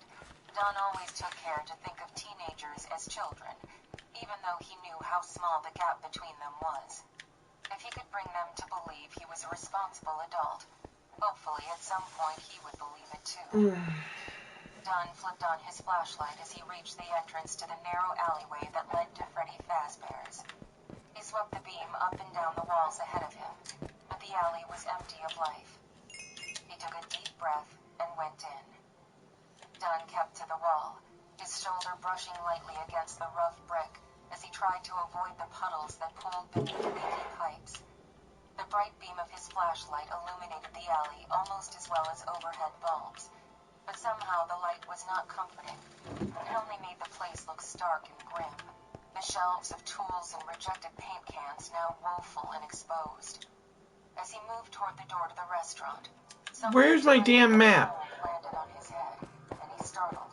Dunn always took care to think of teenagers as children, even though he knew how small the gap between them was. If he could bring them to believe he was a responsible adult, hopefully at some point he would believe it too. Dunn flipped on his flashlight as he reached the entrance to the narrow alleyway that led to Freddy Fazbear's. He swept the beam up and down the walls ahead of him, but the alley was empty of life. He took a deep breath and went in. Dunn kept to the wall, his shoulder brushing lightly against the rough brick as he tried to avoid the puddles that pooled beneath the leaky pipes. The bright beam of his flashlight illuminated the alley almost as well as overhead bulbs, but somehow the light was not comforting. It only made the place look stark and grim, the shelves of tools and rejected paint cans now woeful and exposed. As he moved toward the door to the restaurant, Where's my damn map? landed on his head, and he startled,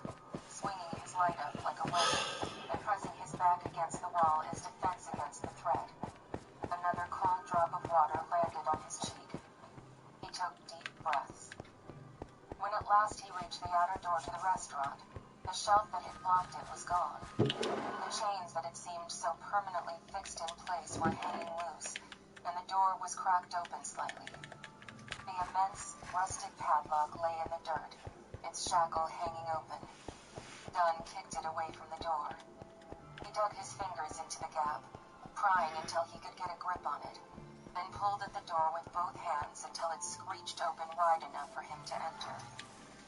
swinging his light up like a weapon and pressing his back against the wall as defense against the threat. Another cold drop of water landed on his cheek. He took deep breaths. When at last he reached the outer door to the restaurant, the shelf that had blocked it was gone. The chains that had seemed so permanently fixed in place were hanging loose, and the door was cracked open slightly. The immense, rusted padlock lay in the dirt, its shackle hanging open. Dunn kicked it away from the door. He dug his fingers into the gap, prying until he could get a grip on it, then pulled at the door with both hands until it screeched open wide enough for him to enter.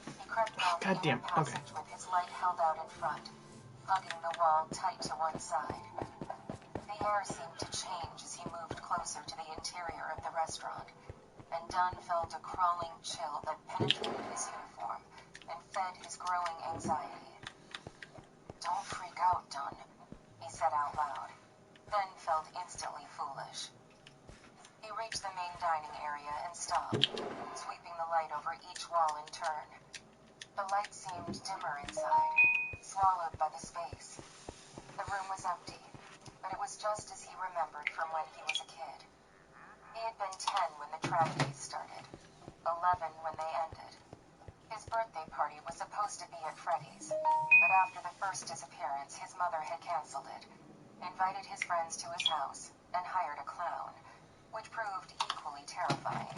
He crept down the inner passage with his light held out in front, hugging the wall tight to one side. The air seemed to change as he moved closer to the interior of the restaurant, and Dunn felt a crawling chill that penetrated his uniform and fed his growing anxiety. Don't freak out, Dunn, he said out loud, then felt instantly foolish. He reached the main dining area and stopped, sweeping the light over each wall in turn. The light seemed dimmer inside, swallowed by the space. The room was empty, but it was just as he remembered from when he was a kid. He had been 10 when the tragedies started, 11 when they ended. His birthday party was supposed to be at Freddy's, but after the first disappearance, his mother had canceled it, invited his friends to his house, and hired a clown, which proved equally terrifying.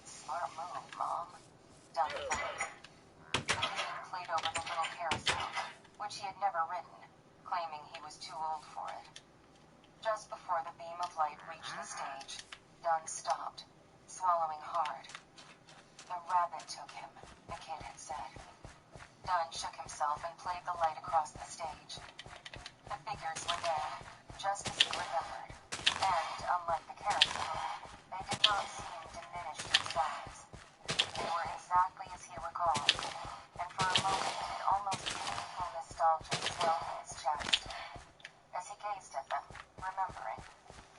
Smart move, Mom, Dunn thought. The kid played over the little carousel, which he had never ridden, claiming he was too old for it. Just before the beam of light reached the stage, Dunn stopped, swallowing hard. The rabbit took him, the kid had said. Dunn shook himself and played the light across the stage. The figures were there, just as he remembered, and, unlike the carousel, they did not seem diminished in size. They were exactly as he recalled, and for a moment an almost painful nostalgia swelled in his chest. As he gazed at them, remembering,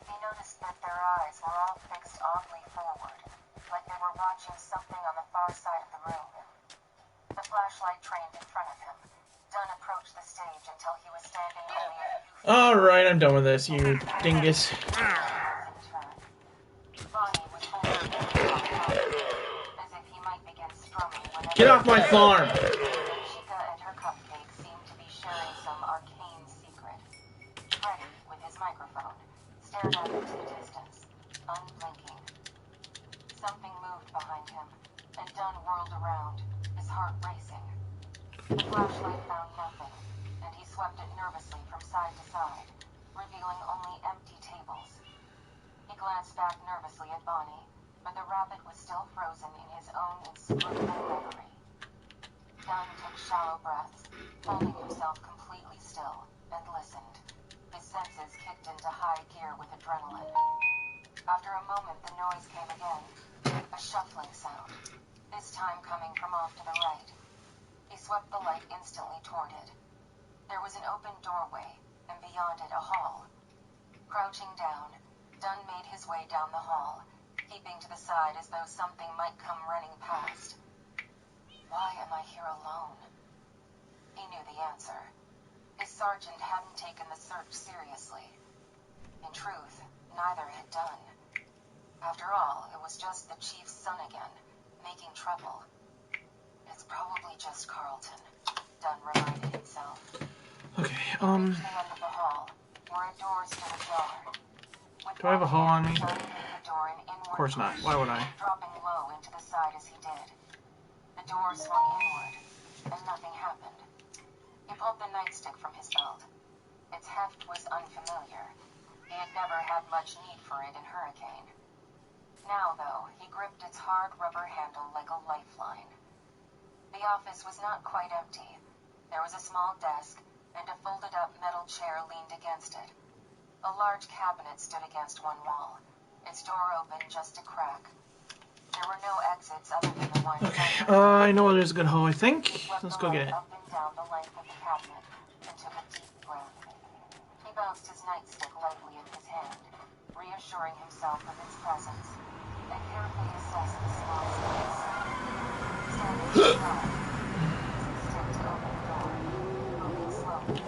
he noticed that their eyes were all fixed oddly forward, like they were watching something on the far side of the room. The flashlight trained in front of him. Dunn approached the stage until he was standing only a few feet. Alright, I'm done with this, you dingus. Bonnie was holding him as if he might begin strumming whenever. Get off my farm! Chica and her cupcake seemed to be sharing some arcane secret. Freddy, with his microphone, stared out into the distance, unblinking. Something moved behind him, and Dunn whirled around, his heart racing. The flashlight found nothing, and he swept it nervously from side to side, revealing only empty tables. He glanced back nervously at Bonnie, but the rabbit was still frozen in his own inscrutable memory. Dunn took shallow breaths, holding himself completely still, and listened. His senses kicked into high gear with adrenaline. After a moment, the noise came again, a shuffling sound, this time coming from off to the right. He swept the light instantly toward it. There was an open doorway, and beyond it a hall. Crouching down, Dunn made his way down the hall, keeping to the side as though something might come running past. Why am I here alone? He knew the answer. His sergeant hadn't taken the search seriously. In truth, neither had Dunn. After all, it was just the chief's son again, making trouble. It's probably just Carlton, Dunn reminded himself. Okay, He reached the end of the hall, where a door stood ajar. do I have a hole on me? Dunn gave the door an inward Of course not. push, Why would I? dropping low into the side as he did. The door swung inward, and nothing happened. He pulled the nightstick from his belt. Its heft was unfamiliar. He had never had much need for it in Hurricane. Now, though, he gripped its hard rubber handle like a lifeline. The office was not quite empty. There was a small desk, and a folded-up metal chair leaned against it. A large cabinet stood against one wall, its door open just a crack. There were no exits other than the one. Okay, I know there's a good hole, I think. Let's go get it. Up and down the length of the cabinet, and took a deep breath. He bounced his nightstick lightly in his hand, reassuring himself of its presence, and carefully assessed the small space. Standing aside, using his stick to open the door, moving slowly.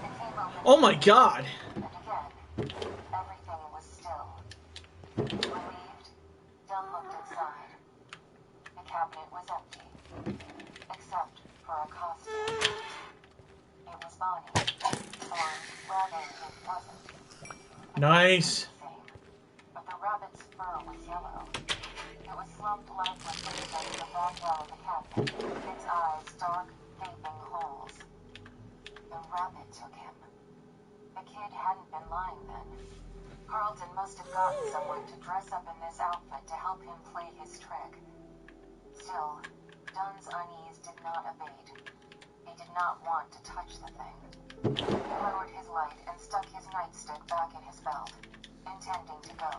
It came open. Oh my god! And again, everything was still. Relieved, Dunn looked inside. The cabinet was empty, except for a costume. It was Bonnie, or rather, it wasn't. Nice. But the rabbit's fur was yellow. It was slumped lifelessly against the back wall of the cabinet, its eyes dark, gaping holes. The rabbit took him. The kid hadn't been lying then. Carlton must have gotten someone to dress up in this outfit to help him play his trick. Still, Dunn's unease did not abate. He did not want to touch the thing. He lowered his light and stuck his nightstick back in his belt, intending to go.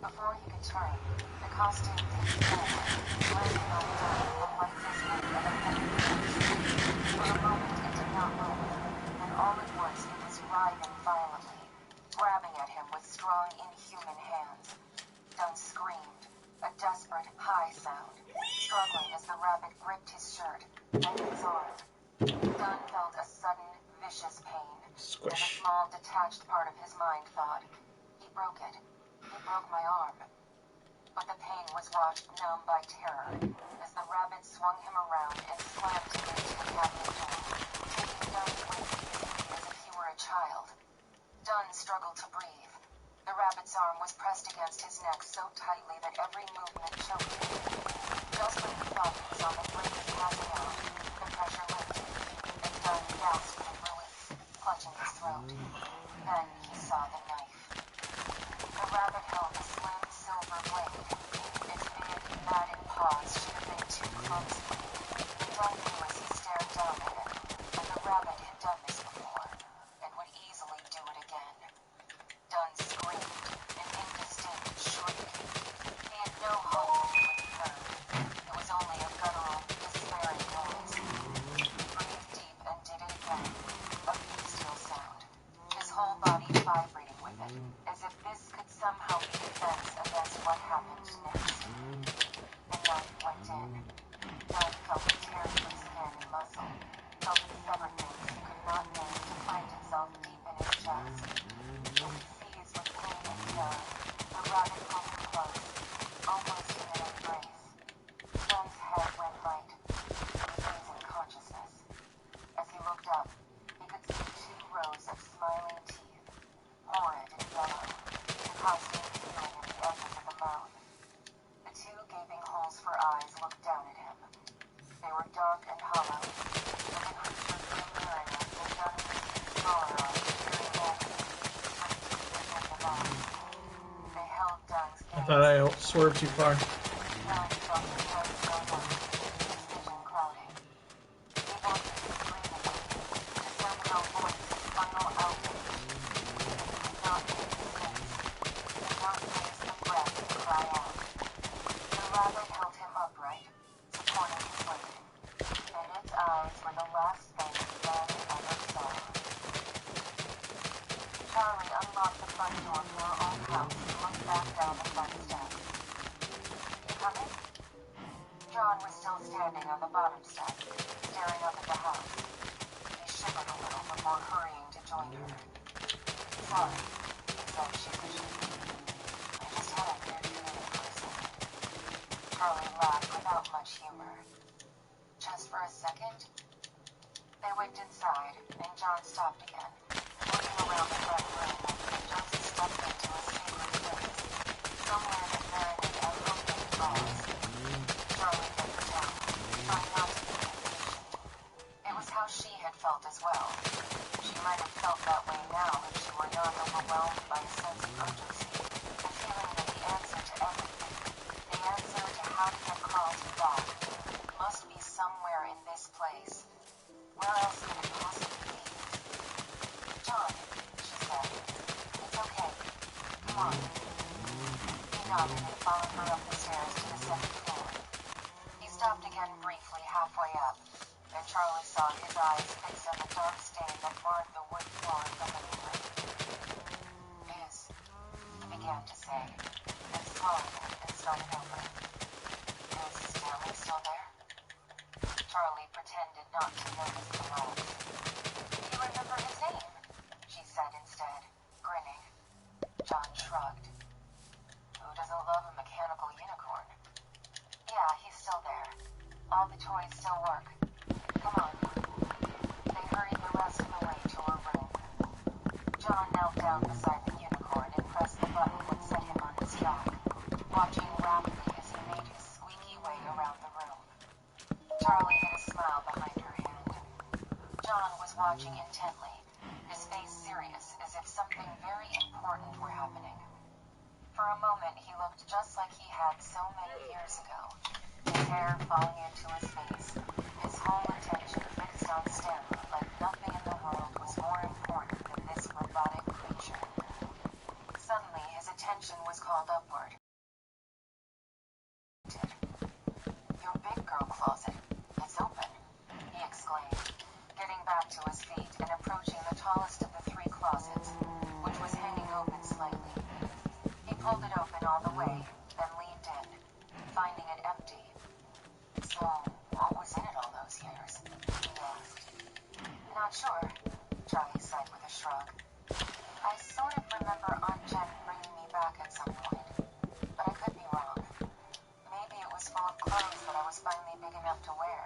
Before he could turn, the costume tipped forward, landing on Dunn with the lifeless weight of a heavy corpse. For a moment it did not move, and all at once it was writhing violently, grabbing at him with strong, inhuman hands. Dunn screamed, a desperate, high sound, struggling as the rabbit gripped his shirt, then his arm. Dunn felt a sudden, vicious pain, Squish. and a small, detached part of his mind thought, he broke it. He broke my arm. But the pain was watched, numb by terror, as the rabbit swung him around and slammed him into the cabinet door, taking Dunn's weight easily as if he were a child. Dunn struggled to breathe. The rabbit's arm was pressed against his neck so tightly that every movement choked him. Just when he thought he was on the brink of passing out, the pressure lifted, and Dunn gasped in relief, clutching his throat. Then he saw the knife. The rabbit held a slim silver blade. Its big, matted paws should have been too clumsy. Dunn knew as he stared down at it, and the rabbit had done this before, and would easily do it again. Dunn screamed, an indistinct shriek. He had no hope in what he heard. It was only a guttural, despairing noise. He breathed deep and did it again, a bestial sound, his whole body vibrating with it, as if this could somehow be defense against what happened next. The knife went in. Dunn felt it tear through skin and muscle, felt it sever things he could not name to find itself deep in his chest. As he seized with pain and terror, the rabbit pulled him close, almost in an embrace. Dunn's head went light. He was losing consciousness. As he looked up, he could see 2 rows of smiling teeth, horrid and yellow, causing peeling at the edges of the mouth. The 2 gaping holes for eyes looked down at him. They were dark and hollow. As the creature grew near enough, Dunn could see smaller eyes peering at him, with teeth within the mouth. They held Dunn's gaze. I thought I swerved too far. Dunn felt his head go down, his vision clouding. He wanted to scream again, to somehow voice his final outrage. He could not make mistakes. He could not raise the breath to cry out. The rabbit held him upright, supporting his weight, and its eyes were the last thing Dunn ever saw. Charlie unlocked the front door to her own house and looked back down the front steps. You coming? John was still standing on the bottom step, staring up at the house. He shivered a little before hurrying to join her. Sorry, he said sheepishly. I just had a weird feeling for a second. Charlie laughed without much humor. Just for a second? They went inside, and John stopped again, looking around the front room like he had just stepped into a sacred place, somewhere that merited a open eyes. Charlie bit her tongue, trying not to be impatient. It was how she had felt as well. She might have felt that way now if she were not overwhelmed by a sense of urgency, a feeling that the answer to everything, the answer to how to get Carlton back, must be somewhere in this place. Where else could it possibly be? John, she said. It's okay. Come on. He nodded and followed her up the stairs to the 2nd floor. He stopped again briefly halfway up, and Charlie saw his eyes fixed on the dark stain that marred the wood floor of the living room. He began to say, then swallowed it and started over. Is Stanley still there? Charlie pretended not to notice the lapse. You remember his name? She said instead, grinning. John shrugged. Who doesn't love a mechanical unicorn? Yeah, he's still there. All the toys still work. Come on. They hurried the rest of the way to her room. John knelt down beside the unicorn and pressed the button that set him on his track, watching raptly as he made his squeaky way around the room. Charlie hid a smile behind her hand. John was watching intently, his face serious as if something very important were happening. For a moment he looked just like he had so many years ago, his hair falling into his face, his whole attention fixed on Stanley like nothing in the world was more important than this robotic creature. Suddenly his attention was called upward. Your big girl closet. It's open, he exclaimed, getting back to his feet and approaching the tallest of the 3 closets, which was hanging open slightly. He pulled it open all the way, then leaned in, finding it empty. So, what was in it all those years? He asked. Not sure, Charlie said with a shrug. I sort of remember Aunt Jen bringing me back at some point, but I could be wrong. big enough to wear.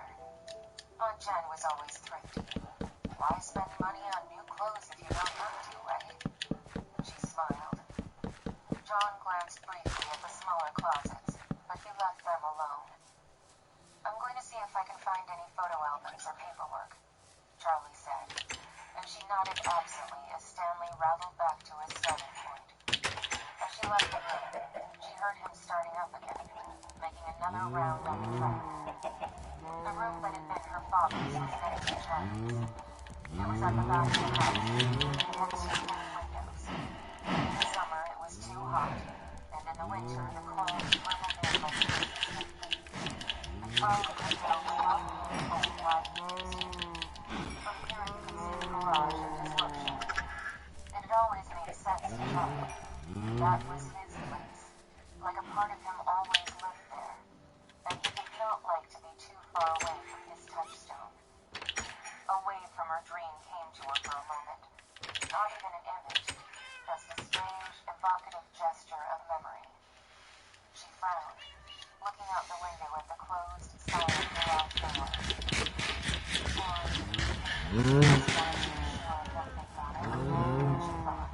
Aunt Jen was always thrifty. Why spend money on new clothes if you don't have to, right? She smiled. John glanced briefly at the smaller closets, but he left them alone. I'm going to see if I can find any photo albums or paperwork, Charlie said, and she nodded absently as Stanley rattled back to his starting point. As she left the room, she heard him starting up again, making another round on the track. The room that had been her father's was next to Charlie's. It was at the back of the house, and it had two big windows. In the summer, it was too hot, and in the winter, the cold dribbled in like persistent leaves. Charlie could feel the outdoor cold wide used. From here, you could see the garage and his workshop. It had always made sense to Charlie. That was his place. Like a part of him always lived there. And he did not like to be too far away from his touchstone. A wave from her dream came to her for a moment. Not even an image, just a strange, evocative gesture of memory. She frowned, looking out the window at the closed, silent garage door. She thought.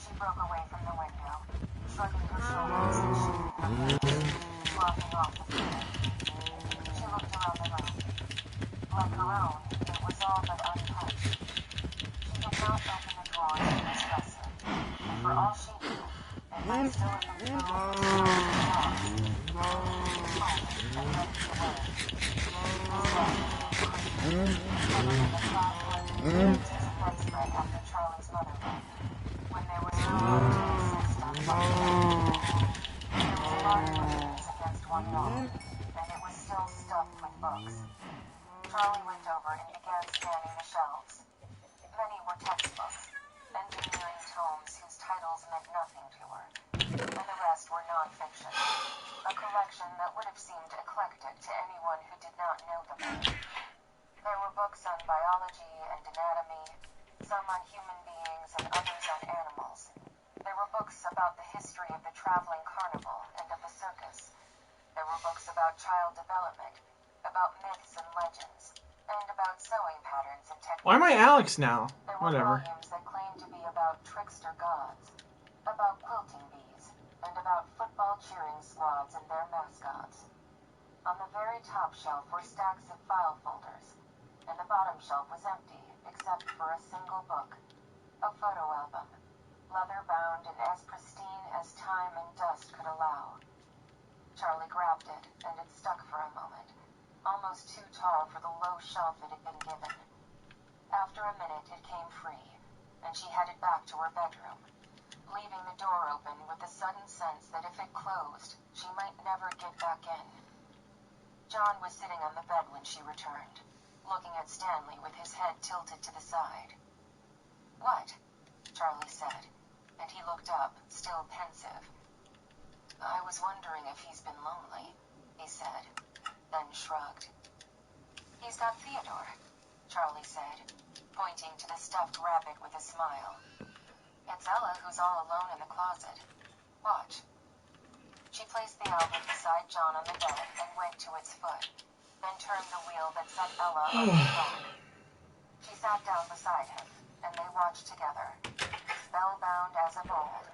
She broke away from the window, shrugging her shoulders and shaking her head, slopping off the floor. She looked around the room. Like her own, it was all but untouched. She had not opened the drawers in his dresser, and for all she knew, it might still have been filled with Charlie's socks, boots, folded and ready to wear. His bed became creepy, covered in the plaid linen used as a bedspread after Charlie's mother left, when there was no one to insist on something. There was a lot of bookcase against one wall, and it was still stuffed with books. Charlie went over and began scanning the shelves. Many were textbooks, engineering tomes whose titles meant nothing to her, and the rest were nonfiction, a collection that would have seemed eclectic to anyone who did not know the man. There were books on biology and anatomy, some on human beings and others on animals. There were books about the history of the traveling carnival and of the circus. There were books about child development, about myths and legends, and about sewing patterns and techniques. Why am I Alex now? There were Whatever. volumes that claimed to be about trickster gods, about quilting bees, and about football cheering squads and their mascots. On the very top shelf were stacks of file folders, and the bottom shelf was empty, except for a single book, a photo album, leather-bound and as pristine as time and dust could allow. Charlie grabbed it, and it stuck for a moment, almost too tall for the low shelf it had been given. After a minute, it came free, and she headed back to her bedroom, leaving the door open with the sudden sense that if it closed, she might never get back in. John was sitting on the bed when she returned, looking at Stanley with his head tilted to the side. "What?" Charlie said, and he looked up, still pensive. "I was wondering if he's been lonely," he said, then shrugged. "He's got Theodore," Charlie said, pointing to the stuffed rabbit with a smile. "It's Ella who's all alone in the closet. Watch." She placed the album beside John on the bed and went to its foot, then turned the wheel that set Ella on his back. She sat down beside him, and they watched together, spellbound as of old,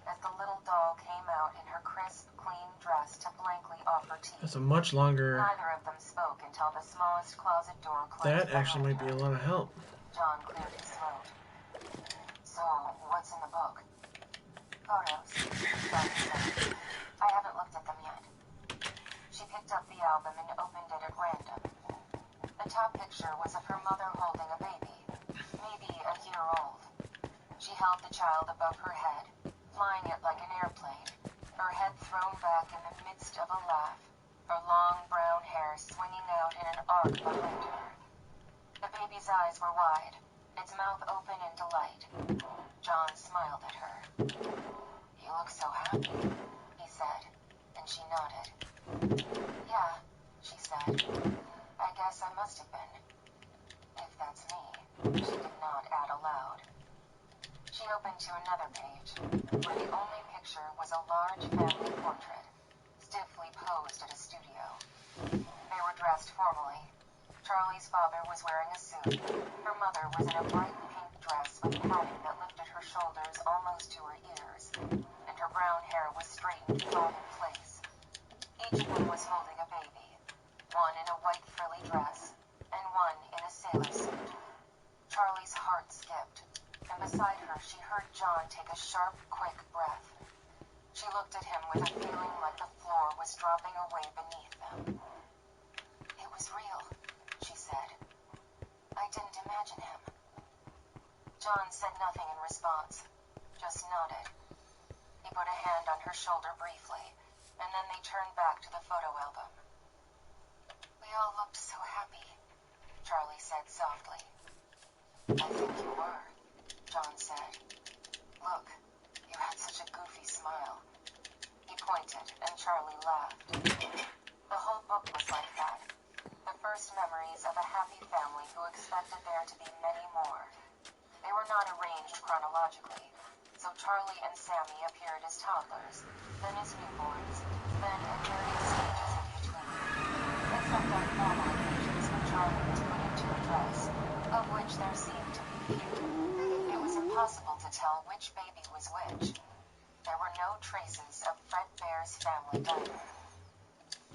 as the little doll came out in her crisp, clean dress to blankly offer tea. That's a much longer. Neither of them spoke until the smallest closet door closed. That actually might be a lot of help. John cleared his throat. "So, what's in the book?" "Photos," Charlie said. "I haven't looked at them yet." She picked up the album and opened it at random. The top picture was of her mother holding a baby, maybe a year old. She held the child above her head, flying it like an airplane, her head thrown back in the midst of a laugh, her long brown hair swinging out in an arc behind her. The baby's eyes were wide, its mouth open in delight. John smiled at her. "You look so happy," he said, and she nodded. "Yeah," she said. "I guess I must have been. If that's me," she did not add aloud. She opened to another page, where the only picture was a large family portrait, stiffly posed at a studio. Charlie's father was wearing a suit. Her mother was in a bright pink dress with padding that lifted her shoulders almost to her ears, and her brown hair was straightened flat in place. Each of them was holding a baby, one in a white frilly dress, and one in a sailor suit. Charlie's heart skipped, and beside her she heard John take a sharp, quick breath. She looked at him with a feeling like the floor was dropping away beneath them. It was real, she said. I didn't imagine him. John said nothing in response, just nodded. He put a hand on her shoulder briefly, and then they turned back to the photo album. We all looked so happy, Charlie said softly. I think you were, John said. Look, you had such a goofy smile. He pointed, and Charlie laughed. The whole book was like that. The first memories of a happy family who expected there to be many more. They were not arranged chronologically, so Charlie and Sammy appeared as toddlers, then as newborns, then at various stages in between. Except on normal occasions when Charlie was put into a dress, of which there seemed to be few. It was impossible to tell which baby was which. There were no traces of Fred Bear's family diner.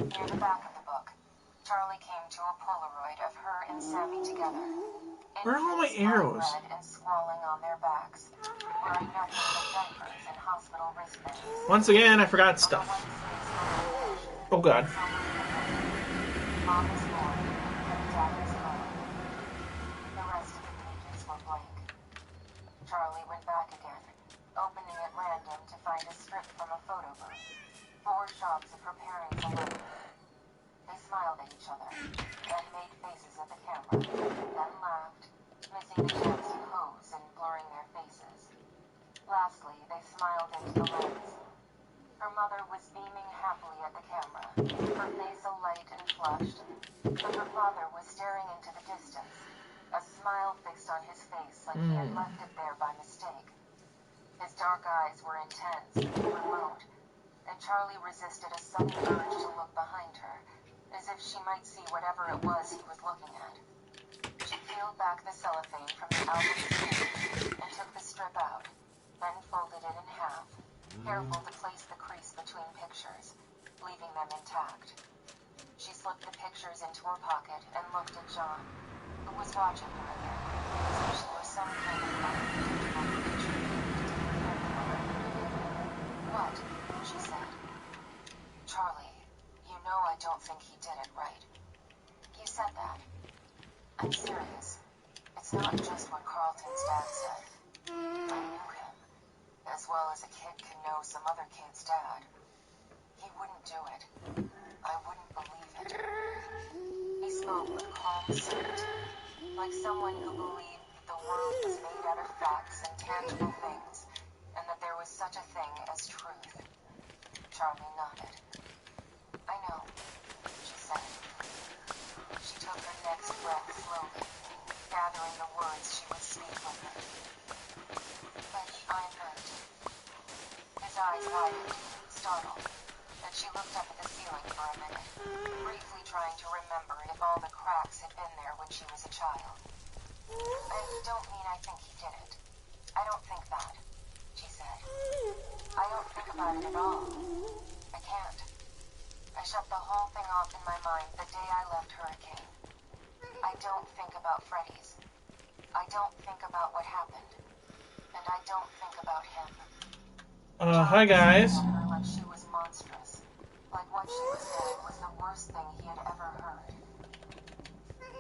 Near the back of the book, Charlie came to a Polaroid of her and Sammy together. Where are all my arrows? Red and squalling on their backs, wearing nothing but diapers and hospital wristbands. Once again, I forgot stuff. Oh God. Mom is born, and Dad is gone. The rest of the pages were blank. Charlie went back again, opening at random to find a strip from a photo booth. 4 shots of her parents alone. They smiled at each other, then made faces at the camera, then laughed, missing the chance to pose and blurring their faces. Lastly, they smiled into the lens. Her mother was beaming happily at the camera, her face alight and flushed, but her father was staring into the distance, a smile fixed on his face like he had left it there by mistake. His dark eyes were intense, remote, and Charlie resisted a sudden urge to look behind her, as if she might see whatever it was he was looking at. She peeled back the cellophane from the album's page and took the strip out, then folded it in half, careful to place the crease between pictures, leaving them intact. She slipped the pictures into her pocket and looked at John, who was watching her again, as if she were some kind of unpredictable creature to prepare for her. What? She said. Charlie, you know I don't think he did it, right? You said that. I'm serious. It's not just what Carlton's dad said. I knew him, as well as a kid can know some other kid's dad. He wouldn't do it. I wouldn't believe it. He spoke with calm certainty, like someone who believed that the world was made out of facts and tangible things, and that there was such a thing as truth. Charlie nodded. I know, she said. She took her next breath slowly, gathering the words she would speak with him. But I'm hurt. His eyes widened, startled, and she looked up at the ceiling for a minute, briefly trying to remember if all the cracks had been there when she was a child. I don't mean I think he did it. I don't think that, she said. I don't think about it at all. I can't. I shut the whole thing off in my mind the day I left Hurricane. I don't think about Freddy's. I don't think about what happened. And I don't think about him. Hi guys. Her like she was monstrous. Like what she was saying was the worst thing he had ever heard.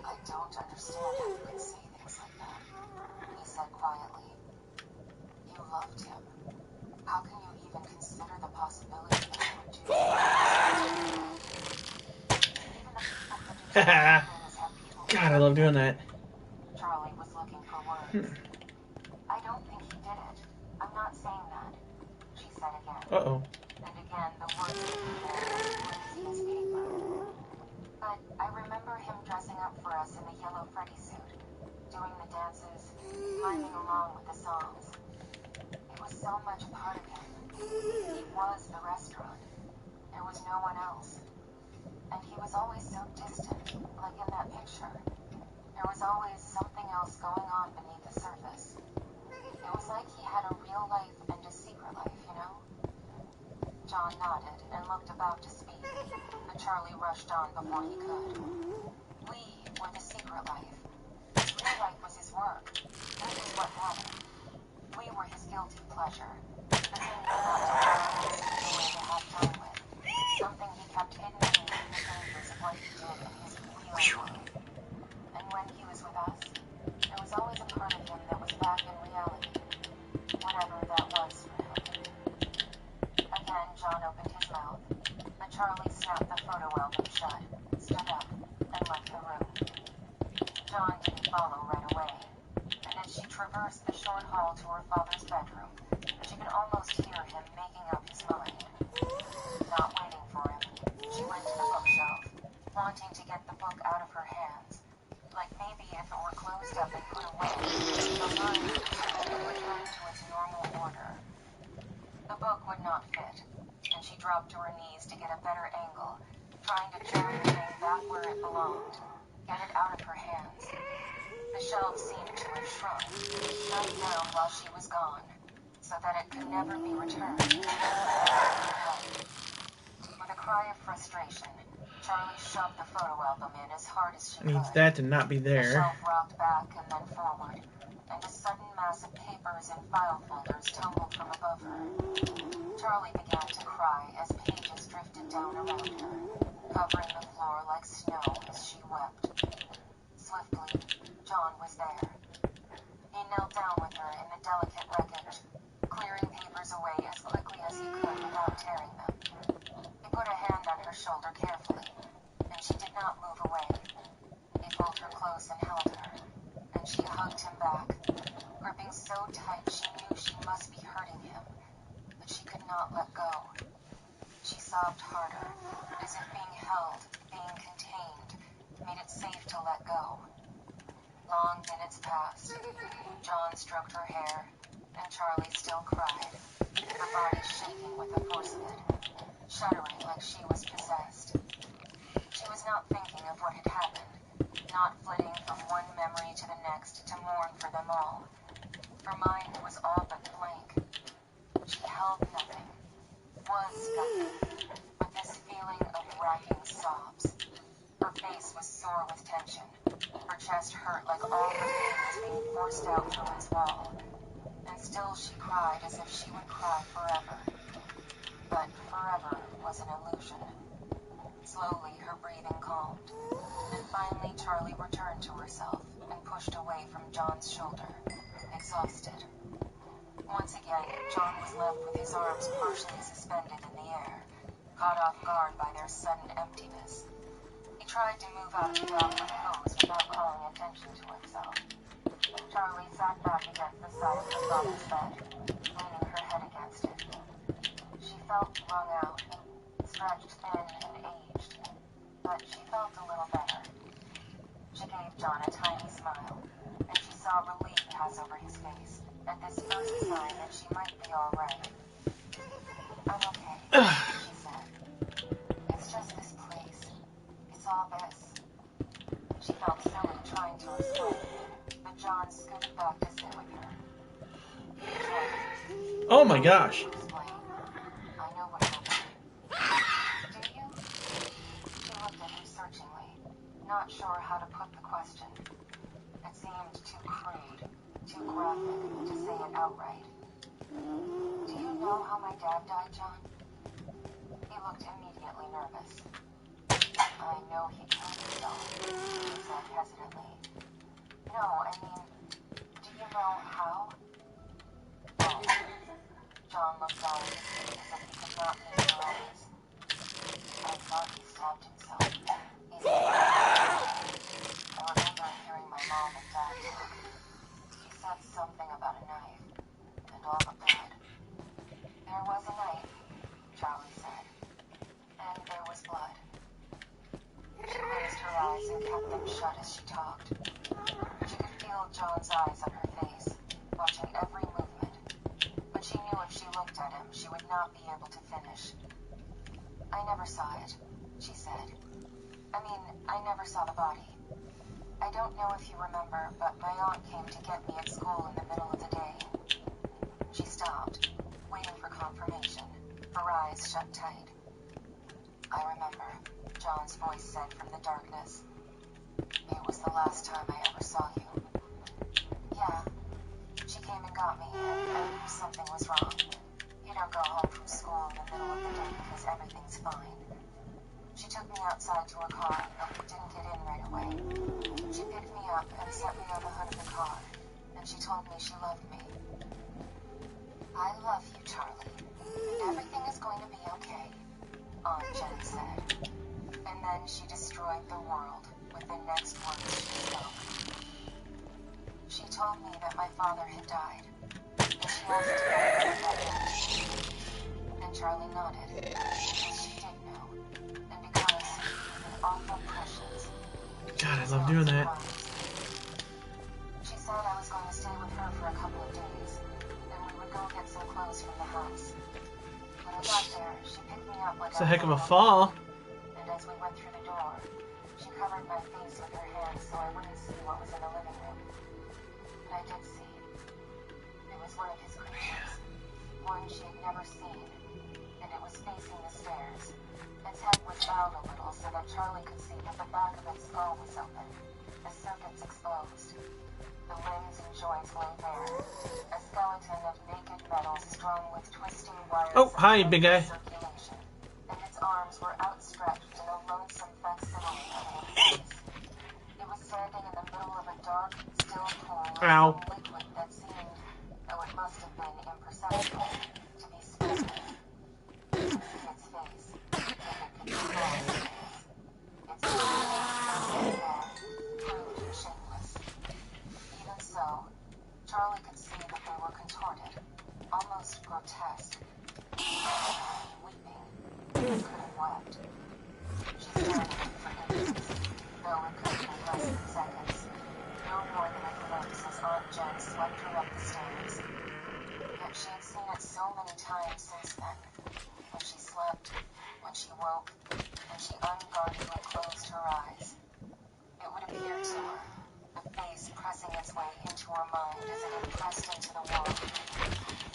I don't understand how you can say things like that, he said quietly. You loved him. How can you even consider the possibility that he would do that? God, I love doing that. Charlie was looking for words. I don't think he did it. I'm not saying that, she said again. Uh-oh. And again, the words came there as flimsy as paper. But I remember him dressing up for us in the yellow Freddy suit, doing the dances, miming along with the songs. It was so much a part of him. He was the restaurant. There was no one else. And he was always so distant, like in that picture. There was always something else going on beneath the surface. It was like he had a real life and a secret life, you know? John nodded and looked about to speak, but Charlie rushed on before he could. We were the secret life. His real life was his work. That was what mattered. We were his guilty pleasure. The thing he got to learn and slip away to have fun with. Something he kept hidden beneath the dangers of what he did in his real world. And when he was with us, there was always a part of him that was back in reality. Whatever that was for him. Again, John opened his mouth, but Charlie snapped the photo album shut, stood up, and left the room. John didn't follow right away, and as she traversed the short hall to her father's bedroom, she could almost hear him making up his mind. Not waiting for him, she went to the bookshelf, wanting to get the book out of her hands. Like maybe if it were closed up and put away, the mind would return to its normal order. The book would not fit, and she dropped to her knees to get a better angle, trying to jam the thing back where it belonged, get it out of her hands. The shelf seemed to have shrunk, shut down while she was gone, so that it could never be returned. With a cry of frustration, Charlie shoved the photo album in as hard as she could. Needs that to not be The there. shelf rocked back and then forward, and a sudden mass of papers and file folders tumbled from above her. Charlie began to cry as pages drifted down around her, covering the floor like snow as she wept. Swiftly, John was there. He knelt down with her in the delicate wreckage, clearing papers away as quickly as he could without tearing them. He put a hand on her shoulder carefully, and she did not move away. He pulled her close and held her, and she hugged him back, gripping so tight she knew she must be hurting him, but she could not let go. She sobbed harder, as if being held, being contained, made it safe to let go. Long minutes passed. John stroked her hair, and Charlie still cried, her body shaking with the force of it, shuddering like she was possessed. She was not thinking of what had happened, not flitting from one memory to the next to mourn for them all. Her mind was all but blank. She held nothing, was nothing, but this feeling of racking sobs. Her face was sore with tension. Her chest hurt like all her pain was being forced out through its wall. And still she cried as if she would cry forever. But forever was an illusion. Slowly her breathing calmed, and finally Charlie returned to herself and pushed away from John's shoulder, exhausted. Once again, John was left with his arms partially suspended in the air, caught off guard by their sudden emptiness. He tried to move out of the awkward pose without calling attention to himself. Charlie sat back against the side of her father's bed, leaning her head against it. She felt wrung out, stretched thin and aged, but she felt a little better. She gave John a tiny smile, and she saw relief pass over his face at this first sign that she might be all right. "I'm okay," she said. "It's just this place. It's all this." She felt silly trying to explain, but John scooted back to sit with her. Oh my gosh. Explain. I know what happened. Do you? She looked at him searchingly, not sure how to put the question. It seemed too crude, too graphic to say it outright. "Do you know how my dad died, John?" He looked immediately nervous. "I know he killed himself," he said hesitantly. "No, I mean, do you know how?" "Oh." John looked down at his feet as if he could not meet her eyes. "I thought he stabbed himself," he said. "I remember hearing my mom and dad talk. She said something about a knife, and all the blood." "There was a knife," Charlie said, "and there was blood." She closed her eyes and kept them shut as she talked. She could feel John's eyes on her face, watching every movement, but she knew if she looked at him, she would not be able to finish. "I never saw it. she said. I mean, I never saw the body. I don't know if you remember, but my aunt came to get me at school in the middle of the day. She stopped, waiting for confirmation, her eyes shut tight. I remember, John's voice said from the darkness. It was the last time I ever saw you. Yeah, she came and got me, and I knew something was wrong. You don't go home from school in the middle of the day because everything's fine. She took me outside to her car, but we didn't get in right away. She picked me up and set me on the hood of the car, and she told me she loved me. I love you, Charlie. Everything is going to be okay, Aunt Jen said. And then she destroyed the world with the next words she spoke. She told me that my father had died, and she asked if I knew that meant. And Charlie nodded, because she did know, and because the awful precious. God, I love doing that. She said I was going to stay with her for a couple of days, then we would go get some clothes from the house. When we got there, she picked me up like It's a heck of a fall. And as we went through the door, she covered my face with her hands so I wouldn't see what was in the living room. But I did see. It was one of his creatures, one she had never seen, and it was facing the stairs. Its head was bowed a little so that Charlie could see that the back of its skull was open, the circuits exposed. The limbs and joints lay bare, a skeleton of naked metal strung with twisting wires. Oh, hi, big guy. Circulation, and its arms were outstretched in a lonesome facsimile of a face. It was standing in the middle of a dark, still pool of some liquid that seemed, though it must have been imperceptible, to be spinning. You could see its face, if it could be called a face. Its eyes, crude and shapeless. Even so, Charlie could see that they were contorted, almost grotesque. Weeping, it could have wept. She stared at it for inches, though it could have been less than seconds. No more than a glimpse as Aunt Jen swept her up the stairs. Yet she had seen it so many times since then. When she slept, when she woke, and she unguardedly closed her eyes. It would appear to her, the face pressing its way into her mind as it impressed into the world.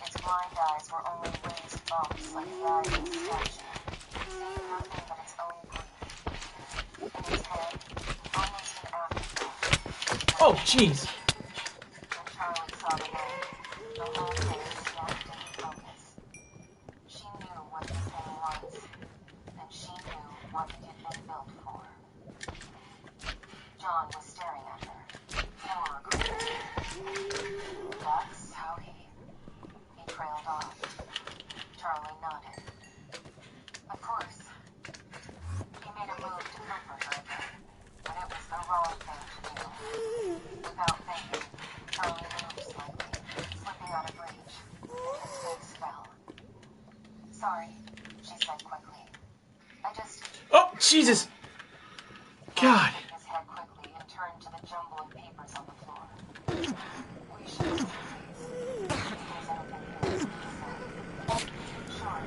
Its blind eyes were only raised bumps like the eyes of a statue, seeing nothing but its own grief. In its head, almost an afterthought. Oh, jeez. When Charlie saw the name, the whole thing snapped into focus. She knew what the thing was, and she knew what it had been built for. John was staring at her, horror gripping. That's how he trailed off. Charlie nodded. Of course. He made a move to comfort her again, but it was the wrong thing to do. Without thinking, Charlie moved slightly, slipping out of reach, and his face fell. Sorry, she said quickly. I just... Oh, Jesus. God. He shook his head quickly and turned to the jumble of papers on the floor. We should see these. If there's anything here, he said. Sure.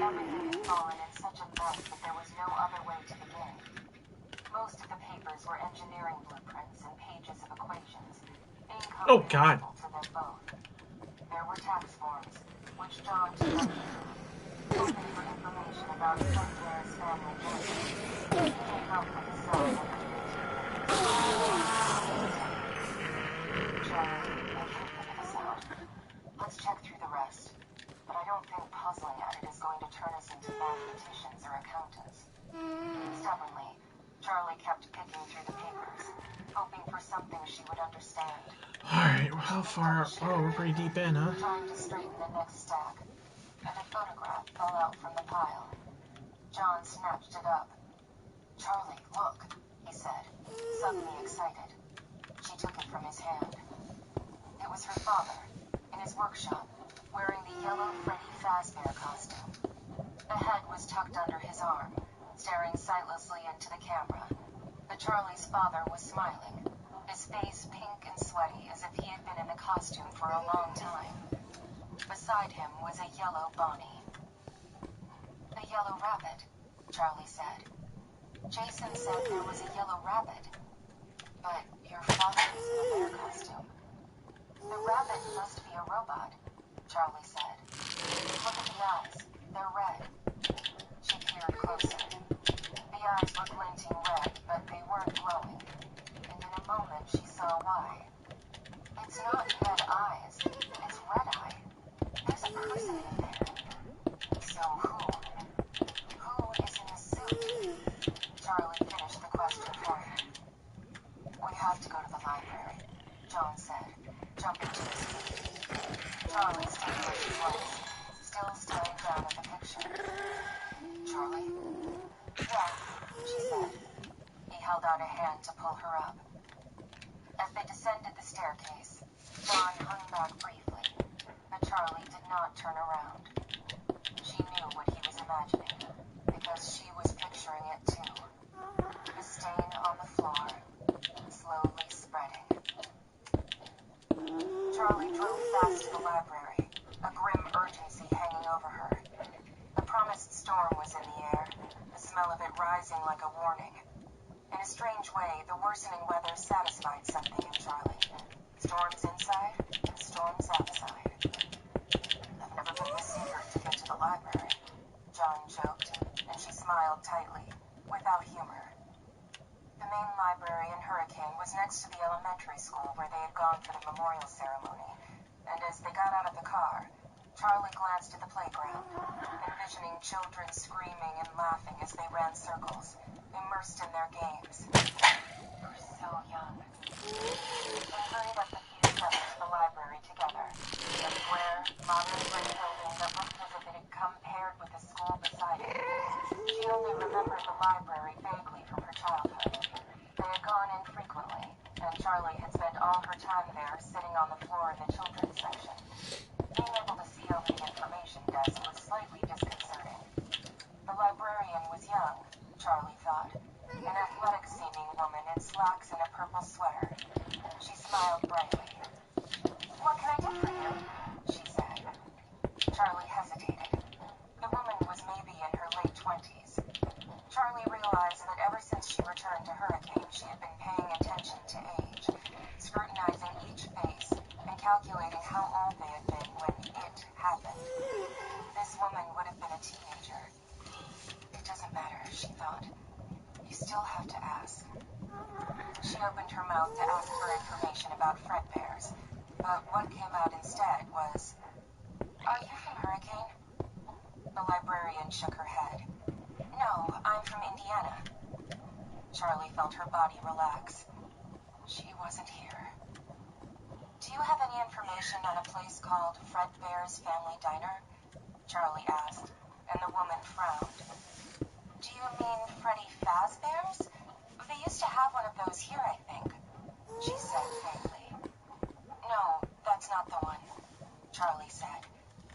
Everything had fallen in such a mess that there was no other way to begin. Most of the papers were engineering blueprints and pages of equations, Oh, God. incomprehensible to them both. There were tax forms, which John took up hoping for information about Sinclair's family business. He came out with his son and Charlie, I can't figure this out. Let's check through the rest. But I don't think puzzling at it is going to turn us into mathematicians or accountants. Stubbornly, Charlie kept picking through the papers, hoping for something she would understand. Alright, well, how far? Oh, we're pretty deep in, huh? Trying to straighten the next stack, and a photograph fell out from the pile. John snatched it up. Charlie, look, he said, suddenly excited. She took it from his hand. It was her father, in his workshop, wearing the yellow Freddy Fazbear costume. The head was tucked under his arm, staring sightlessly into the camera. But Charlie's father was smiling, his face pink and sweaty as if he had been in the costume for a long time. Beside him was a yellow Bonnie. "The yellow rabbit," Charlie said. "Jason said there was a yellow rabbit. But your father is in a bear costume." "The rabbit must be a robot," Charlie said. "Look at the eyes. They're red." She peered closer. The eyes were glinting red, but they weren't glowing. And in a moment she saw why. "It's not red eyes. It's red eye. There's a person in there." "So who? Who is in the suit?" Charlie finished the question for her. "We have to go to the library," John said, jumping to his feet. Charlie stayed where she was, still staring down at the picture. "Charlie?" "Yeah," she said. He held out a hand to pull her up. As they descended the staircase, John hung back briefly, but Charlie did not turn around. She knew what he was imagining, because she was picturing it too. The stain on the floor, slowly spreading. Charlie drove fast to the library, a grim urgency hanging over her. The promised storm was in the air, the smell of it rising like a warning. In a strange way, the worsening weather satisfied something in Charlie. Storms inside, storms outside. "I've never been this eager to get to the library," John joked, and she smiled tightly, without humor. The main library in Hurricane was next to the elementary school where they had gone for the memorial ceremony, and as they got out of the car, Charlie glanced at the playground, envisioning children screaming and laughing as they ran circles, immersed in their games. They were so young. They hurried up the few steps to the library together, a square, modern brick building that looked as if it had come paired with the school beside it. She only remembered the library vaguely from her childhood. They had gone in frequently, and Charlie had spent all her time there sitting on the floor in the children's section. Being able to see over the information desk was slightly disconcerting. The librarian was young, Charlie thought, an athletic-seeming woman in slacks and a purple sweater. She smiled brightly. "What can I do for you?" she said. Charlie hesitated. The woman was maybe in her late 20s. Charlie realized that ever since she returned to Hurricane, she had been paying attention to age, scrutinizing each face and calculating how old they had been when it happened. This woman would have been a teenager. It doesn't matter, she thought. You still have to ask. She opened her mouth to ask for information about Fredbear's, but what came out instead was, "Are you from Hurricane?" The librarian shook her head. "No, I'm from Indiana." Charlie felt her body relax. She wasn't here. "Do you have any information on a place called Fredbear's Family Diner?" Charlie asked, and the woman frowned. "Do you mean Freddy Fazbear's? They used to have one of those here, I think," she said vaguely. "No, that's not the one," Charlie said,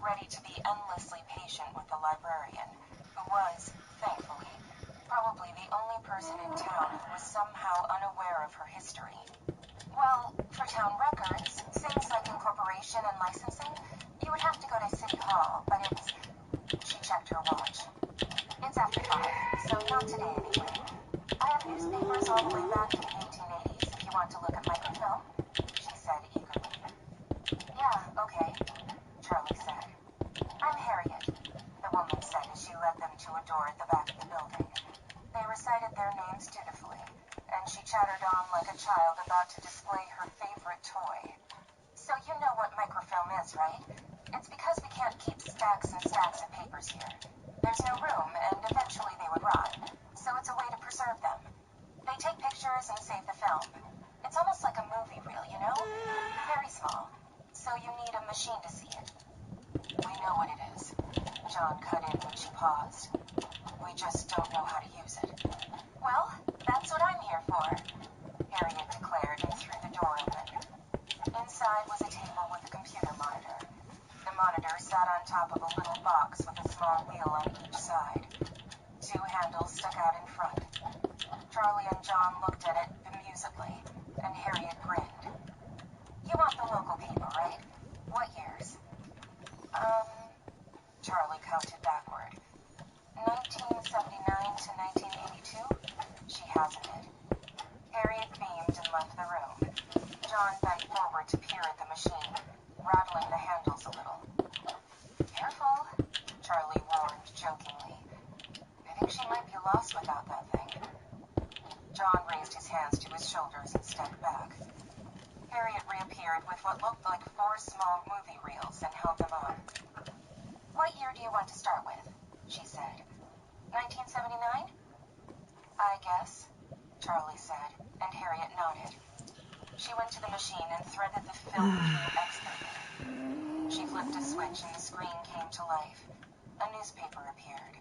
ready to be endlessly patient with the librarian, who was, thankfully, probably the only person in town who was somehow unaware of her history. "Well, for town records, things like incorporation and licensing, you would have to go to City Hall, but it's..." She checked her watch. "It's after 5, so not today anyway. I have newspapers all the way back to the 1880s if you want to look at microfilm," she said eagerly. "Yeah, okay," Charlie said. "I'm Harriet," the woman said as she led them to a door at the back of the building. They recited their names dutifully, and she chattered on like a child about to display her favorite toy. "So you know what microfilm is, right? It's because we can't keep stacks and stacks of papers here. There's no room, and eventually they would rot, so it's a way to preserve them. They take pictures and save the film. It's almost like a movie reel, you know? Very small. So you need a machine to see it." "We know what it is," John cut in when she paused. "We just don't know how to use it." "Well, that's what I'm here for," Harriet declared and threw the door open. Inside was a table with a computer monitor. The monitor sat on top of a little box with a small wheel on each side. 2 handles stuck out in front. Charlie and John looked at it bemusedly, and Harriet grinned. "You want the local paper, right? What years?" Charlie counted backward. 1979 to 1982? She hazarded. Harriet beamed and left the room. John bent forward to peer at the machine, rattling the handles a little. Careful, Charlie warned jokingly. I think she might be lost without that thing. John raised his hands to his shoulders and stepped back. Harriet reappeared with what looked like 4 small movie reels and held them on. What year do you want to start with? She said. 1979? I guess, Charlie said, and Harriet nodded. She went to the machine and threaded the film through expertly. She flipped a switch and the screen came to life. A newspaper appeared.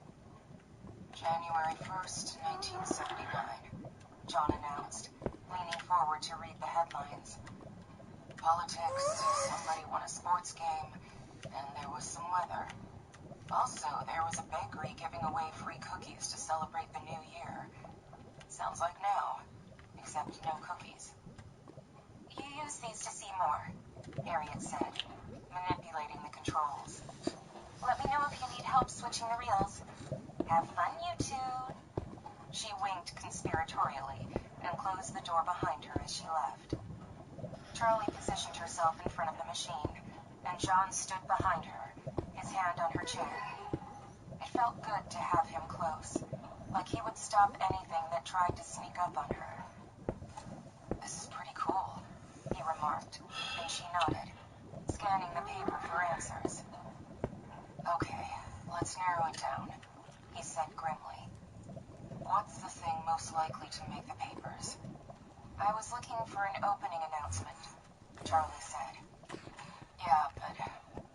January 1st, 1979, John announced, leaning forward to read the headlines. Politics, somebody won a sports game, and there was some weather. Also, there was a bakery giving away free cookies to celebrate the new year. Sounds like now, except no cookies. You use these to see more, Harriet said, manipulating the controls. Let me know if you need help switching the reels. Have fun, you two. She winked conspiratorially and closed the door behind her as she left. Charlie positioned herself in front of the machine, and John stood behind her, his hand on her chin. It felt good to have him close, like he would stop anything that tried to sneak up on her. This is pretty cool, he remarked, and she nodded, scanning the paper for answers. Okay, let's narrow it down, he said grimly. What's the thing most likely to make the papers? I was looking for an opening announcement, Charlie said. Yeah, but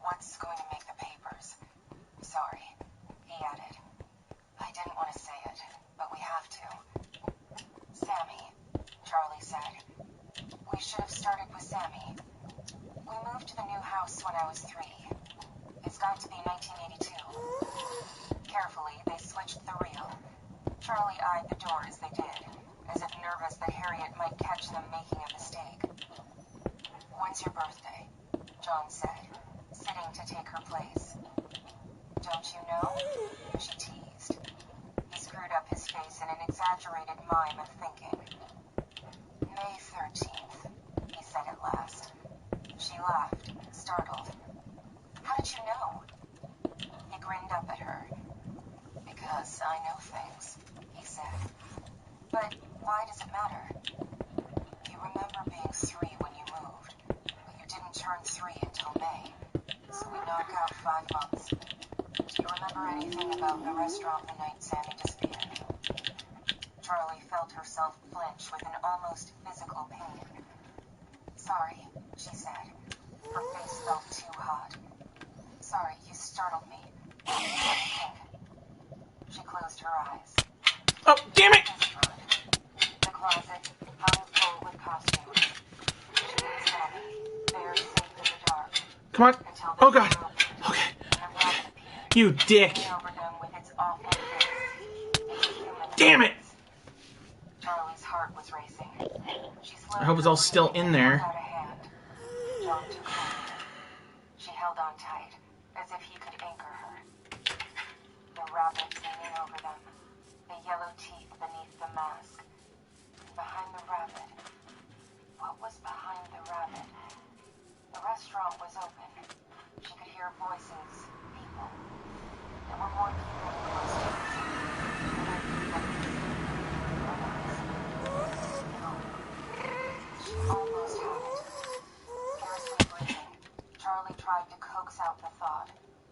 what's going to make the papers? Sorry, he added. I didn't want to say it, but we have to. Sammy, Charlie said. We should have started with Sammy. We moved to the new house when I was 3. It's got to be 1982. Carefully, they switched the reel. Charlie eyed the door as they did, as if nervous that Harriet might catch them making a mistake. When's your birthday? John said, sitting to take her place. Don't you know? She teased. He screwed up his face in an exaggerated mime of thinking. May 13th, he said at last. She laughed, startled. How did you know? He grinned up at her. Because I know things, he said. But why does it matter? You remember being 3 when you moved, but you didn't turn 3 until May, so we knock out 5 months. Do you remember anything about the restaurant the night Sammy disappeared? Charlie felt herself flinch with an almost physical pain. Sorry, she said. Her face felt too hot. Sorry, you startled me. What do you think? She closed her eyes. Oh, damn it! The closet hung full with costumes. She and Sammy, very safe in the dark. Come on. Until the Oh, God. door opened Okay. and a rabbit appeared. You dick. Leaning over them with its awful face. Its human Damn it! eyes. Charlie's heart was racing. She slowed I hope it's all her still breathing in and there. held out a hand. John took hold. She held on tight, as if he could anchor her. The rabbit leaning over them, the yellow teeth beneath the mask. Behind the rabbit. What was behind the rabbit? The restaurant was open. She could hear voices, people. There were more people in costumes. She almost had it. Scarcely breathing, Charlie tried to coax out the thought,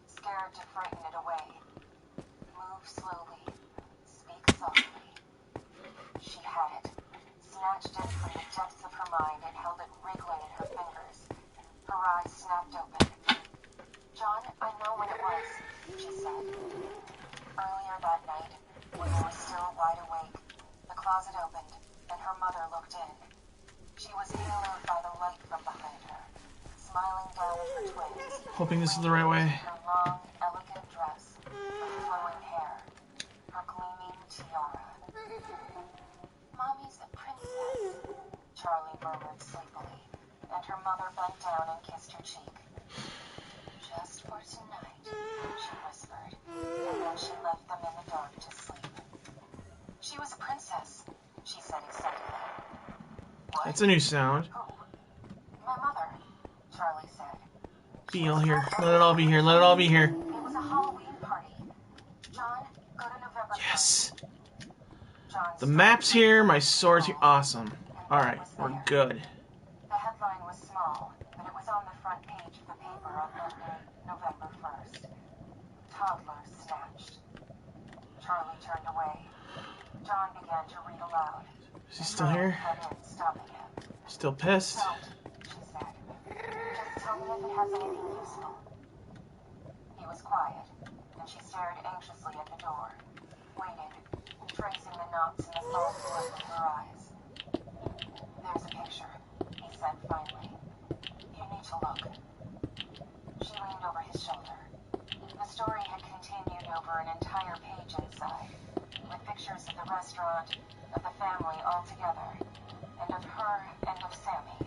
scared to frighten it away. Move slowly. Speak softly. She had it. Snatched it from the depths of her mind and held it wriggling in her fingers. Her eyes snapped open. John, I know when it was, she said. Earlier that night, when they were still wide awake, the closet opened, and her mother looked in. She was haloed by the light from behind her, smiling down at her twins. Hoping this is the right way. Her long, elegant dress, her flowing hair, her gleaming tiara. Mommy's a princess, Charlie murmured sleepily, and her mother bent down and kissed her cheek. Just for tonight. That's a new sound. Who? My mother, Charlie said. Be all here. Let it all be here. Let it all be here. It was a Halloween party. John, go to November 1st. Yes. John The map's here. My sword's here. Awesome. Alright, we're good. The headline was small, but it was on the front page of the paper on Monday, November 1st. Toddler snatched. Charlie turned away. John began to read aloud. Is he still here? Cut in, stopping him. Still pissed? Don't, she said. Just tell me if it has anything useful. He was quiet, and she stared anxiously at the door, waited, tracing the knots in the false look of her eyes. There's a picture, he said finally. You need to look. She leaned over his shoulder. The story had continued over an entire page inside, with pictures of the restaurant, of the family all together, and of her and of Sammy,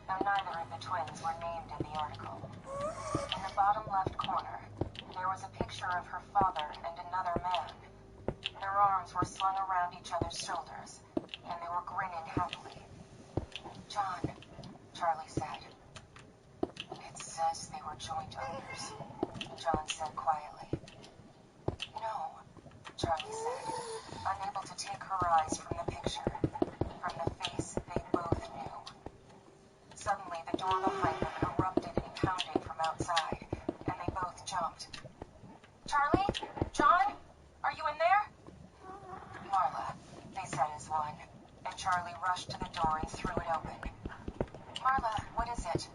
though neither of the twins were named in the article. In the bottom left corner, there was a picture of her father and another man. Their arms were slung around each other's shoulders, and they were grinning happily. John, Charlie said. It says they were joint owners, John said quietly. No, Charlie said, unable to take her eyes from the picture, from the face they both knew. Suddenly, the door behind them erupted in pounding from outside, and they both jumped. Charlie? John? Are you in there? Marla, they said as one, and Charlie rushed to the door and threw it open. Marla, what is it?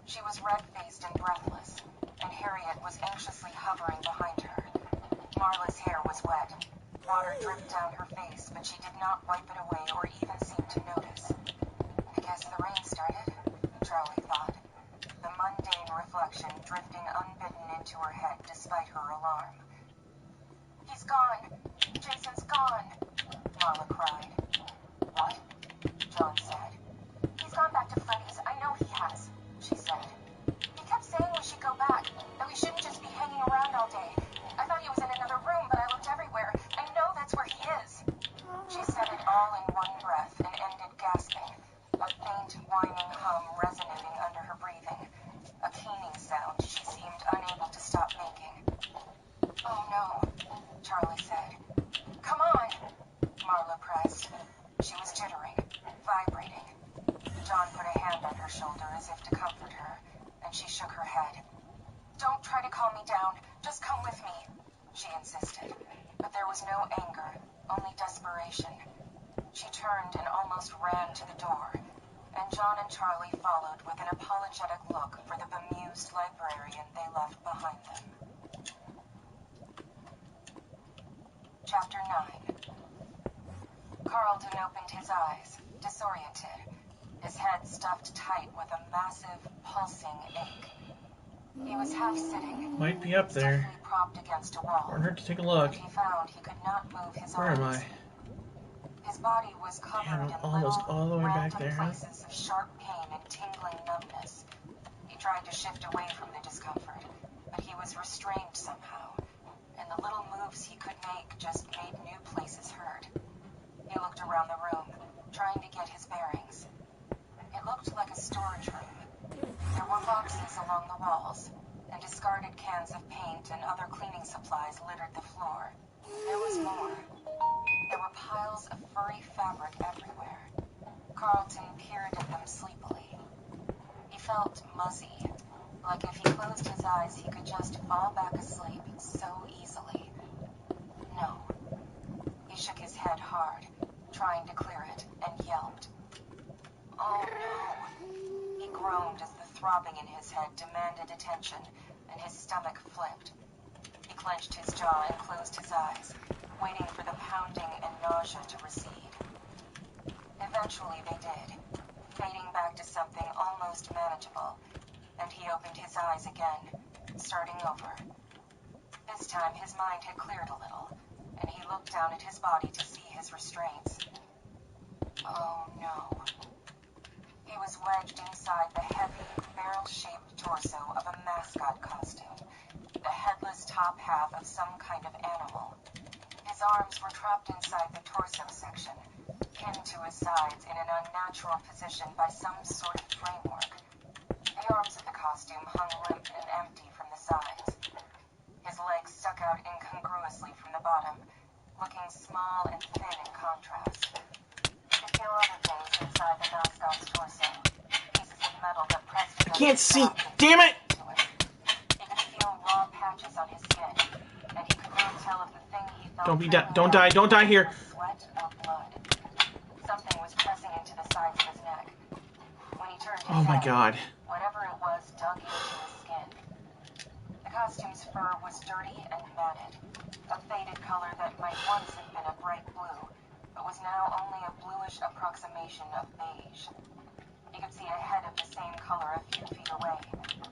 She was red-faced and breathless, and Harriet was anxiously hovering behind her. Marla's hair was wet. Water dripped down her face, but she did not wipe it away or even seem to notice. I guess the rain started, Charlie thought, the mundane reflection drifting unbidden into her head despite her alarm. He's gone. Jason's gone, Marla cried. What? John said. He's gone back to Freddy's. I know he has, she said. He kept saying we should go back, that we shouldn't just be hanging around all day. I thought he was in another room, but I looked everywhere. I know that's where he is. She said it all in one breath and ended gasping, a faint whining hum resonating under her breathing, a keening sound she seemed unable to stop making. Oh no, Charlie said. Come on, Marla pressed. She was jittering, vibrating. John put a hand on her shoulder as if to comfort her, and she shook her head. Don't try to calm me down. Just come with me, she insisted. But there was no anger, only desperation. She turned and almost ran to the door, and John and Charlie followed with an apologetic look for the bemused librarian they left behind them. Chapter 9. Carlton opened his eyes, disoriented, his head stuffed tight with a massive, pulsing ache. He was half-sitting, Might be up there. stiffly propped against a wall. Wouldn't hurt to take a look. And he found he could not move his Where arms. am I? His body was covered Damn, I'm in almost little, all the way back random there, huh? places of sharp pain and tingling numbness. He tried to shift away from the discomfort, but he was restrained somehow, and the little moves he could make just made new places hurt. He looked around the room, trying to get his bearings. It looked like a storage room. There were boxes along the walls, and discarded cans of paint and other cleaning supplies littered the floor. There was more. There were piles of furry fabric everywhere. Carlton peered at them sleepily. He felt muzzy, like if he closed his eyes he could just fall back asleep so easily. No. He shook his head hard, trying to clear it, and yelped. Oh no. He groaned as the throbbing in his head demanded attention, and his stomach flipped. He clenched his jaw and closed his eyes, waiting for the pounding and nausea to recede. Eventually they did, fading back to something almost manageable, and he opened his eyes again, starting over. This time his mind had cleared a little, and he looked down at his body to see his restraints. Oh no. He was wedged inside the heavy, barrel-shaped torso of a mascot costume, the headless top half of some kind of animal. His arms were trapped inside the torso section, pinned to his sides in an unnatural position by some sort of framework. The arms of the costume hung limp and empty from the sides. His legs stuck out incongruously from the bottom, looking small and thin in contrast. He could feel other things inside the mascot's torso, pieces of metal that pressed I can't against see. his back Damn it! to it. He could feel raw patches on his skin, and he could not tell if the thing he felt Don't die! Don't die here! was sweat or blood. Something was pressing into the sides of his neck. When he turned his Oh my head, god. whatever it was dug into his skin. The costume's fur was dirty and matted, a faded color that might once have been a bright blue, but was now only a bluish approximation of beige. He could see a head of the same color a few feet away,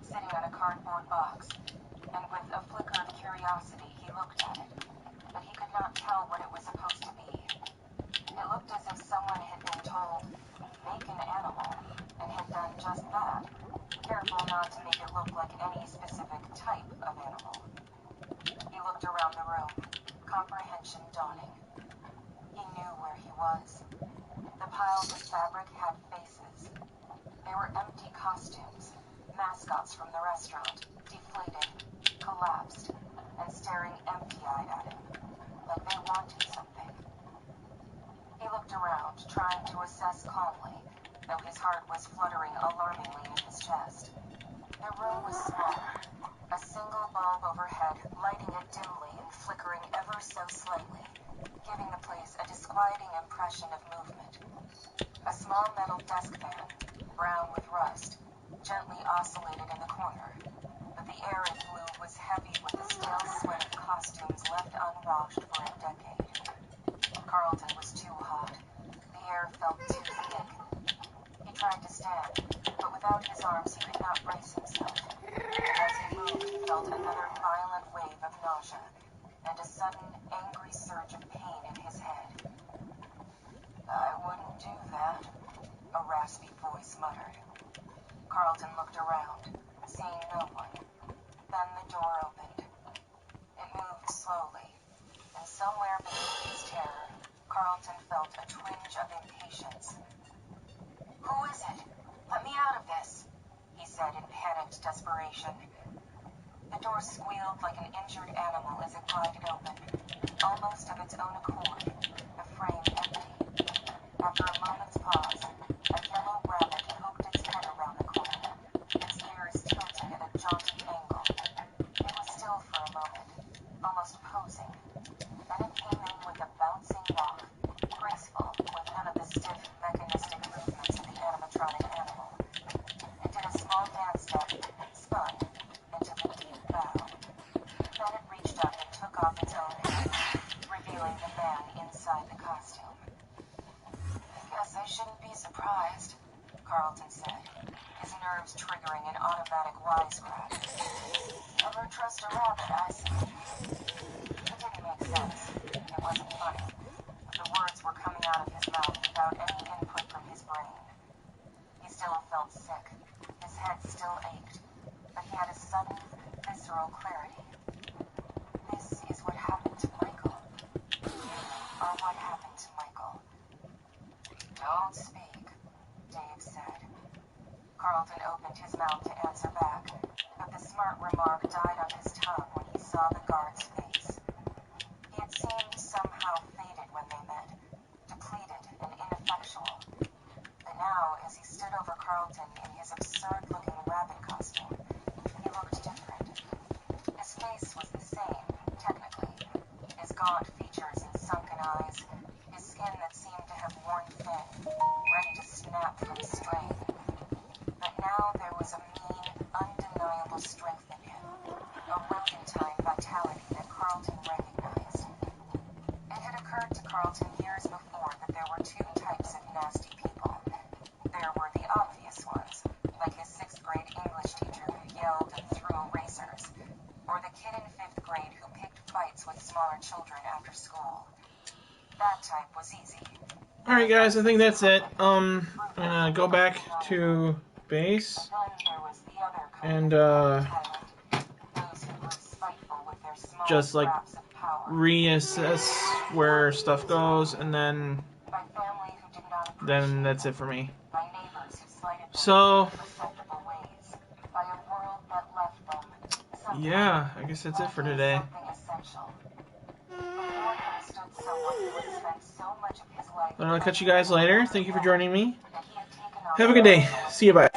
sitting on a cardboard box, and with a flicker of curiosity he looked at it, but he could not tell what it was supposed to be. It looked as if someone had been told, make an animal, and had done just that, careful not to make it look like any specific type of animal. He looked around the room, comprehension dawning. He knew where he was. The piles of fabric had faces. They were empty costumes, mascots from the restaurant, deflated, collapsed, and staring empty-eyed at him, like they wanted something. He looked around, trying to assess calmly, though his heart was fluttering alarmingly in his chest. The room was small, a single bulb overhead lighting it dimly and flickering ever so slightly, giving the place a disquieting impression of movement. A small metal desk fan, brown with rust, gently oscillated in the corner, but the air it blew was heavy with the stale sweat of costumes left unwashed for a decade. Carlton was too hot. The air felt too thick. He tried to stand, but without his arms he could not brace himself, and as he moved he felt another violent wave of nausea, and a sudden, angry surge of pain in his head. I wouldn't do that, a raspy voice muttered. Carlton looked around, seeing no one. Then the door opened. It moved slowly, and somewhere beneath his terror, Carlton felt a twinge of impatience. Who is it? Let me out of this, he said in panicked desperation. The door squealed like an injured animal as it glided open, almost of its own accord, the frame empty. After a moment's pause, a yellow rabbit poked its head around the corner, its ears tilting at a jaunty angle. It was still for a moment, almost posing. Then it came in with a bouncing walk, graceful, with none of the stiff, mechanistic movements of the animatronic animal. It did a small dance step, spun, and took a deep bow. Then it reached up and took off its own hat, revealing the man inside the costume. Guess I shouldn't be surprised, Carlton said, his nerves triggering an automatic wisecrack. Never trust a rabbit, I said. It didn't make sense. It wasn't funny. But the words were coming out of his mouth without any input from his brain. He still felt sick. His head still ached. But he had a sudden, visceral clarity. This is what happened to Michael. You are what happened to Michael. Don't speak, Dave said. Carlton opened his mouth to answer back, but the smart remark died on his tongue when he saw the guard's face. He had seemed somehow faded when they met, depleted and ineffectual. But now, as he stood over Carlton in his absurd-looking rabbit costume, he looked different. His face was the same, technically. His gaunt features and sunken eyes, his skin that seemed to have worn thin, ready to snap from strain. But now there was a mean, undeniable strength in him, a rodentine vitality that Carlton recognized. It had occurred to Carlton years before that there were two types of nasty people. There were the obvious ones, like his 6th grade English teacher who yelled and threw erasers, or the kid in 5th grade who picked fights with smaller children after school. That type was easy. Alright guys, I think that's it. I'm gonna go back to base and just like reassess where stuff goes, and then then that's it for me. by neighbors who slighted them So, in respectable ways, by a world that left them something yeah, I guess that's it for lacking today. something essential. Ford understood someone who had spent so much of his life I'll catch you guys later. Thank you for joining me. that he had taken on Have a good day. See you. Bye.